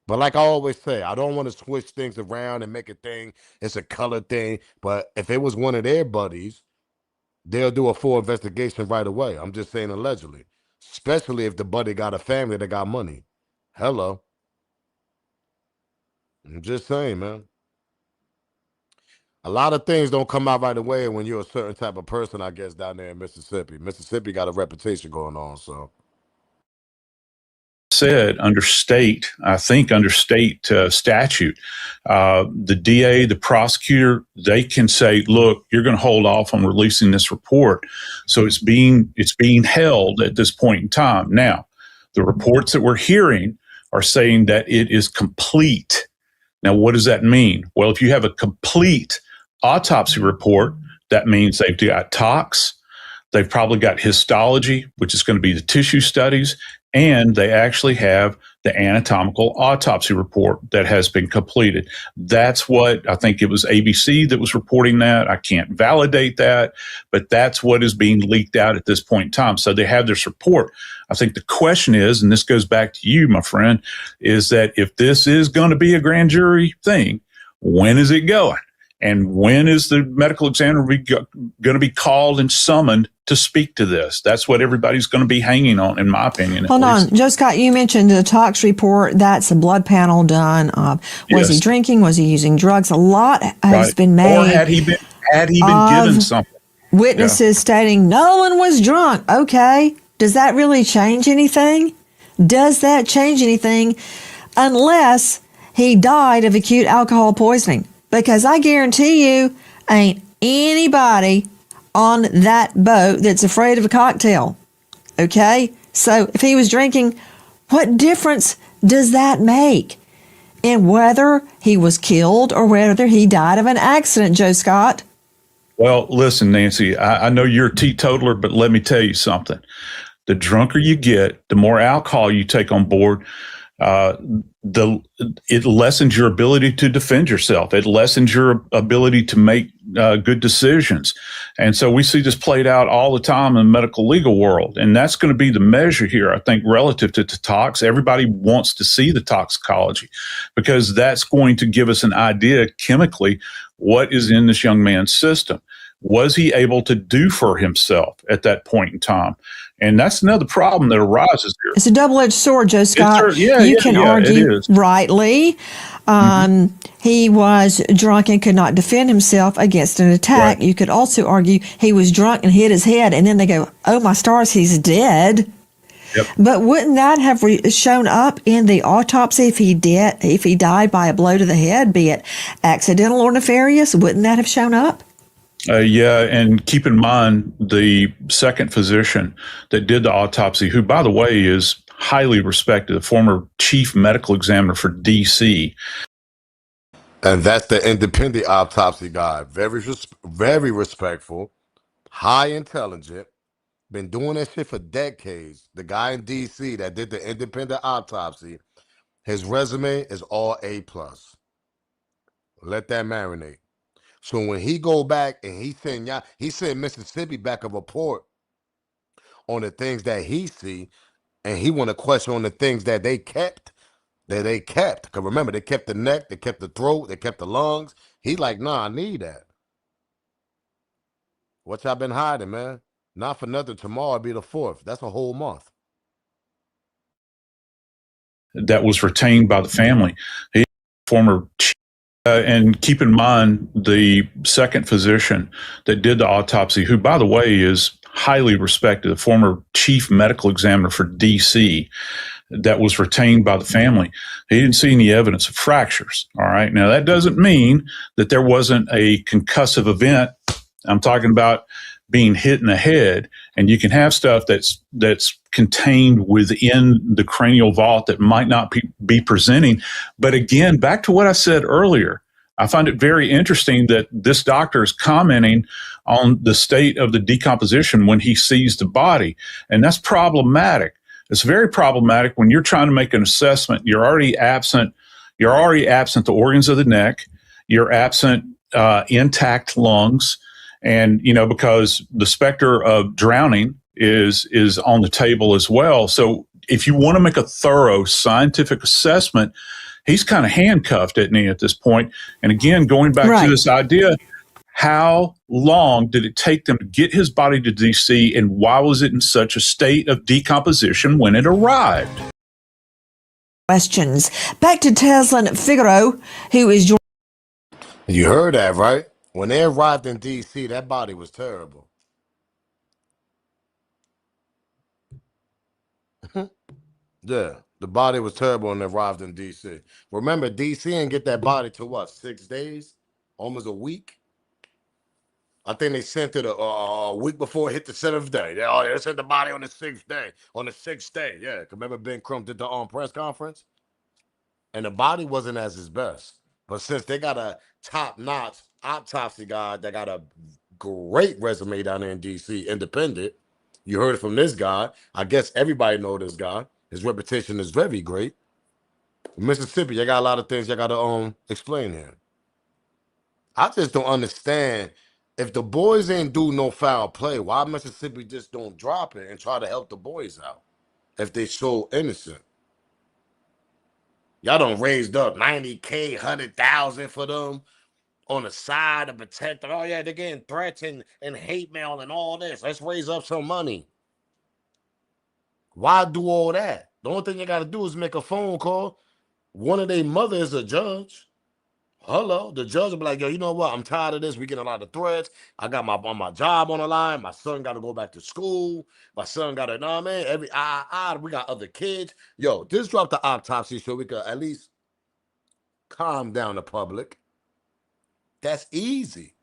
But like I always say, I don't want to switch things around and make a thing. It's a color thing. But if it was one of their buddies, they'll do a full investigation right away. I'm just saying allegedly. Especially if the buddy got a family that got money. Hello. I'm just saying, man. A lot of things don't come out right away when you're a certain type of person, I guess, down there in Mississippi. Mississippi got a reputation going on, so. Said under state statute, the DA, the prosecutor, they can say, look, you're going to hold off on releasing this report. So it's being held at this point in time. Now, the reports that we're hearing are saying that it is complete. Now, what does that mean? Well, if you have a complete autopsy report, that means they've got tox, they've probably got histology, which is going to be the tissue studies, and they actually have the anatomical autopsy report that has been completed. That's what I think it was ABC that was reporting that. I can't validate that, but that's what is being leaked out at this point in time. So they have this report. I think the question is, and this goes back to you, my friend, is that if this is going to be a grand jury thing, when is it going? And when is the medical examiner going to be called and summoned to speak to this? That's what everybody's going to be hanging on, in my opinion. Hold on. Joe Scott, you mentioned the tox report. That's a blood panel done. Was he drinking? Was he using drugs? A lot has been made. Or had he been given something? Witnesses stating no one was drunk. Okay. Does that really change anything? Does that change anything unless he died of acute alcohol poisoning? Because I guarantee you ain't anybody on that boat that's afraid of a cocktail. Okay? So if he was drinking, what difference does that make in whether he was killed or whether he died of an accident, Joe Scott? Well, listen, Nancy, I know you're a teetotaler, but let me tell you something. The drunker you get, the more alcohol you take on board, it lessens your ability to defend yourself. It lessens your ability to make good decisions. And so we see this played out all the time in the medical legal world. And that's going to be the measure here, I think, relative to tox. Everybody wants to see the toxicology because that's going to give us an idea chemically what is in this young man's system. Was he able to do for himself at that point in time? And that's another problem that arises here. It's a double-edged sword, Joe Scott. You can argue rightly. He was drunk and could not defend himself against an attack. Right. You could also argue he was drunk and hit his head, and then they go, oh, my stars, he's dead. Yep. But wouldn't that have shown up in the autopsy if he died by a blow to the head, be it accidental or nefarious? Wouldn't that have shown up? Yeah, and keep in mind the second physician that did the autopsy, who, by the way, is highly respected, the former chief medical examiner for D.C. And that's the independent autopsy guy. Very respectful, high intelligent, been doing that shit for decades. The guy in D.C. that did the independent autopsy, his resume is all A+. Let that marinate. So when he go back and he sent Mississippi back a report on the things that he see, and he want to question on the things that they kept. Because remember, they kept the neck, they kept the throat, they kept the lungs. He like, nah, I need that. What y'all been hiding, man? Not for nothing. Tomorrow will be the 4th. That's a whole month. That was retained by the family. He former chief. And keep in mind the second physician that did the autopsy, who, by the way, is highly respected, the former chief medical examiner for D.C. that was retained by the family. He didn't see any evidence of fractures. All right. Now, that doesn't mean that there wasn't a concussive event. I'm talking about being hit in the head, and you can have stuff that's contained within the cranial vault that might not be presenting. But again, back to what I said earlier, I find it very interesting that this doctor is commenting on the state of the decomposition when he sees the body, and that's problematic. It's very problematic when you're trying to make an assessment. You're already absent the organs of the neck. You're absent intact lungs. And, because the specter of drowning is on the table as well. So if you want to make a thorough scientific assessment, he's kind of handcuffed, isn't he, at this point? And again, going back to this idea, how long did it take them to get his body to D.C., and why was it in such a state of decomposition when it arrived? Questions. Back to Teslin Figaro, who is joining. You heard that, right? When they arrived in D.C., that body was terrible. Yeah, the body was terrible when they arrived in D.C. Remember, D.C. didn't get that body to what, 6 days? Almost a week? I think they sent it a week before it hit the 7th day. They sent the body on the 6th day. On the 6th day, yeah. Remember Ben Crump did the press conference? And the body wasn't as his best. But since they got a top-notch autopsy guy that got a great resume down there in D.C., independent, you heard it from this guy. I guess everybody know this guy. His reputation is very great. Mississippi, you got a lot of things you got to explain here. I just don't understand. If the boys ain't do no foul play, why Mississippi just don't drop it and try to help the boys out if they so innocent? Y'all done raised up $90K, $100,000 for them. on the side to protect them. Oh, yeah, they're getting threats and hate mail and all this. Let's raise up some money. Why do all that? The only thing you got to do is make a phone call. One of their mother is a judge. Hello, the judge will be like, yo, you know what? I'm tired of this. We getting a lot of threats. I got my job on the line. My son got to go back to school. My son got to, know what I mean? We got other kids. Yo, just drop the autopsy so we could at least calm down the public. That's easy.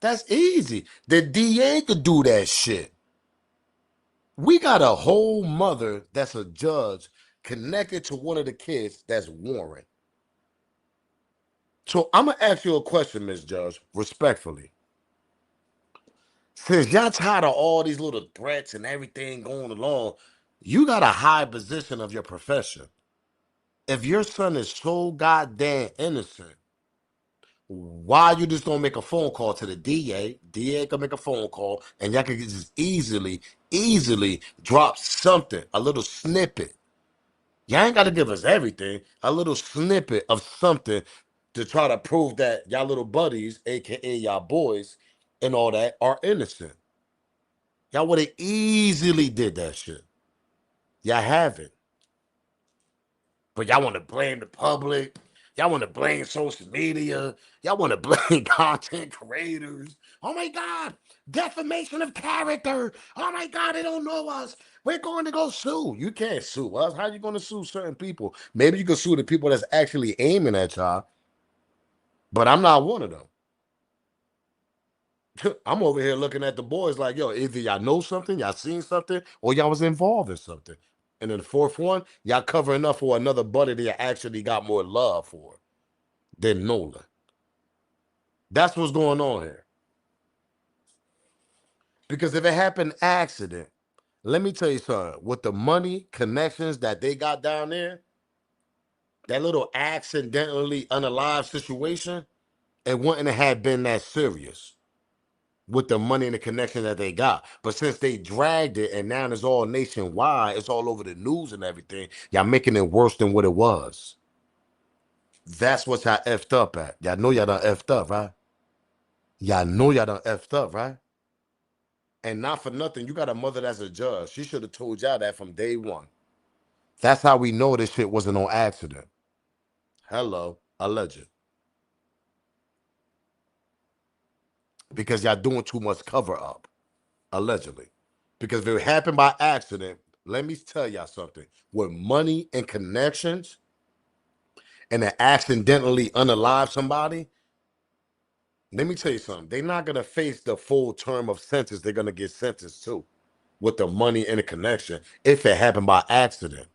That's easy. The DA could do that shit. We got a whole mother that's a judge connected to one of the kids that's Warren. So I'm going to ask you a question, Ms. Judge, respectfully. Since y'all tired of all these little threats and everything going along, you got a high position of your profession. If your son is so goddamn innocent, why you just don't make a phone call to the DA? DA can make a phone call, and y'all can just easily drop something, a little snippet. Y'all ain't got to give us everything. A little snippet of something to try to prove that y'all little buddies, aka y'all boys, and all that are innocent. Y'all would have easily did that shit. Y'all haven't. But y'all want to blame the public. Y'all want to blame social media. Y'all want to blame content creators. Oh my God, defamation of character. Oh my God, they don't know us. We're going to go sue. You can't sue us. How are you going to sue certain people? Maybe you can sue the people that's actually aiming at y'all. But I'm not one of them. I'm over here looking at the boys like, yo, either y'all know something, y'all seen something, or y'all was involved in something. And then the fourth one, y'all covering up for another buddy that you actually got more love for than Nolan. That's what's going on here. Because if it happened accident, let me tell you something. With the money connections that they got down there, that little accidentally unalive situation, it wouldn't have been that serious with the money and the connection that they got. But since they dragged it and now it's all nationwide, it's all over the news and everything, y'all making it worse than what it was. That's what y'all effed up at. Y'all know y'all done effed up, right? Y'all know y'all done effed up, right? And not for nothing, you got a mother that's a judge. She should have told y'all that from day one. That's how we know this shit wasn't on accident. Hello, alleged. Because y'all doing too much cover up, allegedly. Because if it happened by accident, let me tell y'all something. With money and connections, and to accidentally unalive somebody, let me tell you something. They're not going to face the full term of sentence they're going to get sentenced to with the money and the connection if it happened by accident.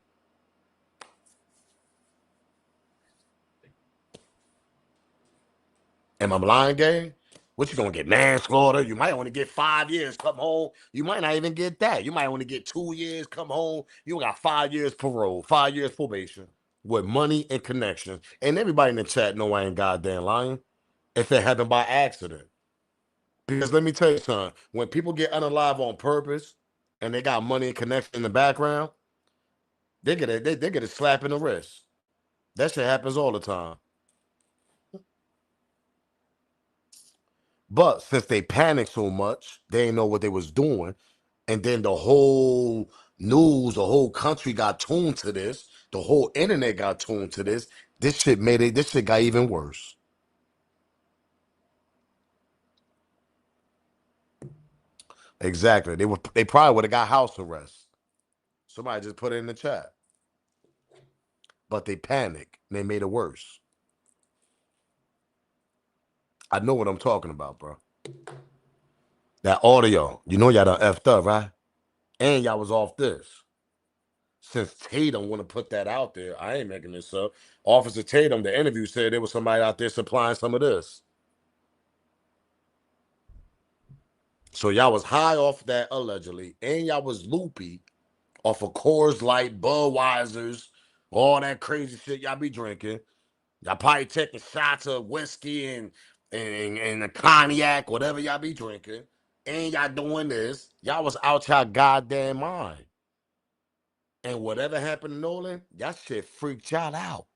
Am I lying, gang? What you gonna get? Manslaughter? You might only get 5 years, come home. You might not even get that. You might only get 2 years, come home. You got 5 years parole, 5 years probation with money and connections. And everybody in the chat know I ain't goddamn lying. If it happened by accident. Because let me tell you something. When people get unalive on purpose and they got money and connection in the background, they get a slap in the wrist. That shit happens all the time. But since they panicked so much, they didn't know what they was doing. And then the whole news, the whole country got tuned to this. The whole internet got tuned to this. This shit got even worse. Exactly. They probably would have got house arrest. Somebody just put it in the chat. But they panicked and they made it worse. I know what I'm talking about, bro. That audio, you know y'all done effed up, right? And y'all was off this. Since Tatum want to put that out there, I ain't making this up. Officer Tatum, the interview said there was somebody out there supplying some of this. So y'all was high off that allegedly, and y'all was loopy off of Coors Light, Budweisers, all that crazy shit y'all be drinking. Y'all probably taking shots of whiskey and the cognac, whatever y'all be drinking. And y'all doing this. Y'all was out y'all goddamn mind. And whatever happened to Nolan, y'all shit freaked y'all out.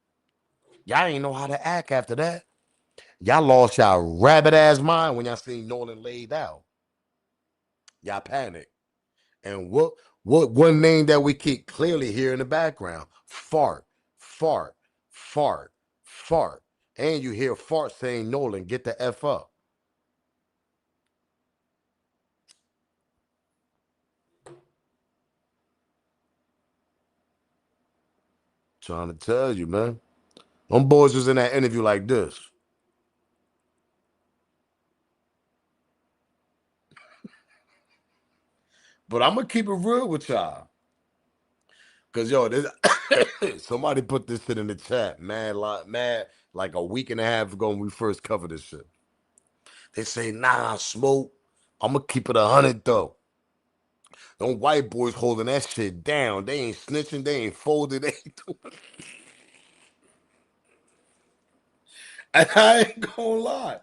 Y'all ain't know how to act after that. Y'all lost y'all rabbit ass mind when y'all seen Nolan laid out. Y'all panicked. And what one name that we keep clearly here in the background? Fart, fart, fart, fart. And you hear fart saying Nolan, get the F up. Trying to tell you, man. Them boys was in that interview like this. But I'm gonna keep it real with y'all. Cause yo, this, somebody put this shit in the chat, man, like a week and a half ago when we first covered this shit. They say, nah, Smoke, I'm gonna keep it 100 though. Them white boys holding that shit down. They ain't snitching, they ain't folded, they ain't doing. And I ain't gonna lie.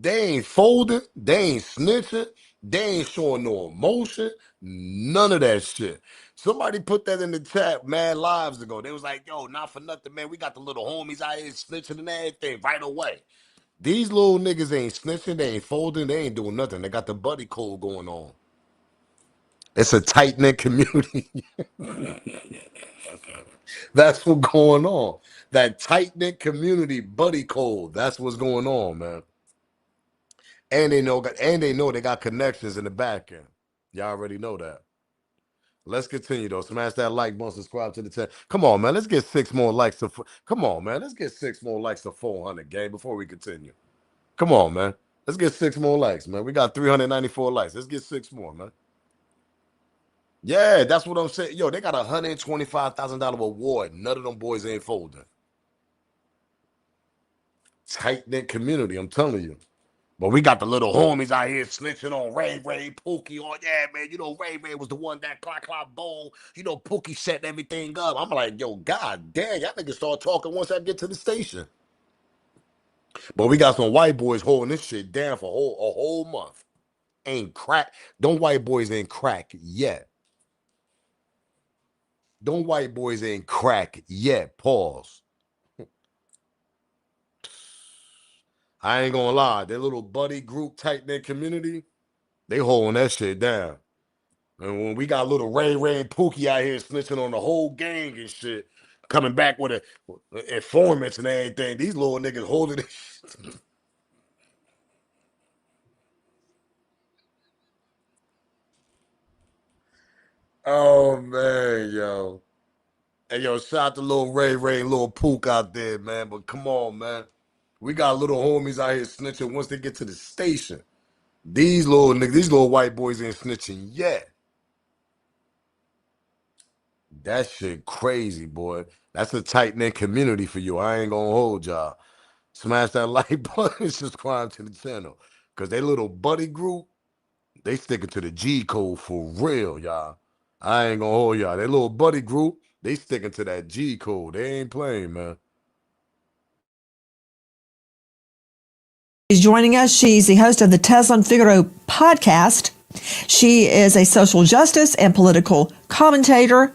They ain't folding, they ain't snitching, they ain't showing no emotion, none of that shit. Somebody put that in the chat mad lives ago. They was like, yo, not for nothing, man. We got the little homies out here snitching and everything right away. These little niggas ain't snitching, they ain't folding, they ain't doing nothing. They got the buddy code going on. It's a tight-knit community. That's what's going on. That tight-knit community buddy code. That's what's going on, man. And they know they got connections in the back end. Y'all already know that. Let's continue though. Smash that like button, subscribe to the channel. Come on, man. Let's get 6 more likes to come on, man. Let's get 6 more likes to 400 gang before we continue. Come on, man. Let's get 6 more likes, man. We got 394 likes. Let's get 6 more, man. Yeah, that's what I'm saying. Yo, they got a $125,000 reward. None of them boys ain't folding. Tight-knit community, I'm telling you. But we got the little homies out here snitching on Ray, Pookie. Oh, yeah, man. You know, Ray was the one that clock bowl. You know, Pookie set everything up. I'm like, yo, god damn, y'all niggas start talking once I get to the station. But we got some white boys holding this shit down for a whole month. Ain't crack. Them white boys ain't crack yet. Them white boys ain't crack yet. Pause. I ain't gonna lie. Their little buddy group, tight-knit community, they holding that shit down. And when we got little Ray and Pookie out here snitching on the whole gang and shit, coming back with informants and everything, these little niggas holding it. Oh, man, yo. Hey, yo, shout out to little Ray and little Pook out there, man. But come on, man. We got little homies out here snitching once they get to the station. These little niggas, these little white boys ain't snitching yet. That shit crazy, boy. That's a tight-knit community for you. I ain't gonna hold y'all. Smash that like button, subscribe to the channel. Because they little buddy group, they sticking to the G code for real, y'all. I ain't gonna hold y'all. That little buddy group, they sticking to that G code. They ain't playing, man. She's joining us. She's the host of the Tesla and Figaro podcast. She is a social justice and political commentator.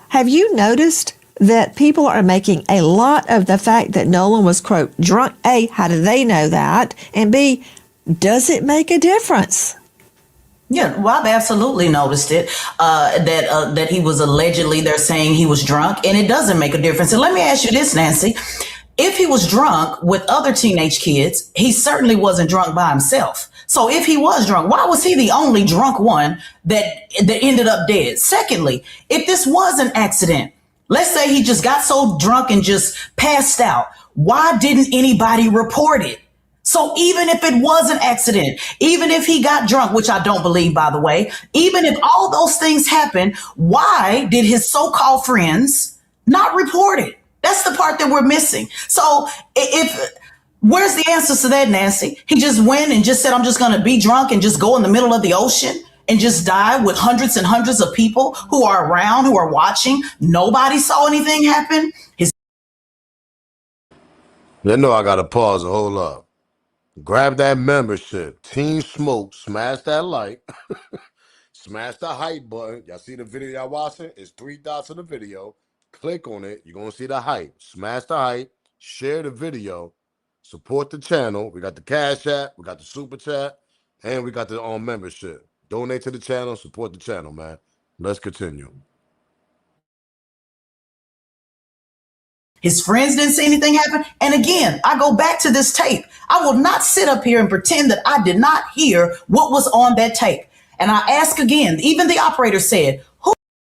Have you noticed that people are making a lot of the fact that Nolan was, quote, drunk? A, how do they know that? And B, does it make a difference? Yeah, well, I've absolutely noticed it, that he was allegedly, they're saying he was drunk, and it doesn't make a difference. And let me ask you this, Nancy. If he was drunk with other teenage kids, he certainly wasn't drunk by himself. So if he was drunk, why was he the only drunk one that ended up dead? Secondly, if this was an accident, let's say he just got so drunk and just passed out, why didn't anybody report it? So even if it was an accident, even if he got drunk, which I don't believe, by the way, even if all those things happened, why did his so-called friends not report it? That's the part that we're missing. So where's the answers to that, Nancy? He just went and just said, I'm just going to be drunk and just go in the middle of the ocean and just die with hundreds and hundreds of people who are around, who are watching. Nobody saw anything happen. You know I got to pause and hold up. Grab that membership. Team Smoke. Smash that like. Smash the hype button. Y'all see the video y'all watching? It's 3 dots in the video. Click on it. You're going to see the hype. Smash the hype. share the video, support the channel. We got the Cash App, we got the Super Chat, and we got the membership. Donate to the channel, support the channel, man. Let's continue. His friends didn't see anything happen. And again, I go back to this tape. I will not sit up here and pretend that I did not hear what was on that tape. And I ask again, even the operator said, who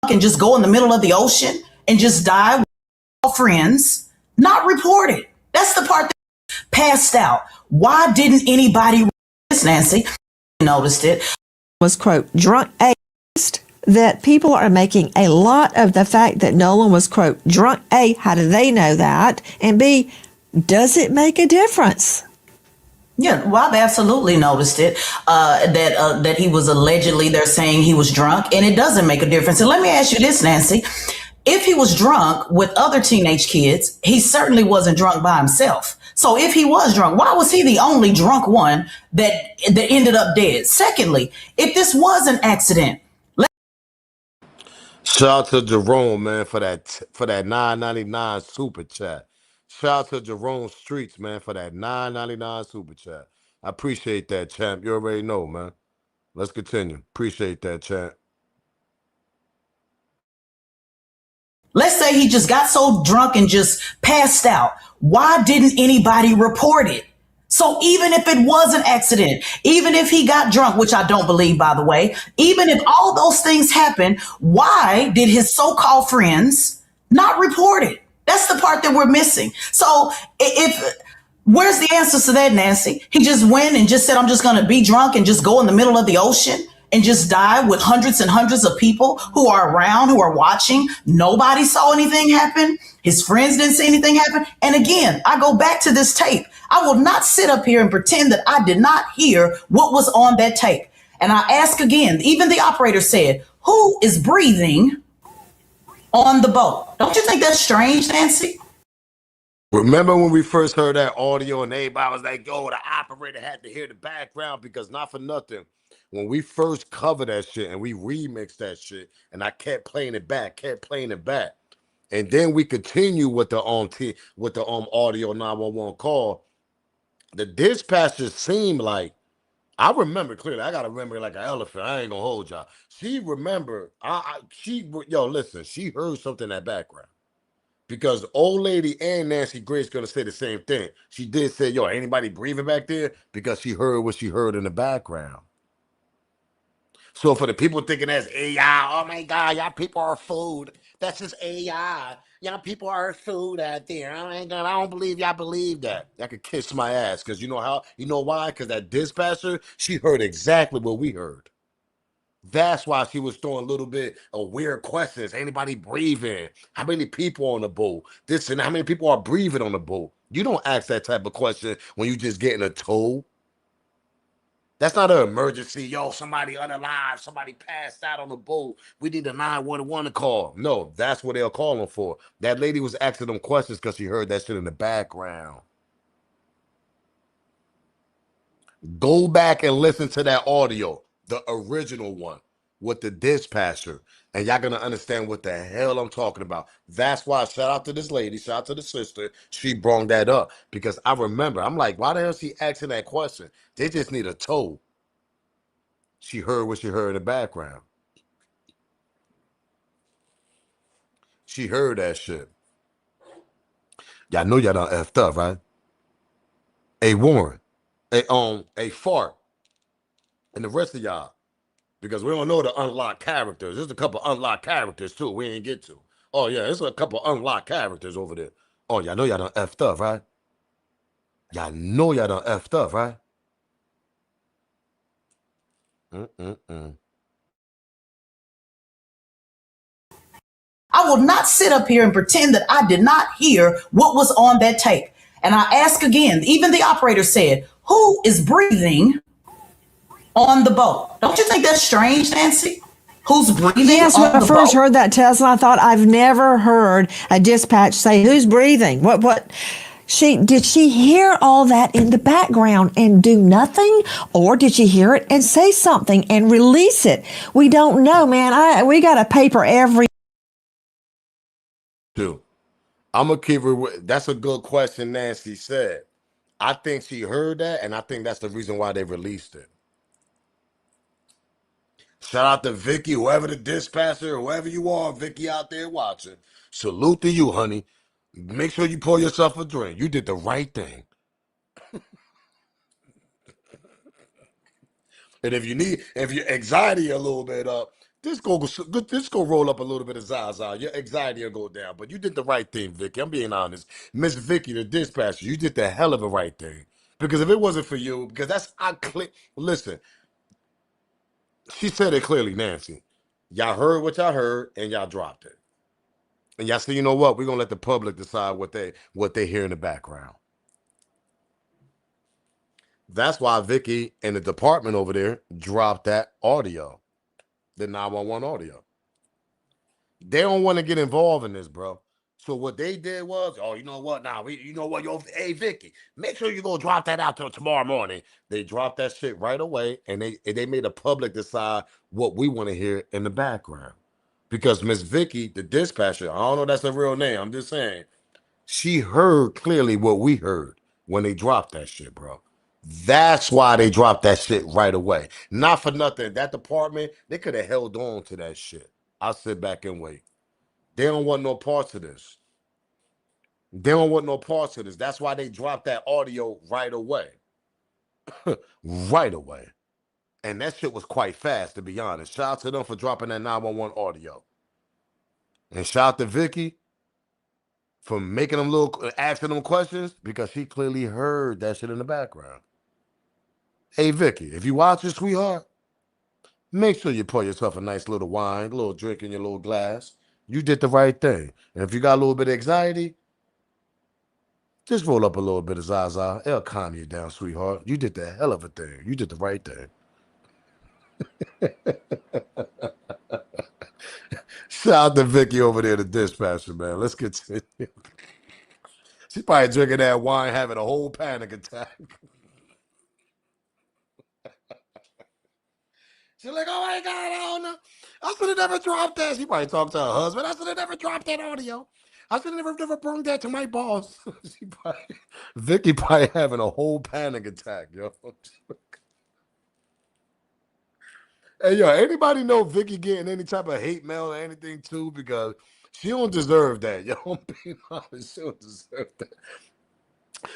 can just go in the middle of the ocean and just die with all friends? Not reported. That's the part that passed out. Why didn't anybody this, Nancy? Noticed it. Was, quote, drunk. That people are making a lot of the fact that Nolan was, quote, drunk. A, how do they know that? And B, does it make a difference? Yeah, well, I've absolutely noticed it, that he was allegedly, they're saying he was drunk, and it doesn't make a difference. And let me ask you this, Nancy. If he was drunk with other teenage kids, he certainly wasn't drunk by himself. So if he was drunk, why was he the only drunk one that ended up dead? Secondly, if this was an accident, shout out to Jerome, man, for that $9.99 super chat. Shout out to Jerome Streets, man, for that $9.99 super chat. I appreciate that, champ. You already know, man. Let's continue. Appreciate that, champ. let's say he just got so drunk and just passed out. Why didn't anybody report it? So even if it was an accident, even if he got drunk, which I don't believe, by the way, even if all those things happened, why did his so-called friends not report it? That's the part that we're missing. So where's the answers to that, Nancy? He just went and just said, I'm just going to be drunk and just go in the middle of the ocean and just die with hundreds and hundreds of people who are around, who are watching. Nobody saw anything happen. His friends didn't see anything happen. And again, I go back to this tape. I will not sit up here and pretend that I did not hear what was on that tape. And I ask again, even the operator said, who is breathing on the boat? Don't you think that's strange, Nancy? Remember when we first heard that audio and everybody was like, yo, the operator had to hear the background, because not for nothing, when we first covered that shit and we remixed that shit and I kept playing it back, and then we continue with the audio 911 call, the dispatcher seemed like, I remember clearly, I gotta remember like an elephant, I ain't gonna hold y'all. She remembered, listen, she heard something in that background. Because old lady and Nancy Grace gonna say the same thing. She did say, yo, anybody breathing back there? Because she heard what she heard in the background. So for the people thinking that's AI, oh my God, y'all people are food. That's just AI. Y'all people are food out there. Oh my God, I don't believe y'all believe that. Y'all could kiss my ass. Because you know how? You know why? Because that dispatcher, she heard exactly what we heard. That's why she was throwing a little bit of weird questions. Anybody breathing? How many people on the boat? This and how many people are breathing on the boat? You don't ask that type of question when you just getting a tow. That's not an emergency. Yo, somebody unalive. Somebody passed out on the boat. We need a 911 call. No, that's what they're calling for. That lady was asking them questions because she heard that shit in the background. Go back and listen to that audio, the original one with the dispatcher, and y'all gonna understand what the hell I'm talking about. That's why, shout out to this lady, shout out to the sister. She brought that up because I remember. I'm like, why the hell is she asking that question? They just need a tow. She heard what she heard in the background. She heard that shit. Y'all know y'all done effed up, right? Hey, Warren. Hey, Fart. And the rest of y'all. Because we don't know the unlocked characters. There's a couple unlocked characters, too, we ain't get to. Oh, yeah, there's a couple unlocked characters over there. Oh, y'all know y'all done effed up, right? Y'all know y'all done effed up, right? I will not sit up here and pretend that I did not hear what was on that tape. And I ask again, even the operator said, who is breathing on the boat? Don't you think that's strange, Nancy? Who's breathing yes, on when I the first boat? heard that, Tesla, I thought, I've never heard a dispatch say, who's breathing? What? Did she hear all that in the background and do nothing? Or did she hear it and say something and release it? We don't know, man. We got a paper every. I'm gonna keep it. That's a good question, Nancy said. I think she heard that, and I think that's the reason why they released it. Shout out to Vicky, whoever the dispatcher, whoever you are, Vicky out there watching. Salute to you, honey. Make sure you pour yourself a drink. You did the right thing. And if your anxiety a little bit up, just go roll up a little bit of Zaza. Your anxiety will go down. But you did the right thing, Vicky. I'm being honest. Miss Vicky, the dispatcher, you did the hell of a right thing. Because if it wasn't for you, because listen, she said it clearly, Nancy. Y'all heard what y'all heard, and y'all dropped it. And y'all say, you know what? We're gonna let the public decide what they hear in the background. That's why Vicky and the department over there dropped that audio, the 911 audio. They don't want to get involved in this, bro. So what they did was, oh, you know what? You know what? Hey, Vicky, make sure you go drop that out till tomorrow morning. They dropped that shit right away, and they made the public decide what we want to hear in the background. Because Miss Vicky, the dispatcher, I don't know if that's her real name. I'm just saying, she heard clearly what we heard when they dropped that shit, bro. That's why they dropped that shit right away. Not for nothing. That department, they could have held on to that shit. I'll sit back and wait. They don't want no parts of this. They don't want no parts of this. That's why they dropped that audio right away. Right away. And that shit was quite fast, to be honest. Shout out to them for dropping that 911 audio. And shout out to Vicky for making them asking them questions, because she clearly heard that shit in the background. Hey, Vicky, if you watch this, sweetheart, make sure you pour yourself a nice little wine, a little drink in your little glass. You did the right thing. And if you got a little bit of anxiety, just roll up a little bit of Zaza. It'll calm you down, sweetheart. You did the hell of a thing. You did the right thing. Shout out to Vicky over there, the dispatcher, man. Let's continue. She's probably drinking that wine, having a whole panic attack. She's like, oh my God, I don't know. I should have never dropped that. She probably talked to her husband. I should have never dropped that audio. I should have never brought that to my boss. Vicky probably having a whole panic attack, yo. Hey, yo, anybody know Vicky getting any type of hate mail or anything too? Because she don't deserve that, yo. I'm being honest, she don't deserve that.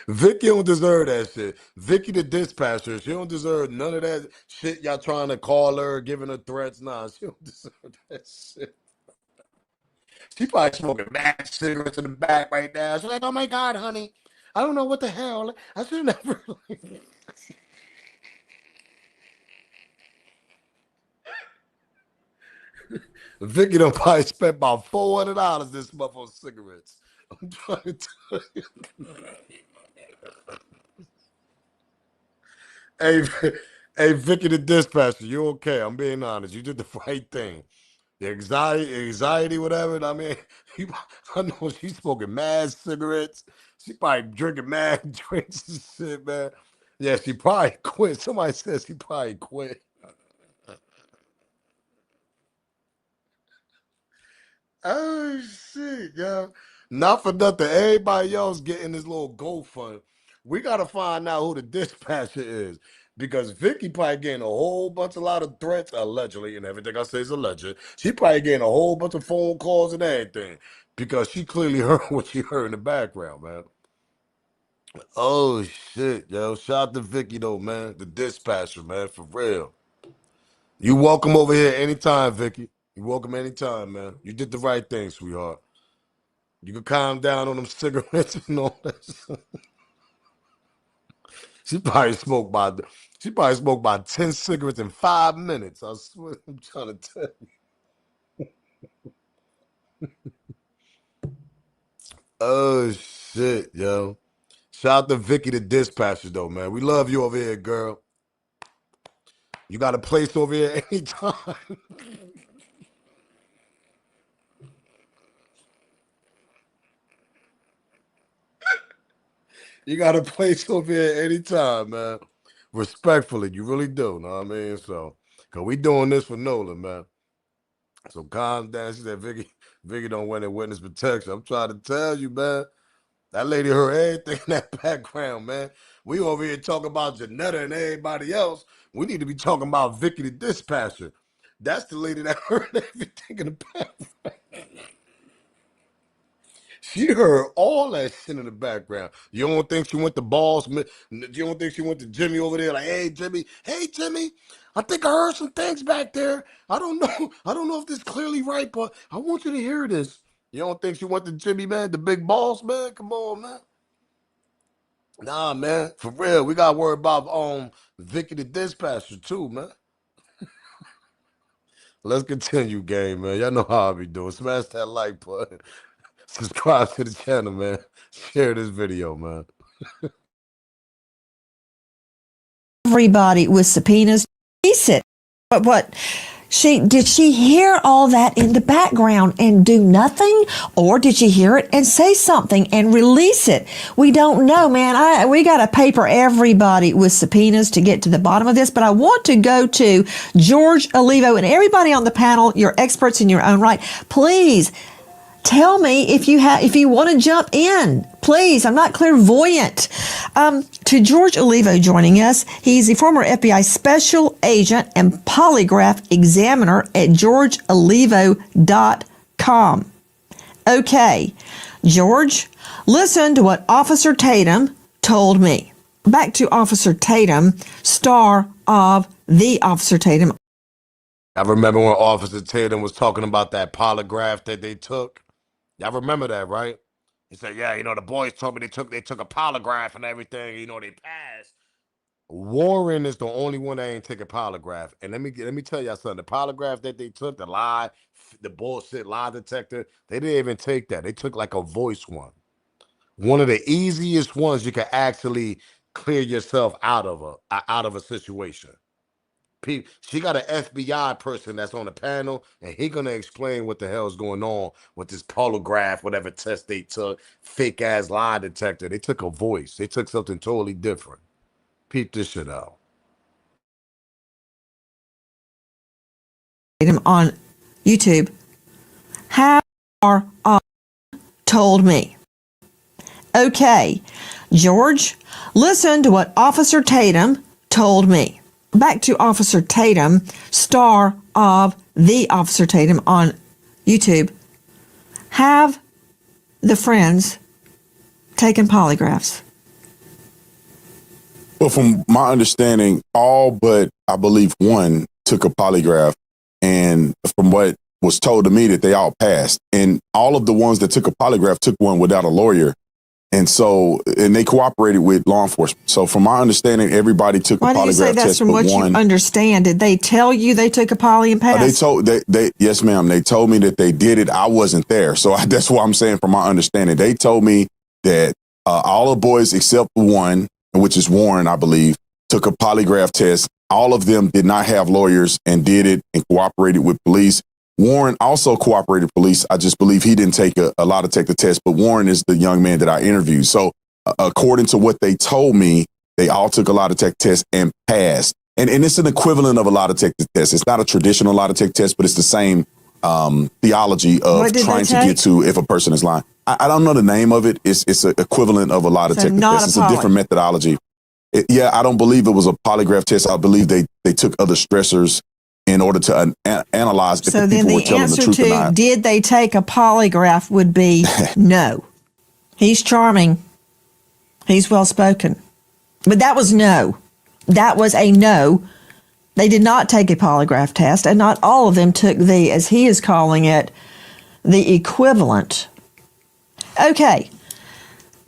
Vicky don't deserve that shit. Vicky the dispatcher, she don't deserve none of that shit y'all trying to call her, giving her threats. Nah, she don't deserve that shit. She probably smoking mad cigarettes in the back right now. She's like, oh my God, honey, I don't know what the hell. I should never. Vicky done probably spent about $400 this month on cigarettes. I'm trying to tell you. Hey, Vicky the dispatcher, you okay? I'm being honest. You did the right thing. The anxiety, whatever. I mean, I know she's smoking mad cigarettes. She probably drinking mad drinks and shit, man. Yeah, she probably quit. Somebody says she probably quit. Oh shit, yo. Not for nothing. Everybody else getting this little GoFund. We gotta find out who the dispatcher is. Because Vicky probably getting a lot of threats, allegedly, and everything I say is alleged. She probably getting a whole bunch of phone calls and everything. Because she clearly heard what she heard in the background, man. Oh shit, yo. Shout out to Vicky though, man. The dispatcher, man, for real. You welcome over here anytime, Vicky. You welcome anytime, man. You did the right thing, sweetheart. You can calm down on them cigarettes and all that. She probably smoked about 10 cigarettes in 5 minutes. I swear, I'm trying to tell you. Oh shit, yo. Shout out to Vicky the dispatcher though, man. We love you over here, girl. You got a place over here anytime. You got a place over here anytime, man. Respectfully, you really do, know what I mean? So, cause we doing this for Nolan, man. So calm down. She said, Vicky don't win in witness protection. I'm trying to tell you, man. That lady heard everything in that background, man. We over here talking about Jeanette and everybody else. We need to be talking about Vicky the dispatcher. That's the lady that heard everything in the background. She heard all that shit in the background. You don't think she went to You don't think she went to Jimmy over there like, hey, Jimmy, I think I heard some things back there. I don't know. I don't know if this is clearly right, but I want you to hear this. You don't think she went to Jimmy, man, the big boss, man? Come on, man. Nah, man, for real. We got to worry about Vicky the dispatcher, too, man. Let's continue, game, man. Y'all know how I be doing. Smash that like button. Subscribe to the channel, man. Share this video, man. Everybody with subpoenas. Release it. But what? Did she hear all that in the background and do nothing? Or did she hear it and say something and release it? We don't know, man. We got to paper everybody with subpoenas to get to the bottom of this. But I want to go to George Olivo and everybody on the panel. You're experts in your own right. Please tell me if you want to jump in. Please, I'm not clairvoyant. To George Olivo joining us. He's a former FBI special agent and polygraph examiner at georgeolivo.com. Okay, George, listen to what Officer Tatum told me. Back to Officer Tatum, star of The Officer Tatum. I remember when Officer Tatum was talking about that polygraph that they took. Y'all remember that, right? He said, yeah, the boys told me they took a polygraph and everything, they passed. Warren is the only one that ain't take a polygraph. And let me tell y'all something. The polygraph that they took, the bullshit lie detector, they didn't even take that. They took like a voice one. One of the easiest ones you can actually clear yourself out of a situation. She got an FBI person that's on the panel, and he gonna explain what the hell is going on with this polygraph, whatever test they took, fake ass lie detector. They took a voice. They took something totally different. Peep this shit out. On YouTube, how are told me. Okay, George, listen to what Officer Tatum told me. Back to Officer Tatum, star of The Officer Tatum on YouTube. Have the friends taken polygraphs? Well, from my understanding, all but I believe one took a polygraph, and from what was told to me that they all passed. And all of the ones that took a polygraph took one without a lawyer. And they cooperated with law enforcement. So from my understanding, everybody took a polygraph test. Why do you say that's from what you understand? Did they tell you they took a poly and passed? Yes, ma'am. They told me that they did it. I wasn't there. So that's what I'm saying from my understanding. They told me that all the boys except one, which is Warren, I believe, took a polygraph test. All of them did not have lawyers and did it and cooperated with police. Warren also cooperated with police. I just believe he didn't take a lie detector test, but Warren is the young man that I interviewed. So according to what they told me, they all took a lie detector test and passed. And it's an equivalent of a lie detector test. It's not a traditional lie detector test, but it's the same theology of trying to get to if a person is lying. I don't know the name of it. It's an equivalent of a lie detector test. It's a different methodology. I don't believe it was a polygraph test. I believe they took other stressors in order to analyze if the people were telling the truth or not. So then the answer to did they take a polygraph would be no. He's charming. He's well-spoken. But that was no. That was a no. They did not take a polygraph test, and not all of them took as he is calling it, the equivalent. Okay.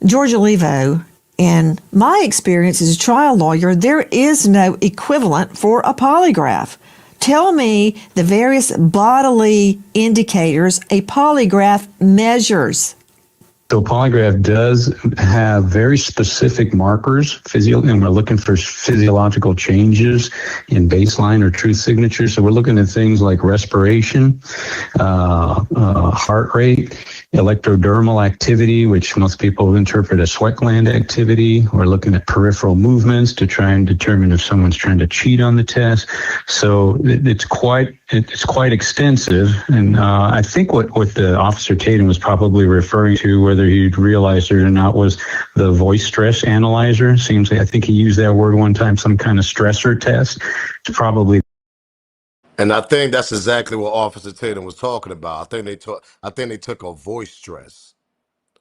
George Olivo, in my experience as a trial lawyer, there is no equivalent for a polygraph. Tell me the various bodily indicators a polygraph measures. So polygraph does have very specific markers, and we're looking for physiological changes in baseline or truth signature. So we're looking at things like respiration, heart rate, electrodermal activity, which most people interpret as sweat gland activity. We're looking at peripheral movements to try and determine if someone's trying to cheat on the test. So it's quite extensive. And I think what the Officer Tatum was probably referring to, whether he realized it or not, was the voice stress analyzer. I think he used that word one time, some kind of stressor test. It's probably. And I think that's exactly what Officer Tatum was talking about. I think they took a voice stress.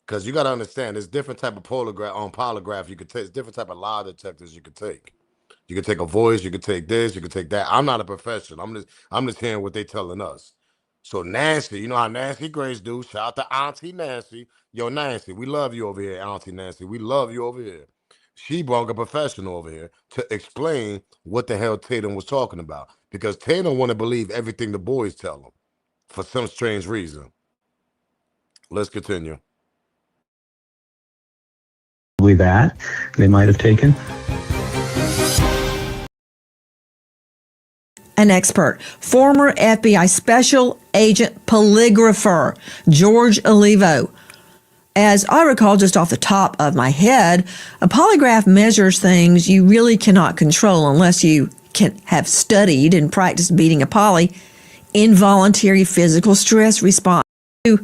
Because you got to understand, there's different type of polygraph you could take. There's different type of lie detectors you could take. You could take a voice, you could take this, you could take that. I'm not a professional. I'm just hearing what they telling us. So Nancy, you know how Nancy Grace do. Shout out to Auntie Nancy. Yo, Nancy, we love you over here, Auntie Nancy. We love you over here. She brought a professional over here to explain what the hell Tatum was talking about. Because Tatum want to believe everything the boys tell him for some strange reason. Let's continue. Probably that they might have taken. An expert, former FBI special agent polygrapher, George Olivo. As I recall, just off the top of my head, a polygraph measures things you really cannot control unless you can have studied and practiced beating a poly. Involuntary physical stress response. I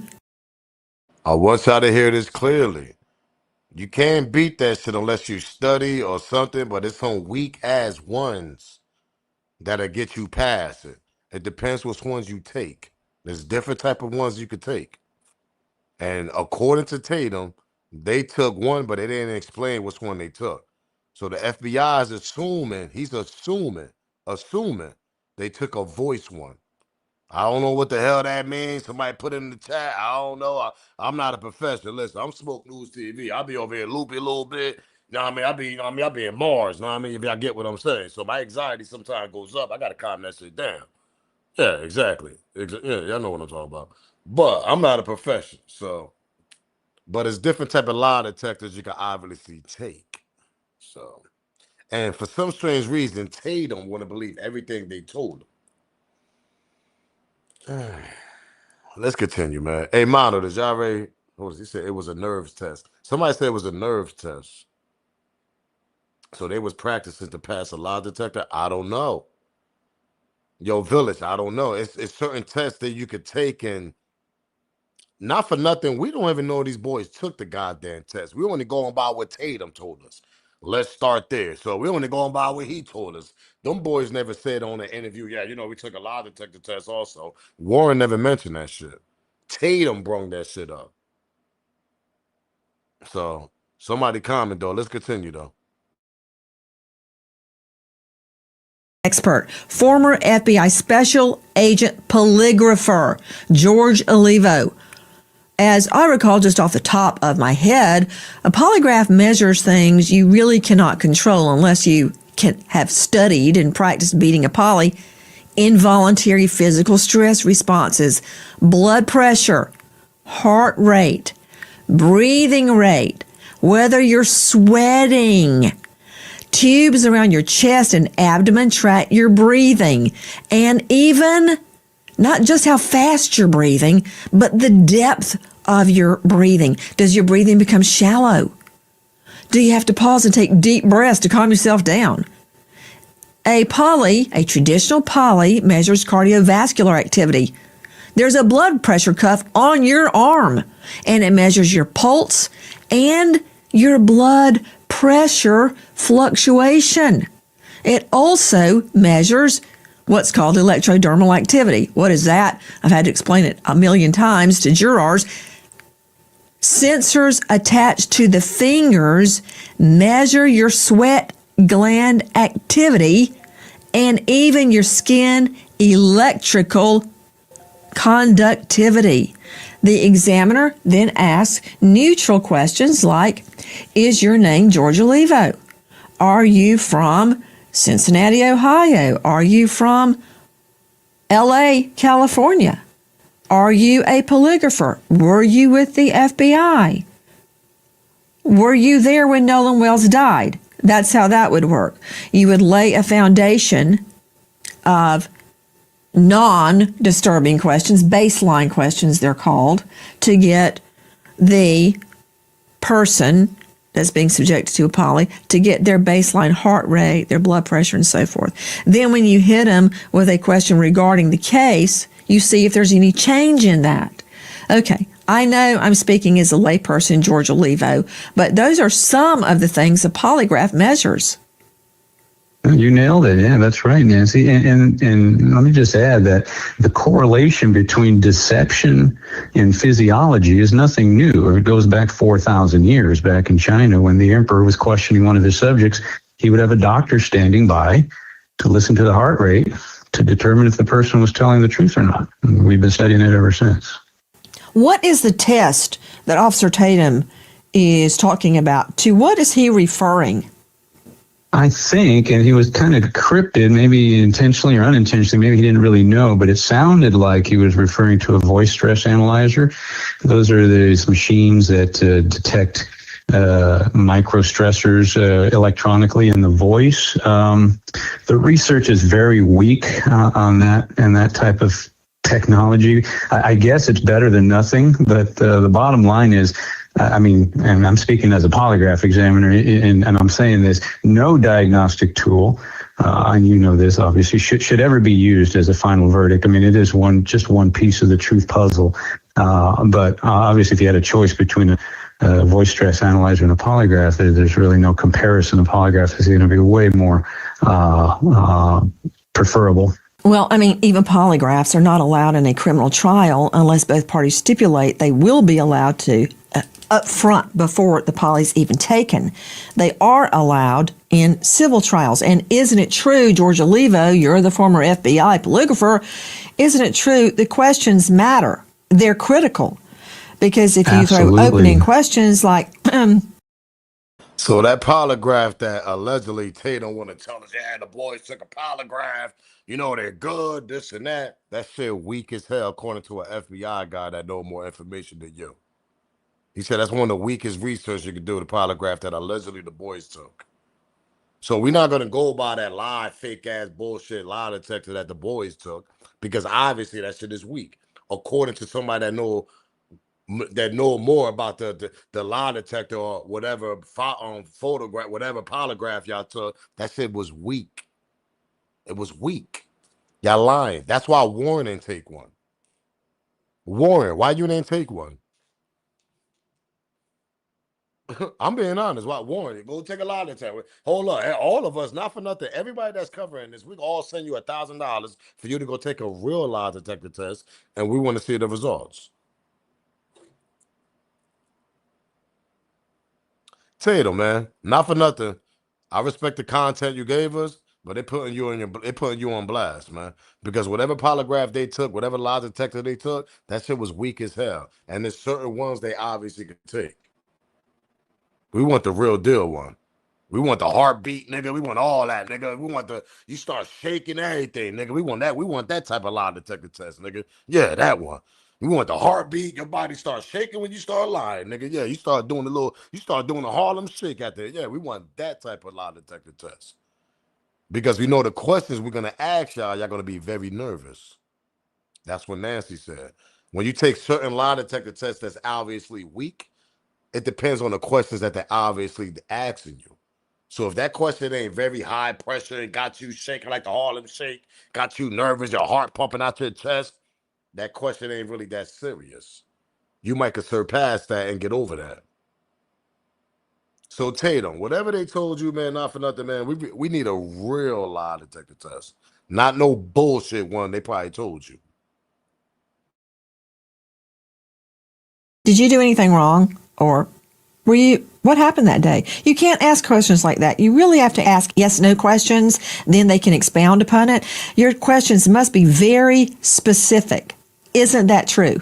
want y'all to hear this clearly. You can't beat that shit unless you study or something, but it's some weak ass ones that'll get you past it. It depends which ones you take. There's different type of ones you could take. And according to Tatum, they took one, but they didn't explain which one they took. So the FBI is assuming they took a voice one. I don't know what the hell that means. Somebody put it in the chat. I don't know. I'm not a professional. Listen, I'm Smoke News TV. I'll be over here loopy a little bit. You know what I mean? I'll be in Mars. You know what I mean? If y'all get what I'm saying. So my anxiety sometimes goes up. I got to calm that shit down. Yeah, exactly. Yeah, y'all know what I'm talking about. But I'm not a professional. So, but it's different type of lie detectors you can obviously take. So, and for some strange reason, Tatum want to believe everything they told him. Let's continue, man. Hey, Mono, did y'all already? What was he said? It was a nerves test. Somebody said it was a nerves test. So they was practicing to pass a lie detector. I don't know. Yo, Village, I don't know. It's certain tests that you could take, and not for nothing, we don't even know these boys took the goddamn test. We only going by what Tatum told us. Let's start there. So we only going by what he told us. Them boys never said on the interview, yeah, you know, we took a lie detector test also. Warren never mentioned that shit. Tatum brung that shit up. So somebody comment though. Let's continue though. Expert, former FBI special agent polygrapher, George Olivo. As I recall, just off the top of my head, a polygraph measures things you really cannot control unless you can have studied and practiced beating a poly. Involuntary physical stress responses, blood pressure, heart rate, breathing rate, whether you're sweating. Tubes around your chest and abdomen track your breathing, and even not just how fast you're breathing, but the depth of your breathing. Does your breathing become shallow? Do you have to pause and take deep breaths to calm yourself down? A traditional poly, measures cardiovascular activity. There's a blood pressure cuff on your arm, and it measures your pulse and your blood pressure fluctuation. It also measures what's called electrodermal activity. What is that? I've had to explain it a million times to jurors. Sensors attached to the fingers measure your sweat gland activity and even your skin electrical conductivity. The examiner then asks neutral questions like, is your name George Olivo? Are you from Cincinnati, Ohio? Are you from LA, California? Are you a polygrapher? Were you with the FBI? Were you there when Nolan Wells died? That's how that would work. You would lay a foundation of non-disturbing questions, baseline questions they're called, to get the person that's being subjected to a poly to get their baseline heart rate, their blood pressure, and so forth. Then when you hit them with a question regarding the case, you see if there's any change in that. Okay, I know I'm speaking as a layperson, Georgia Levo, but those are some of the things a polygraph measures. You nailed it. Yeah, that's right, Nancy. And let me just add that the correlation between deception and physiology is nothing new. It goes back 4,000 years back in China when the emperor was questioning one of his subjects. He would have a doctor standing by to listen to the heart rate to determine if the person was telling the truth or not. And we've been studying it ever since. What is the test that Officer Tatum is talking about? To what is he referring? I think, and he was kind of cryptic, maybe intentionally or unintentionally, maybe he didn't really know, but it sounded like he was referring to a voice stress analyzer. Those are these machines that detect micro stressors electronically in the voice. The research is very weak on that and that type of technology. I guess it's better than nothing, but the bottom line is, and I'm speaking as a polygraph examiner, and I'm saying this, no diagnostic tool, and you know this obviously, should ever be used as a final verdict. I mean, it is just one piece of the truth puzzle. But obviously, if you had a choice between a voice stress analyzer and a polygraph, there's really no comparison. A polygraph is going to be way more preferable. Well, I mean, even polygraphs are not allowed in a criminal trial unless both parties stipulate they will be allowed to up front before the poly's even taken. They are allowed in civil trials. And isn't it true, Georgia Levo, you're the former FBI polygrapher, isn't it true the questions matter? They're critical. Because if you throw opening questions like... So that polygraph that allegedly Tatum want to tell us, yeah, the boys took a polygraph, you know, they're good, this and that. That shit weak as hell, according to an FBI guy that know more information than you. He said that's one of the weakest research you could do, the polygraph that allegedly the boys took. So we're not going to go by that lie, fake-ass bullshit lie detector that the boys took, because obviously that shit is weak. According to somebody that know more about the lie detector or whatever photograph, whatever polygraph y'all took, that shit was weak. It was weak. Y'all lying. That's why Warren didn't take one. Warren, why you didn't take one? I'm being honest. Why Warren? Go take a lie detector. Hold on. All of us, not for nothing. Everybody that's covering this, we can all send you $1,000 for you to go take a real lie detector test, and we want to see the results. Tatum, man, not for nothing. I respect the content you gave us, but they're putting you on blast, man. Because whatever polygraph they took, whatever lie detector they took, that shit was weak as hell. And there's certain ones they obviously could take. We want the real deal one. We want the heartbeat, nigga. We want all that, nigga. We want you start shaking everything, nigga. We want that. We want that type of lie detector test, nigga. Yeah, that one. We want the heartbeat. Your body starts shaking when you start lying, nigga. Yeah, you start doing the Harlem shake out there. Yeah, we want that type of lie detector test. Because we know the questions we're going to ask y'all going to be very nervous. That's what Nancy said. When you take certain lie detector tests that's obviously weak, it depends on the questions that they're obviously asking you. So if that question ain't very high pressure and got you shaking like the Harlem shake, got you nervous, your heart pumping out your chest, that question ain't really that serious. You might could surpass that and get over that. So Tatum, whatever they told you, man, not for nothing, man, we need a real lie detector test. Not no bullshit one they probably told you. Did you do anything wrong? Or what happened that day? You can't ask questions like that. You really have to ask yes/no questions, then they can expound upon it. Your questions must be very specific. Isn't that true?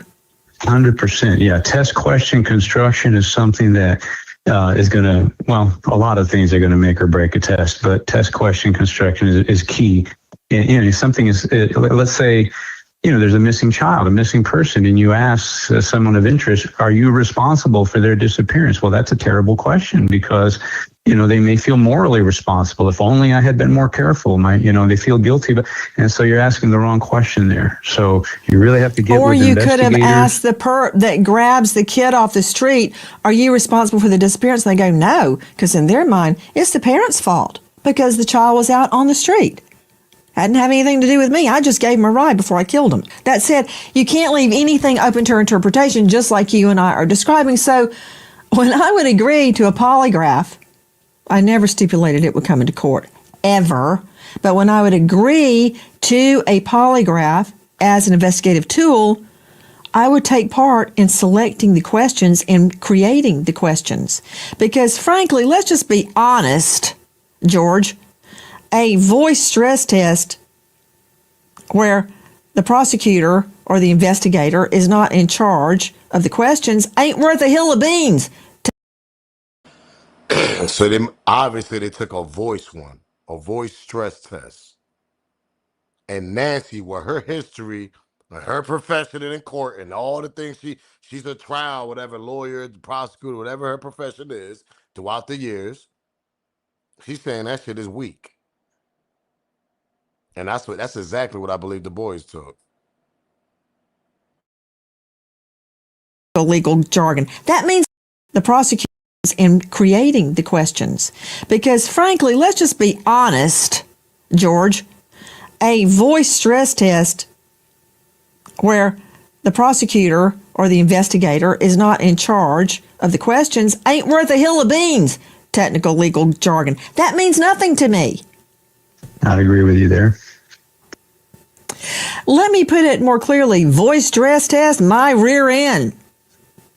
100%. Yeah. Test question construction is something that is going to, a lot of things are going to make or break a test, but test question construction is key. And, something is, let's say, there's a missing child, a missing person, and you ask someone of interest, are you responsible for their disappearance? Well, that's a terrible question because, they may feel morally responsible. If only I had been more careful. They feel guilty, and so you're asking the wrong question there. So you really have to get Or with you could have investigators. asked the perp that grabs the kid off the street, are you responsible for the disappearance? And they go, no, because in their mind, it's the parents' fault because the child was out on the street. Hadn't have anything to do with me. I just gave him a ride before I killed him. That said, you can't leave anything open to interpretation, just like you and I are describing. So when I would agree to a polygraph, I never stipulated it would come into court, ever. But when I would agree to a polygraph as an investigative tool, I would take part in selecting the questions and creating the questions. Because frankly, let's just be honest, George, a voice stress test where the prosecutor or the investigator is not in charge of the questions ain't worth a hill of beans. So they took a voice stress test. And Nancy, with her history, and her profession in court, and all the things she's a trial, whatever, lawyer, prosecutor, whatever her profession is, throughout the years, she's saying that shit is weak. And that's exactly what I believe the boys took. Legal jargon. That means the prosecutor is in creating the questions. Because frankly, let's just be honest, George, a voice stress test where the prosecutor or the investigator is not in charge of the questions ain't worth a hill of beans, technical legal jargon. That means nothing to me. I'd agree with you there. Let me put it more clearly. Voice stress test, my rear end.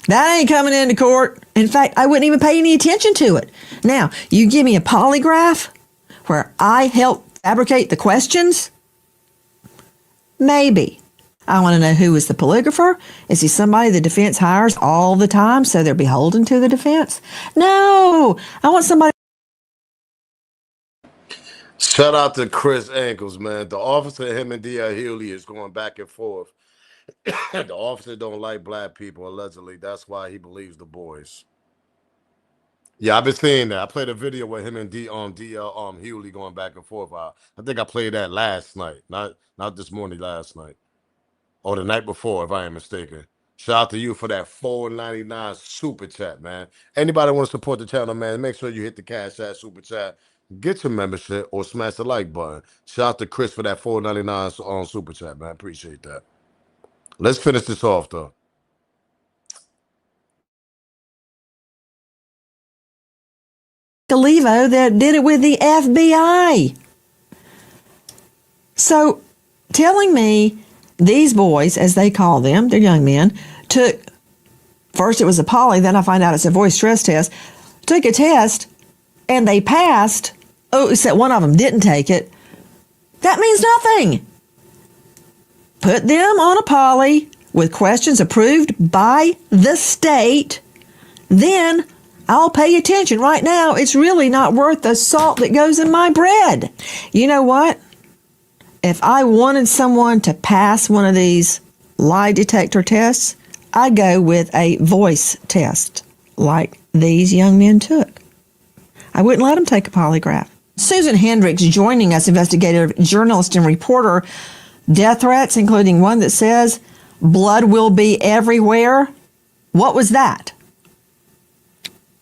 That ain't coming into court. In fact, I wouldn't even pay any attention to it. Now, you give me a polygraph where I help fabricate the questions? Maybe. I want to know who is the polygrapher. Is he somebody the defense hires all the time so they're beholden to the defense? No, I want somebody. Shout out to Chris Ankles, man. The officer, him and D.L. Hewley is going back and forth. The officer don't like black people, allegedly. That's why he believes the boys. Yeah, I've been seeing that. I played a video with him and D.L. Hewley going back and forth. I think I played that last night, not this morning, last night, or the night before, if I ain't mistaken. Shout out to you for that $4.99 super chat, man. Anybody want to support the channel, man? Make sure you hit the Cash App super chat, get your membership, or smash the like button. Shout out to Chris for that $4.99 on super chat, man. Appreciate that. Let's finish this off, though. Levo that did it with the FBI. So telling me these boys, as they call them, they're young men, took, first it was a poly, then I find out it's a voice stress test, took a test and they passed. Oh, except one of them didn't take it. That means nothing. Put them on a poly with questions approved by the state, then I'll pay attention. Right now, it's really not worth the salt that goes in my bread. You know what? If I wanted someone to pass one of these lie detector tests, I'd go with a voice test like these young men took. I wouldn't let them take a polygraph. Susan Hendricks joining us, investigative journalist and reporter. Death threats, including one that says, blood will be everywhere. What was that?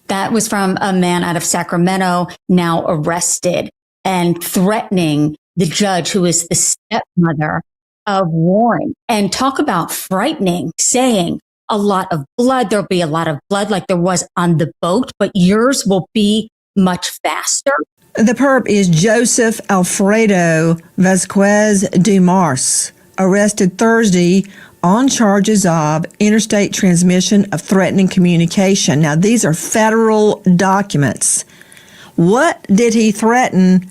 That was from a man out of Sacramento, now arrested and threatening the judge, who is the stepmother of Warren. And talk about frightening, saying a lot of blood. There'll be a lot of blood like there was on the boat, but yours will be much faster. The perp is Joseph Alfredo Vasquez Dumars, arrested Thursday on charges of interstate transmission of threatening communication. Now, these are federal documents. What did he threaten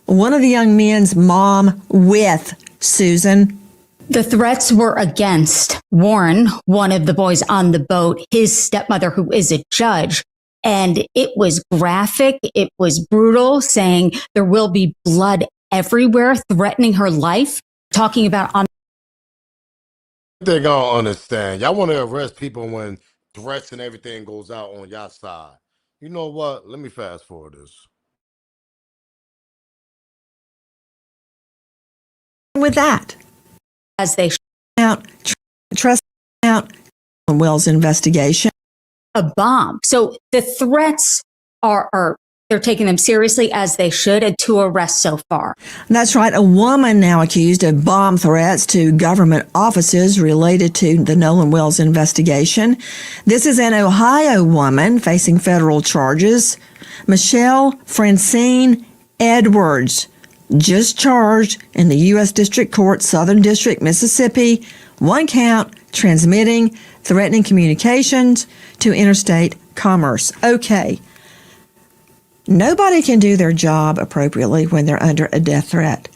one of the young men's mom with, Susan? The threats were against Warren, one of the boys on the boat, his stepmother, who is a judge. And it was graphic. It was brutal, saying there will be blood everywhere, threatening her life, talking about on They gonna understand. Y'all want to arrest people when threats and everything goes out on y'all side. You know what? Let me fast forward this. With that, as they out trust out on Wells' investigation. a bomb. So the threats are they're taking them seriously as they should, and to arrest so far. That's right. A woman now accused of bomb threats to government offices related to the Nolan Wells investigation. This is an Ohio woman facing federal charges. Michelle Francine Edwards, just charged in the U.S. District Court, Southern District, Mississippi. One count, transmitting threatening communications to interstate commerce. Okay. Nobody can do their job appropriately when they're under a death threat.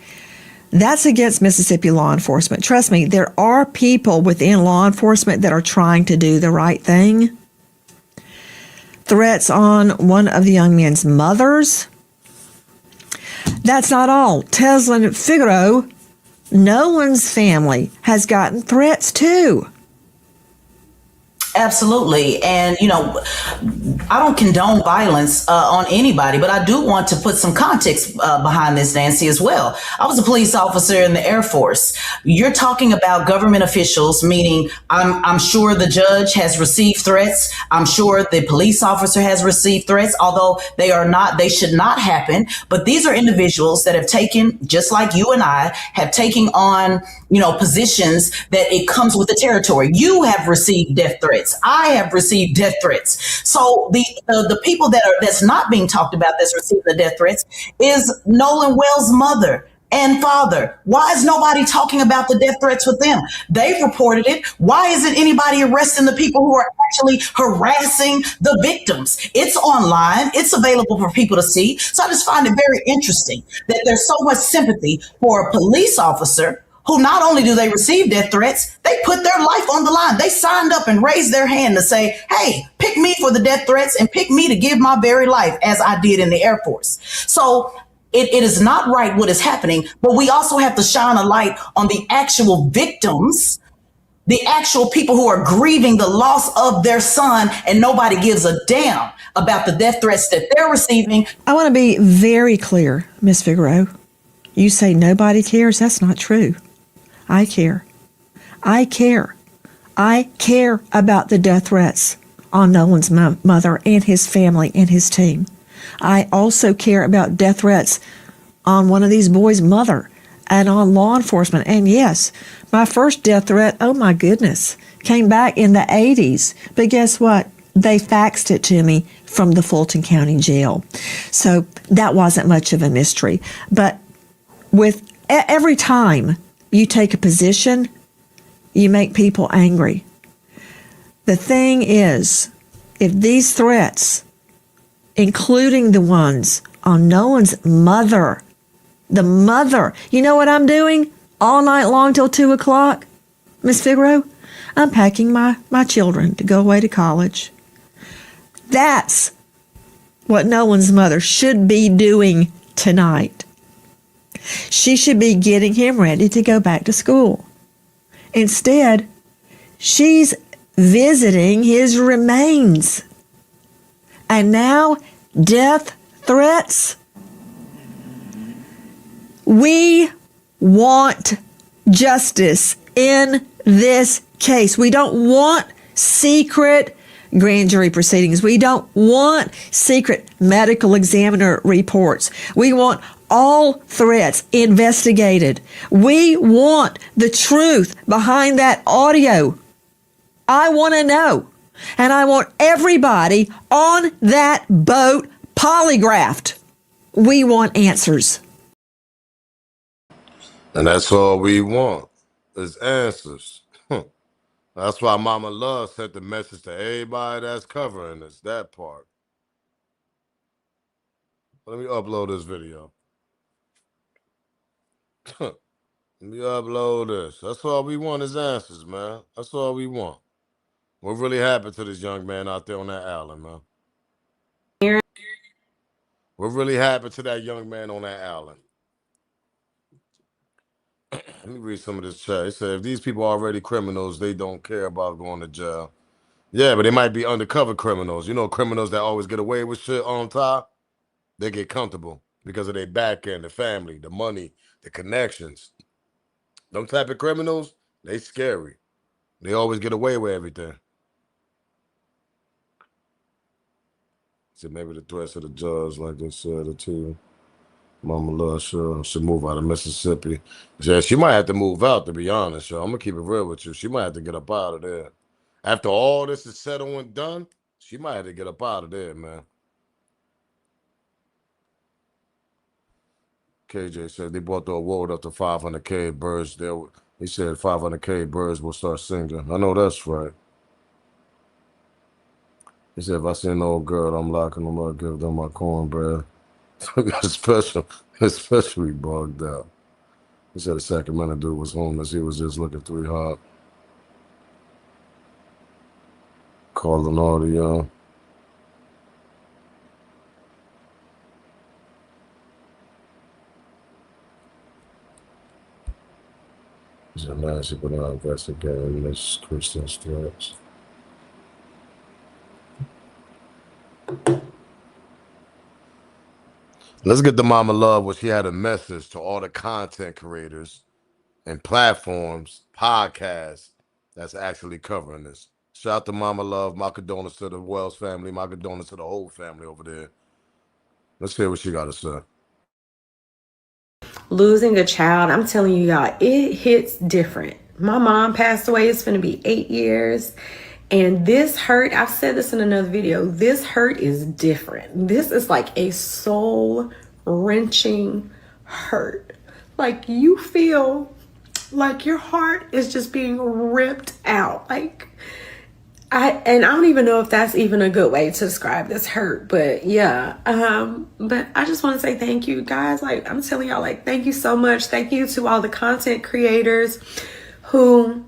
That's against Mississippi law enforcement. Trust me, there are people within law enforcement that are trying to do the right thing. Threats on one of the young men's mothers. That's not all. Teslin Figaro, Nolan's family, has gotten threats too. Absolutely. And, you know, I don't condone violence on anybody, but I do want to put some context behind this, Nancy, as well. I was a police officer in the Air Force. You're talking about government officials, meaning I'm sure the judge has received threats. I'm sure the police officer has received threats, although they should not happen. But these are individuals that have taken, just like you and I, have taken on, you know, positions that it comes with the territory. You have received death threats. I have received death threats. So the people that's not being talked about that's received the death threats is Nolan Wells' mother and father. Why is nobody talking about the death threats with them? They've reported it. Why isn't anybody arresting the people who are actually harassing the victims? It's online. It's available for people to see. So I just find it very interesting that there's so much sympathy for a police officer who not only do they receive death threats, they put their life on the line. They signed up and raised their hand to say, hey, pick me for the death threats and pick me to give my very life, as I did in the Air Force. So it is not right what is happening, but we also have to shine a light on the actual victims, the actual people who are grieving the loss of their son, and nobody gives a damn about the death threats that they're receiving. I want to be very clear, Ms. Figaro. You say nobody cares? That's not true. I care. I care. I care about the death threats on Nolan's mother and his family and his team. I also care about death threats on one of these boys' mother and on law enforcement. And yes, my first death threat, oh my goodness, came back in the 80s. But guess what? They faxed it to me from the Fulton County Jail. So that wasn't much of a mystery. But with every time you take a position, you make people angry. The thing is, if these threats, including the ones on Nolan's mother, the mother, you know what I'm doing all night long till 2 o'clock, Miss Figaro? I'm packing my children to go away to college. That's what Nolan's mother should be doing tonight. She should be getting him ready to go back to school. Instead, she's visiting his remains. And now, death threats. We want justice in this case. We don't want secret grand jury proceedings. We don't want secret medical examiner reports. We want all threats investigated. We want the truth behind that audio. I want to know. And I want everybody on that boat polygraphed. We want answers. And that's all we want is answers. That's why Mama Love sent the message to everybody that's covering this, that part. Let me upload this video. Let me upload this. That's all we want is answers, man. That's all we want. What really happened to this young man out there on that island, man? What really happened to that young man on that island? Let me read some of this chat. It said, if these people are already criminals, they don't care about going to jail. Yeah, but they might be undercover criminals. You know, criminals that always get away with shit on top, they get comfortable because of their back end, the family, the money, the connections. Them type of criminals, they scary. They always get away with everything. So maybe the threats of the judge, like they said, or two. Mama Love should move out of Mississippi. Yeah, she might have to move out, to be honest, yo. I'm gonna keep it real with you. She might have to get up out of there. After all this is said and done, she might have to get up out of there, man. KJ said they bought the award up to 500K birds. He said 500K birds will start singing. I know that's right. He said if I see an old girl, I'm locking them up, give them my cornbread. especially bugged out. He said a Sacramento dude was homeless. He was just looking 3 hot. Calling all the young. He said Nancy but not investigating this Christian threats. Let's get to Mama Love, where she had a message to all the content creators and platforms, podcasts that's actually covering this. Shout out to Mama Love. My condolences to the Wells family. My condolences to the whole family over there. Let's hear what she got to say. Losing a child, I'm telling you, y'all, it hits different. My mom passed away. It's going to be 8 years. And this hurt, I've said this in another video, this hurt is different. This is like a soul-wrenching hurt. Like you feel like your heart is just being ripped out. Like, I don't even know if that's even a good way to describe this hurt, but yeah. But I just want to say thank you guys. Like I'm telling y'all, like, thank you so much. Thank you to all the content creators who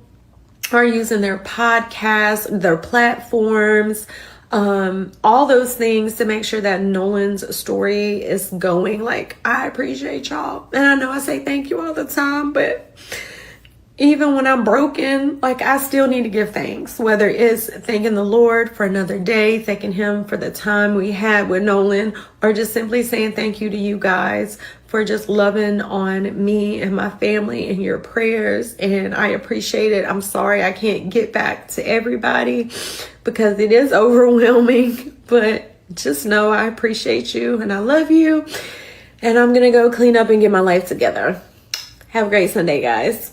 are using their podcasts, their platforms, all those things to make sure that Nolan's story is going. Like, I appreciate y'all. And I know I say thank you all the time, but even when I'm broken, like I still need to give thanks, whether it's thanking the Lord for another day, thanking him for the time we had with Nolan, or just simply saying thank you to you guys for just loving on me and my family and your prayers. And I appreciate it. I'm sorry I can't get back to everybody because it is overwhelming, but just know I appreciate you and I love you. And I'm going to go clean up and get my life together. Have a great Sunday, guys.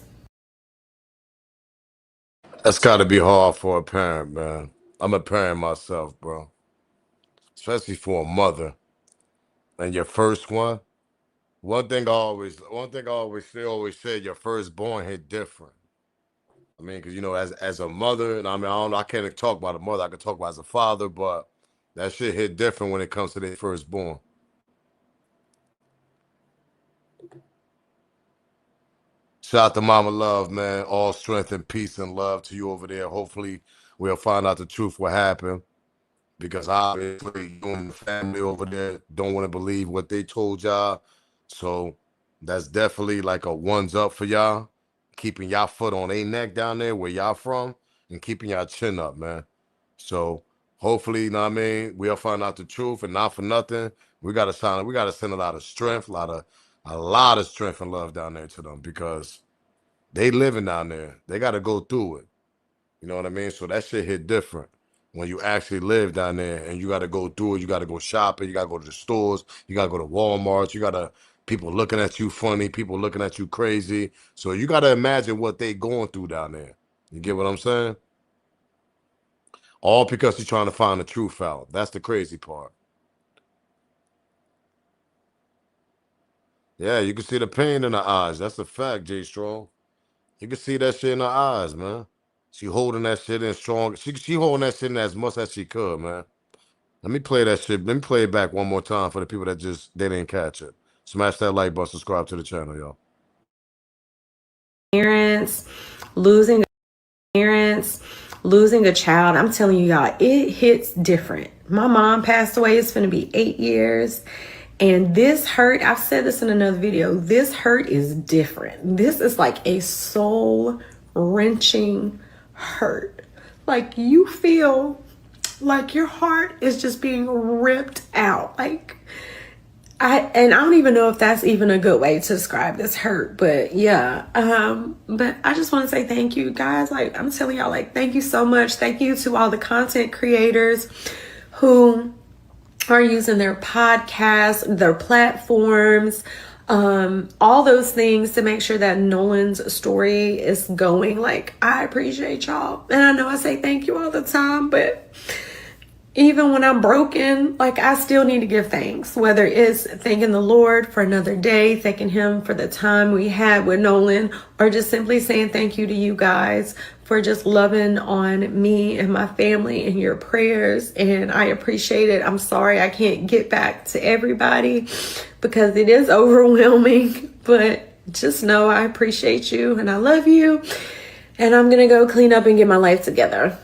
That's got to be hard for a parent, man. I'm a parent myself, bro. Especially for a mother. And your first one. One thing I always say, your firstborn hit different. I mean, because, you know, as a mother, and I mean, I can't talk about a mother. I can talk about as a father, but that shit hit different when it comes to their firstborn. Shout out to Mama Love, man. All strength and peace and love to you over there. Hopefully, we'll find out the truth what happened. Because obviously, you and the family over there don't want to believe what they told y'all. So that's definitely like a one's up for y'all. Keeping y'all foot on a neck down there where y'all from and keeping y'all chin up, man. So hopefully, you know what I mean, we'll find out the truth, and not for nothing. We gotta send a lot of strength, a lot of strength and love down there to them because they living down there. They gotta go through it. You know what I mean? So that shit hit different when you actually live down there and you got to go through it. You got to go shopping. You got to go to the stores. You got to go to Walmart. You got to people looking at you funny, people looking at you crazy. So you got to imagine what they going through down there. You get what I'm saying? All because you're trying to find the truth out. That's the crazy part. Yeah, you can see the pain in her eyes. That's a fact, Jay Strong. You can see that shit in her eyes, man. She holding that shit in strong. She holding that shit in as much as she could, man. Let me play that shit. Let me play it back one more time for the people that they didn't catch it. Smash that like button, subscribe to the channel, y'all. Losing a child, I'm telling you, y'all, it hits different. My mom passed away. It's going to be 8 years. And this hurt, I've said this in another video, this hurt is different. This is like a soul wrenching hurt. Like you feel like your heart is just being ripped out. Like I don't even know if that's even a good way to describe this hurt, but yeah. But I just want to say thank you guys. Like I'm telling y'all, like thank you so much. Thank you to all the content creators who are using their podcasts, their platforms, all those things to make sure that Nolan's story is going. Like I appreciate y'all. And I know I say thank you all the time, but even when I'm broken, like I still need to give thanks, whether it's thanking the Lord for another day, thanking him for the time we had with Nolan, or just simply saying thank you to you guys for just loving on me and my family and your prayers. And I appreciate it. I'm sorry I can't get back to everybody because it is overwhelming, but just know I appreciate you and I love you. And I'm going to go clean up and get my life together.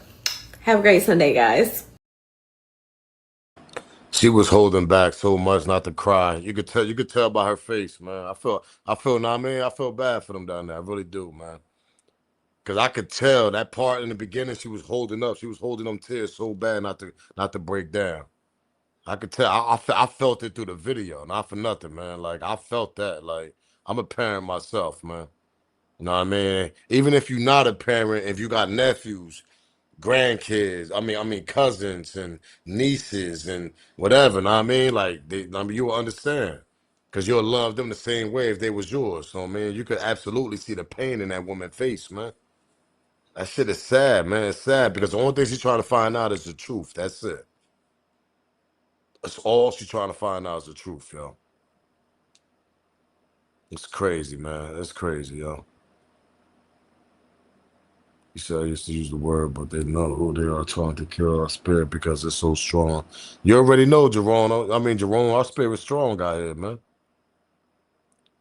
Have a great Sunday, guys. She was holding back so much not to cry. You could tell by her face, man. I feel, nah, man, I feel bad for them down there. I really do, man. Cause I could tell that part in the beginning, she was holding up. She was holding them tears so bad not to break down. I could tell. I felt it through the video, not for nothing, man. Like I felt that. Like I'm a parent myself, man. You know what I mean? Even if you're not a parent, if you got nephews, grandkids, I mean cousins and nieces and whatever, know what I mean? Like you will understand. Cause you'll love them the same way if they was yours. So man, you could absolutely see the pain in that woman's face, man. That shit is sad, man. It's sad because the only thing she's trying to find out is the truth. That's it. That's all she's trying to find out is the truth, yo. It's crazy, man. It's crazy, yo. You said I used to use the word, but they know who they are trying to kill our spirit because it's so strong. You already know, Jerome. Jerome, our spirit's strong out here, man.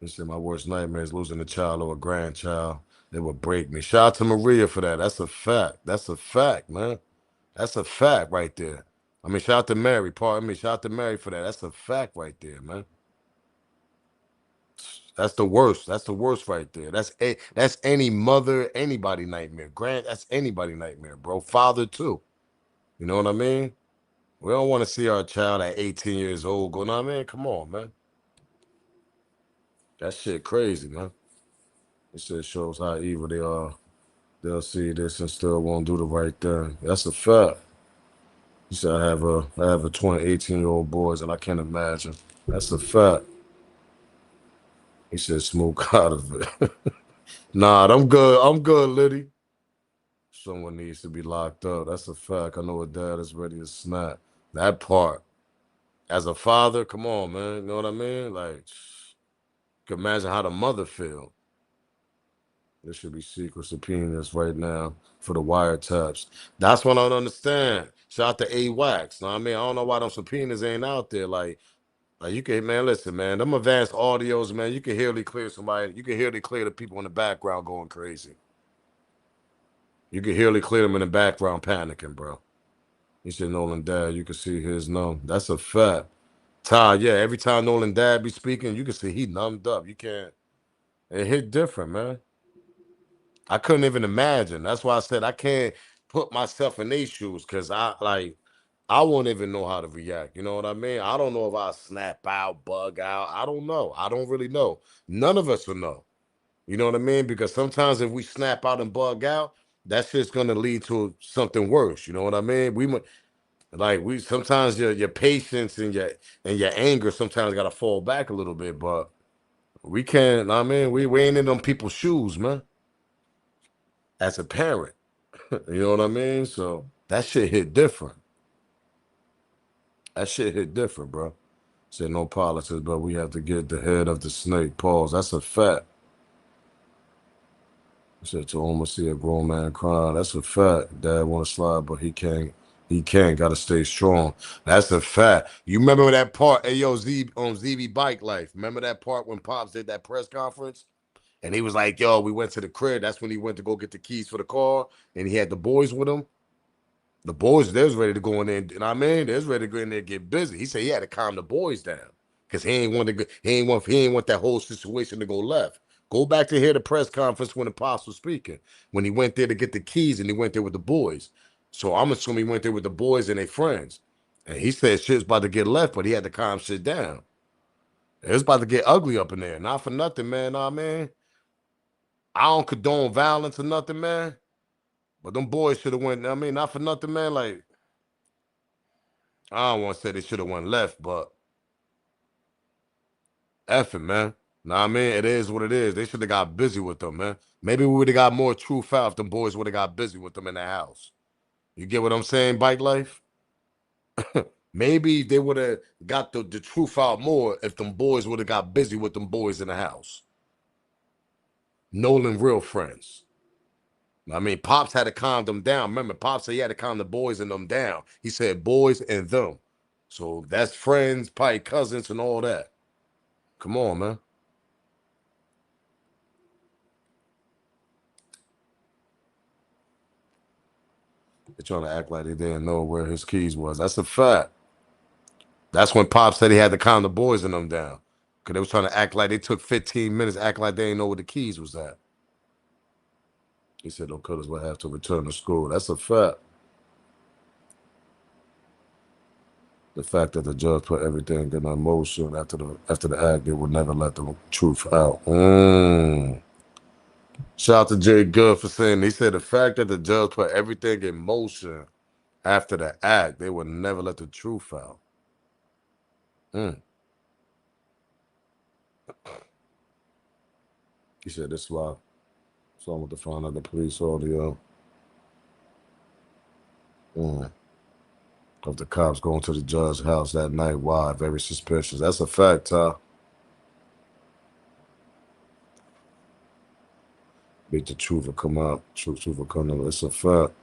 He said my worst nightmare is losing a child or a grandchild. It would break me. Shout out to Maria for that. That's a fact. That's a fact, man. That's a fact right there. Shout out to Mary. Pardon me. Shout out to Mary for that. That's a fact right there, man. That's the worst. That's the worst right there. That's any mother, anybody nightmare. That's anybody nightmare, bro. Father too. You know what I mean? We don't want to see our child at 18 years old go, nah, man, come on, man. That shit crazy, man. It shit shows how evil they are. They'll see this and still won't do the right thing. That's a fact. You said I have a 18-year-old boys and I can't imagine. That's a fact. He said smoke out of it. Nah, I'm good. I'm good, Liddy. Someone needs to be locked up. That's a fact. I know a dad is ready to snap. That part. As a father, come on, man. You know what I mean? Like, you can imagine how the mother feel. There should be secret subpoenas right now for the wiretaps. That's what I don't understand. Shout out to A-Wax. Know what I mean? I don't know why those subpoenas ain't out there. Like you can, man, listen, man. Them advanced audios, man, you can hear clear somebody. You can hear clear the people in the background going crazy. You can hear clear them in the background panicking, bro. He said Nolan dad, you can see his numb. That's a fact. Ty, yeah, every time Nolan dad be speaking, you can see he numbed up. You can't. It hit different, man. I couldn't even imagine. That's why I said I can't put myself in these shoes because I won't even know how to react. You know what I mean? I don't know if I snap out, bug out. I don't know. I don't really know. None of us will know. You know what I mean? Because sometimes if we snap out and bug out, that's just gonna lead to something worse. You know what I mean? We sometimes your patience and your anger sometimes gotta fall back a little bit, but we can't. I mean, we ain't in them people's shoes, man. As a parent, you know what I mean? So that shit hit different. That shit hit different, bro. Said no politics, but we have to get the head of the snake. Pause. That's a fact. Said to almost see a grown man crying. That's a fact. Dad want to slide, but he can't. He can't. Got to stay strong. That's a fact. You remember that part? Hey, yo, Z on ZB Bike Life. Remember that part when Pops did that press conference? And he was like, yo, we went to the crib. That's when he went to go get the keys for the car. And he had the boys with him. The boys, they was ready to go in there. You know what I mean? They was ready to go in there and get busy. He said he had to calm the boys down. because he ain't want that whole situation to go left. Go back to hear the press conference when the pops was speaking, when he went there to get the keys and he went there with the boys. So I'm assuming he went there with the boys and their friends. And he said shit's about to get left, but he had to calm shit down. It's about to get ugly up in there. Not for nothing, man. Nah, man. I don't condone violence or nothing, man. But them boys should have went. I mean, not for nothing, man. Like, I don't want to say they should have went left, but effing, man. Nah, I mean, it is what it is. They should have got busy with them, man. Maybe we would have got more truth out if them boys would have got busy with them in the house. You get what I'm saying, Bike Life? Maybe they would have got the truth out more if them boys would have got busy with them boys in the house. Nolan real friends. I mean, Pops had to calm them down. Remember, Pops said he had to calm the boys and them down. He said boys and them. So that's friends, probably cousins and all that. Come on, man. They're trying to act like they didn't know where his keys was. That's a fact. That's when Pop said he had to calm the boys and them down. Because they was trying to act like they took 15 minutes, act like they didn't know where the keys was at. He said, "Them cutters will have to return to school." That's a fact. The fact that the judge put everything in motion after the act, they would never let the truth out. Shout out to Jay Good for saying, he said the fact that the judge put everything in motion after the act, they would never let the truth out. He said this is why someone to find out the police audio of the cops going to the judge's house that night. Why? Very suspicious. That's a fact, huh? Make the truth will come out. Truth will come out. It's a fact.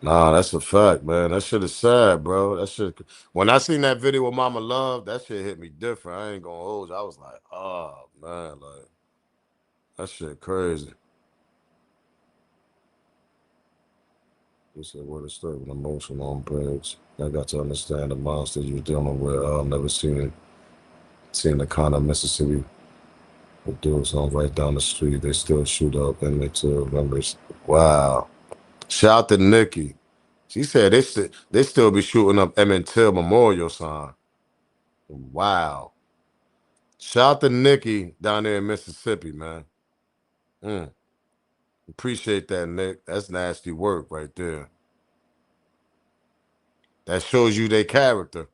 Nah, that's a fact, man. That shit is sad, bro. That shit. When I seen that video with Mama Love, that shit hit me different. I ain't gonna hold you. I was like, oh man, like that shit crazy. He said, "What a story with emotion on bridge. I got to understand the monster you're dealing with. I've never seen the kind of Mississippi with dudes on right down the street. They still shoot up and they still members. Wow." Shout out to Nikki. She said they still be shooting up Emmett Till Memorial sign. Wow. Shout out to Nikki down there in Mississippi, man. Appreciate that, Nick. That's nasty work right there. That shows you their character.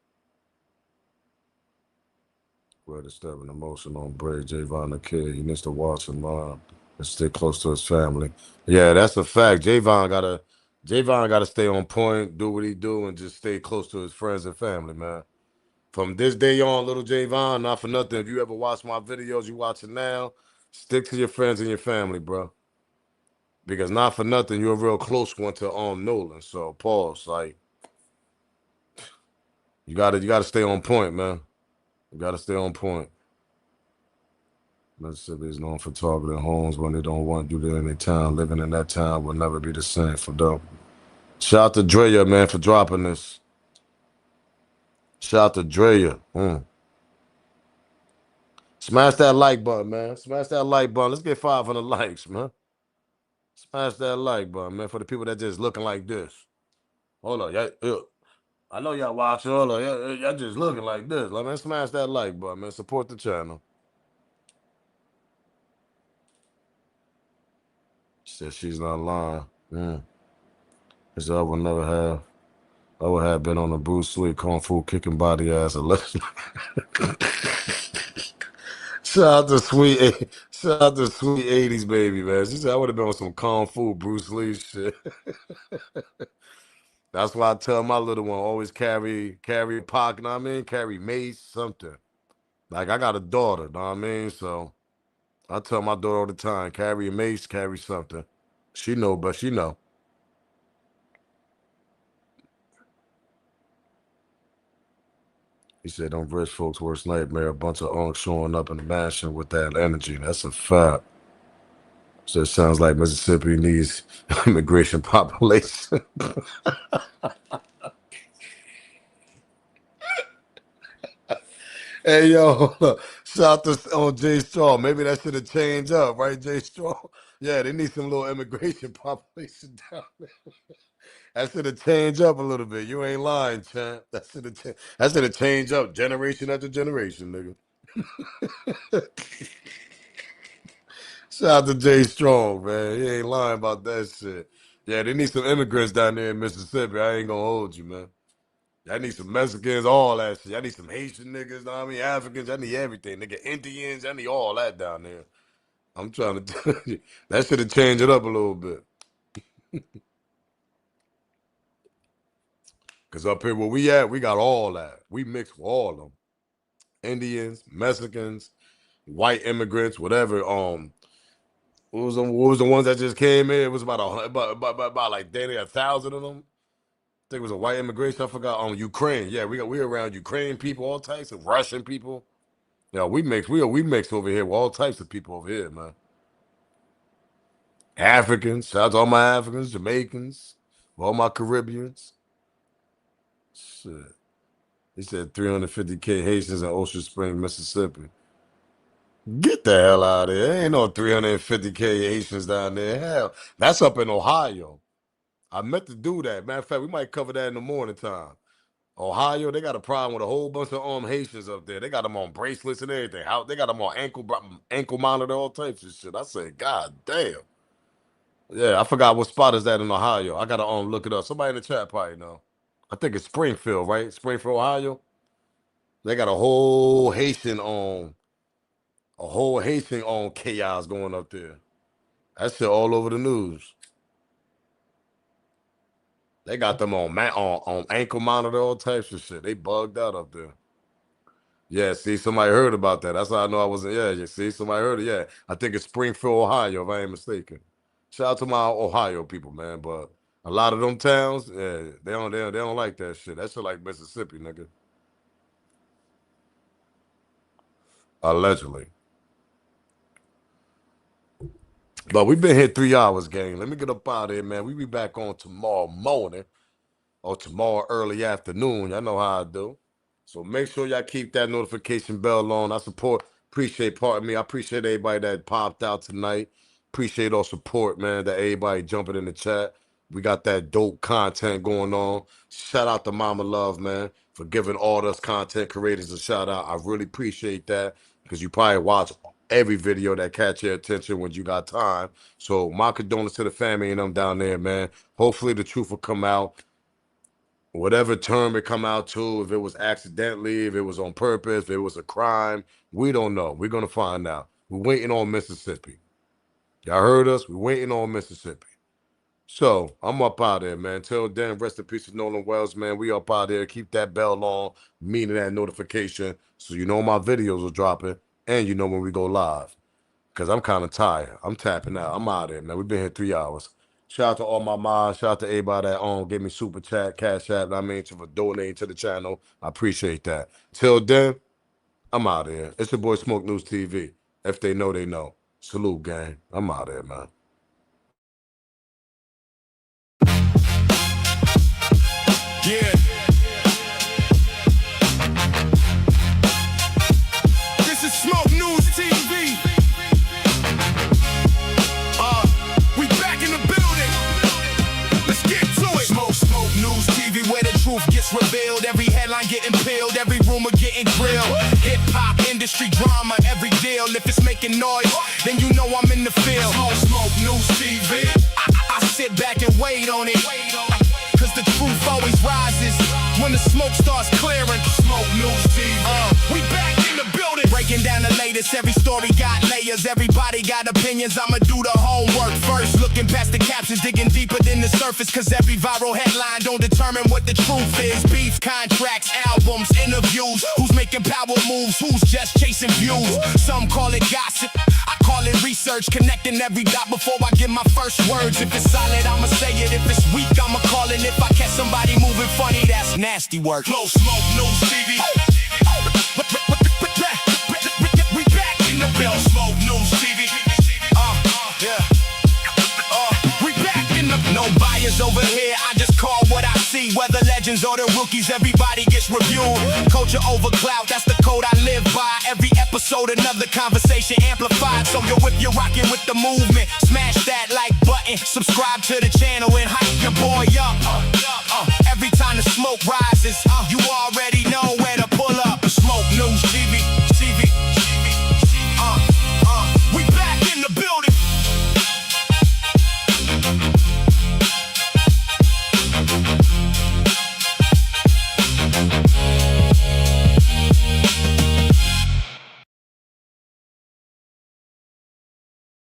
Well, disturbing emotion on Bray Javon the kid. He needs to watch him and stay close to his family. Yeah, that's a fact. Javon gotta stay on point, do what he do, and just stay close to his friends and family, man. From this day on, little Javon, not for nothing. If you ever watch my videos, you watch it now, stick to your friends and your family, bro. Because not for nothing, you're a real close one to Nolan. So pause. Like you gotta stay on point, man. You gotta stay on point. Mississippi is known for targeting homes when they don't want you there in their town. Living in that town will never be the same for them. Shout out to Drea, man, for dropping this. Shout out to Drea. Smash that like button, man. Smash that like button. Let's get 500 likes, man. Smash that like button, man, for the people that just looking like this. Hold on, yeah. I know y'all watching. Hold on, y'all just looking like this. Like, man, smash that like button, man. Support the channel. She said she's not lying. She said I would have been on the Bruce Lee Kung Fu kicking body ass. Shout out to sweet 80s baby, man. She said I would have been on some Kung Fu Bruce Lee shit. That's why I tell my little one always carry a pocket, know what I mean? Carry mace, something. Like I got a daughter, know what I mean? So I tell my daughter all the time, carry a mace, carry something. She know, but she know. He said, "Don't rich folks' worst nightmare. A bunch of unks showing up in the mansion with that energy." That's a fact. So it sounds like Mississippi needs immigration population. Hey, yo, shout out to on Jay Straw. Maybe that should have changed up, right, Jay Straw? Yeah, they need some little immigration population down there. That should have changed up a little bit. You ain't lying, champ. That should have changed up generation after generation, nigga. Shout out to Jay Strong, man. He ain't lying about that shit. Yeah, they need some immigrants down there in Mississippi. I ain't gonna hold you, man. I need some Mexicans, all that shit. I need some Haitian niggas, know what I mean? Africans, I need everything. Nigga, Indians, I need all that down there. I'm trying to tell you. That should have changed it up a little bit. Because up here where we at, we got all that. We mix with all of them. Indians, Mexicans, white immigrants, whatever. What was the ones that just came in? It was about like daily 1,000 of them. I think it was a white immigration. I forgot. Ukraine. Yeah, we around Ukraine people, all types of Russian people. Yeah, we mix over here with all types of people over here, man. Africans. Shout out to all my Africans, Jamaicans, all my Caribbeans. Shit. He said 350K Haitians in Ocean Spring, Mississippi. Get the hell out of there. There ain't no 350K Haitians down there. Hell, that's up in Ohio. I meant to do that. Matter of fact, we might cover that in the morning time. Ohio, they got a problem with a whole bunch of Haitians up there. They got them on bracelets and everything. How they got them on ankle monitor, all types of shit. I said, God damn. Yeah, I forgot what spot is that in Ohio. I gotta look it up. Somebody in the chat probably know. I think it's Springfield, right? Springfield, Ohio. They got a whole Haitian chaos going up there. That shit all over the news. They got them on ankle monitor, all types of shit. They bugged out up there. Yeah, see, somebody heard about that. That's how I know I wasn't. Yeah, you see, somebody heard it. Yeah, I think it's Springfield, Ohio, if I ain't mistaken. Shout out to my Ohio people, man. But a lot of them towns, yeah, they don't like that shit. That shit like Mississippi, nigga. Allegedly. But we've been here 3 hours, gang. Let me get up out of here, man. We be back on tomorrow morning or tomorrow early afternoon. Y'all know how I do. So make sure y'all keep that notification bell on. I appreciate I appreciate everybody that popped out tonight. Appreciate all support, man, that everybody jumping in the chat. We got that dope content going on. Shout out to Mama Love, man, for giving all us content creators a shout out. I really appreciate that because you probably watch every video that catch your attention when you got time. So my condolences to the family and them down there, man. Hopefully the truth will come out. Whatever term it come out to, if it was accidentally, if it was on purpose, if it was a crime, we don't know. We're going to find out. We're waiting on Mississippi. Y'all heard us? We're waiting on Mississippi. So, I'm up out there, man. Till then, rest in peace to Nolan Wells, man. We up out there. Keep that bell on, meaning that notification, so you know my videos are dropping, and you know when we go live. Because I'm kind of tired. I'm tapping out. I'm out there, man. We've been here 3 hours. Shout out to all my mods. Shout out to everybody that gave me super chat, cash app. For donating to the channel. I appreciate that. Till then, I'm out here. It's your boy Smoke News TV. If they know, they know. Salute, gang. I'm out here, man. Yeah. This is Smoke News TV. We back in the building. Let's get to it. Smoke News TV, where the truth gets revealed. Every headline getting peeled, every rumor getting grilled. Hip hop industry drama, every deal. If it's making noise, then you know I'm in the field. Smoke News TV. I sit back and wait on it. Cause the truth always rises when the smoke starts clearing. Smoke News TV. We back in the building. Breaking down the latest, every story got layers. Everybody got opinions, I'ma do the homework first. Looking past the captions, digging deeper than the surface. Cause every viral headline don't determine what the truth is. Beef, contracts, albums, interviews. Who's making power moves, who's just chasing views. Some call it gossip, I call it research. Connecting every dot before I give my first words. If it's solid, I'ma say it. If it's weak, I'ma call it. If I catch somebody moving funny, that's nasty work. Close Smoke News TV. We back in the bill. Smoke News TV. Yeah. We back in the. No bias over here. I just call what I see. see whether legends or the rookies, everybody gets reviewed. Culture over clout, that's the code I live by. Every episode, another conversation amplified. So yo, if you're rocking with the movement, smash that like button, subscribe to the channel and hype your boy up. Every time the smoke rises,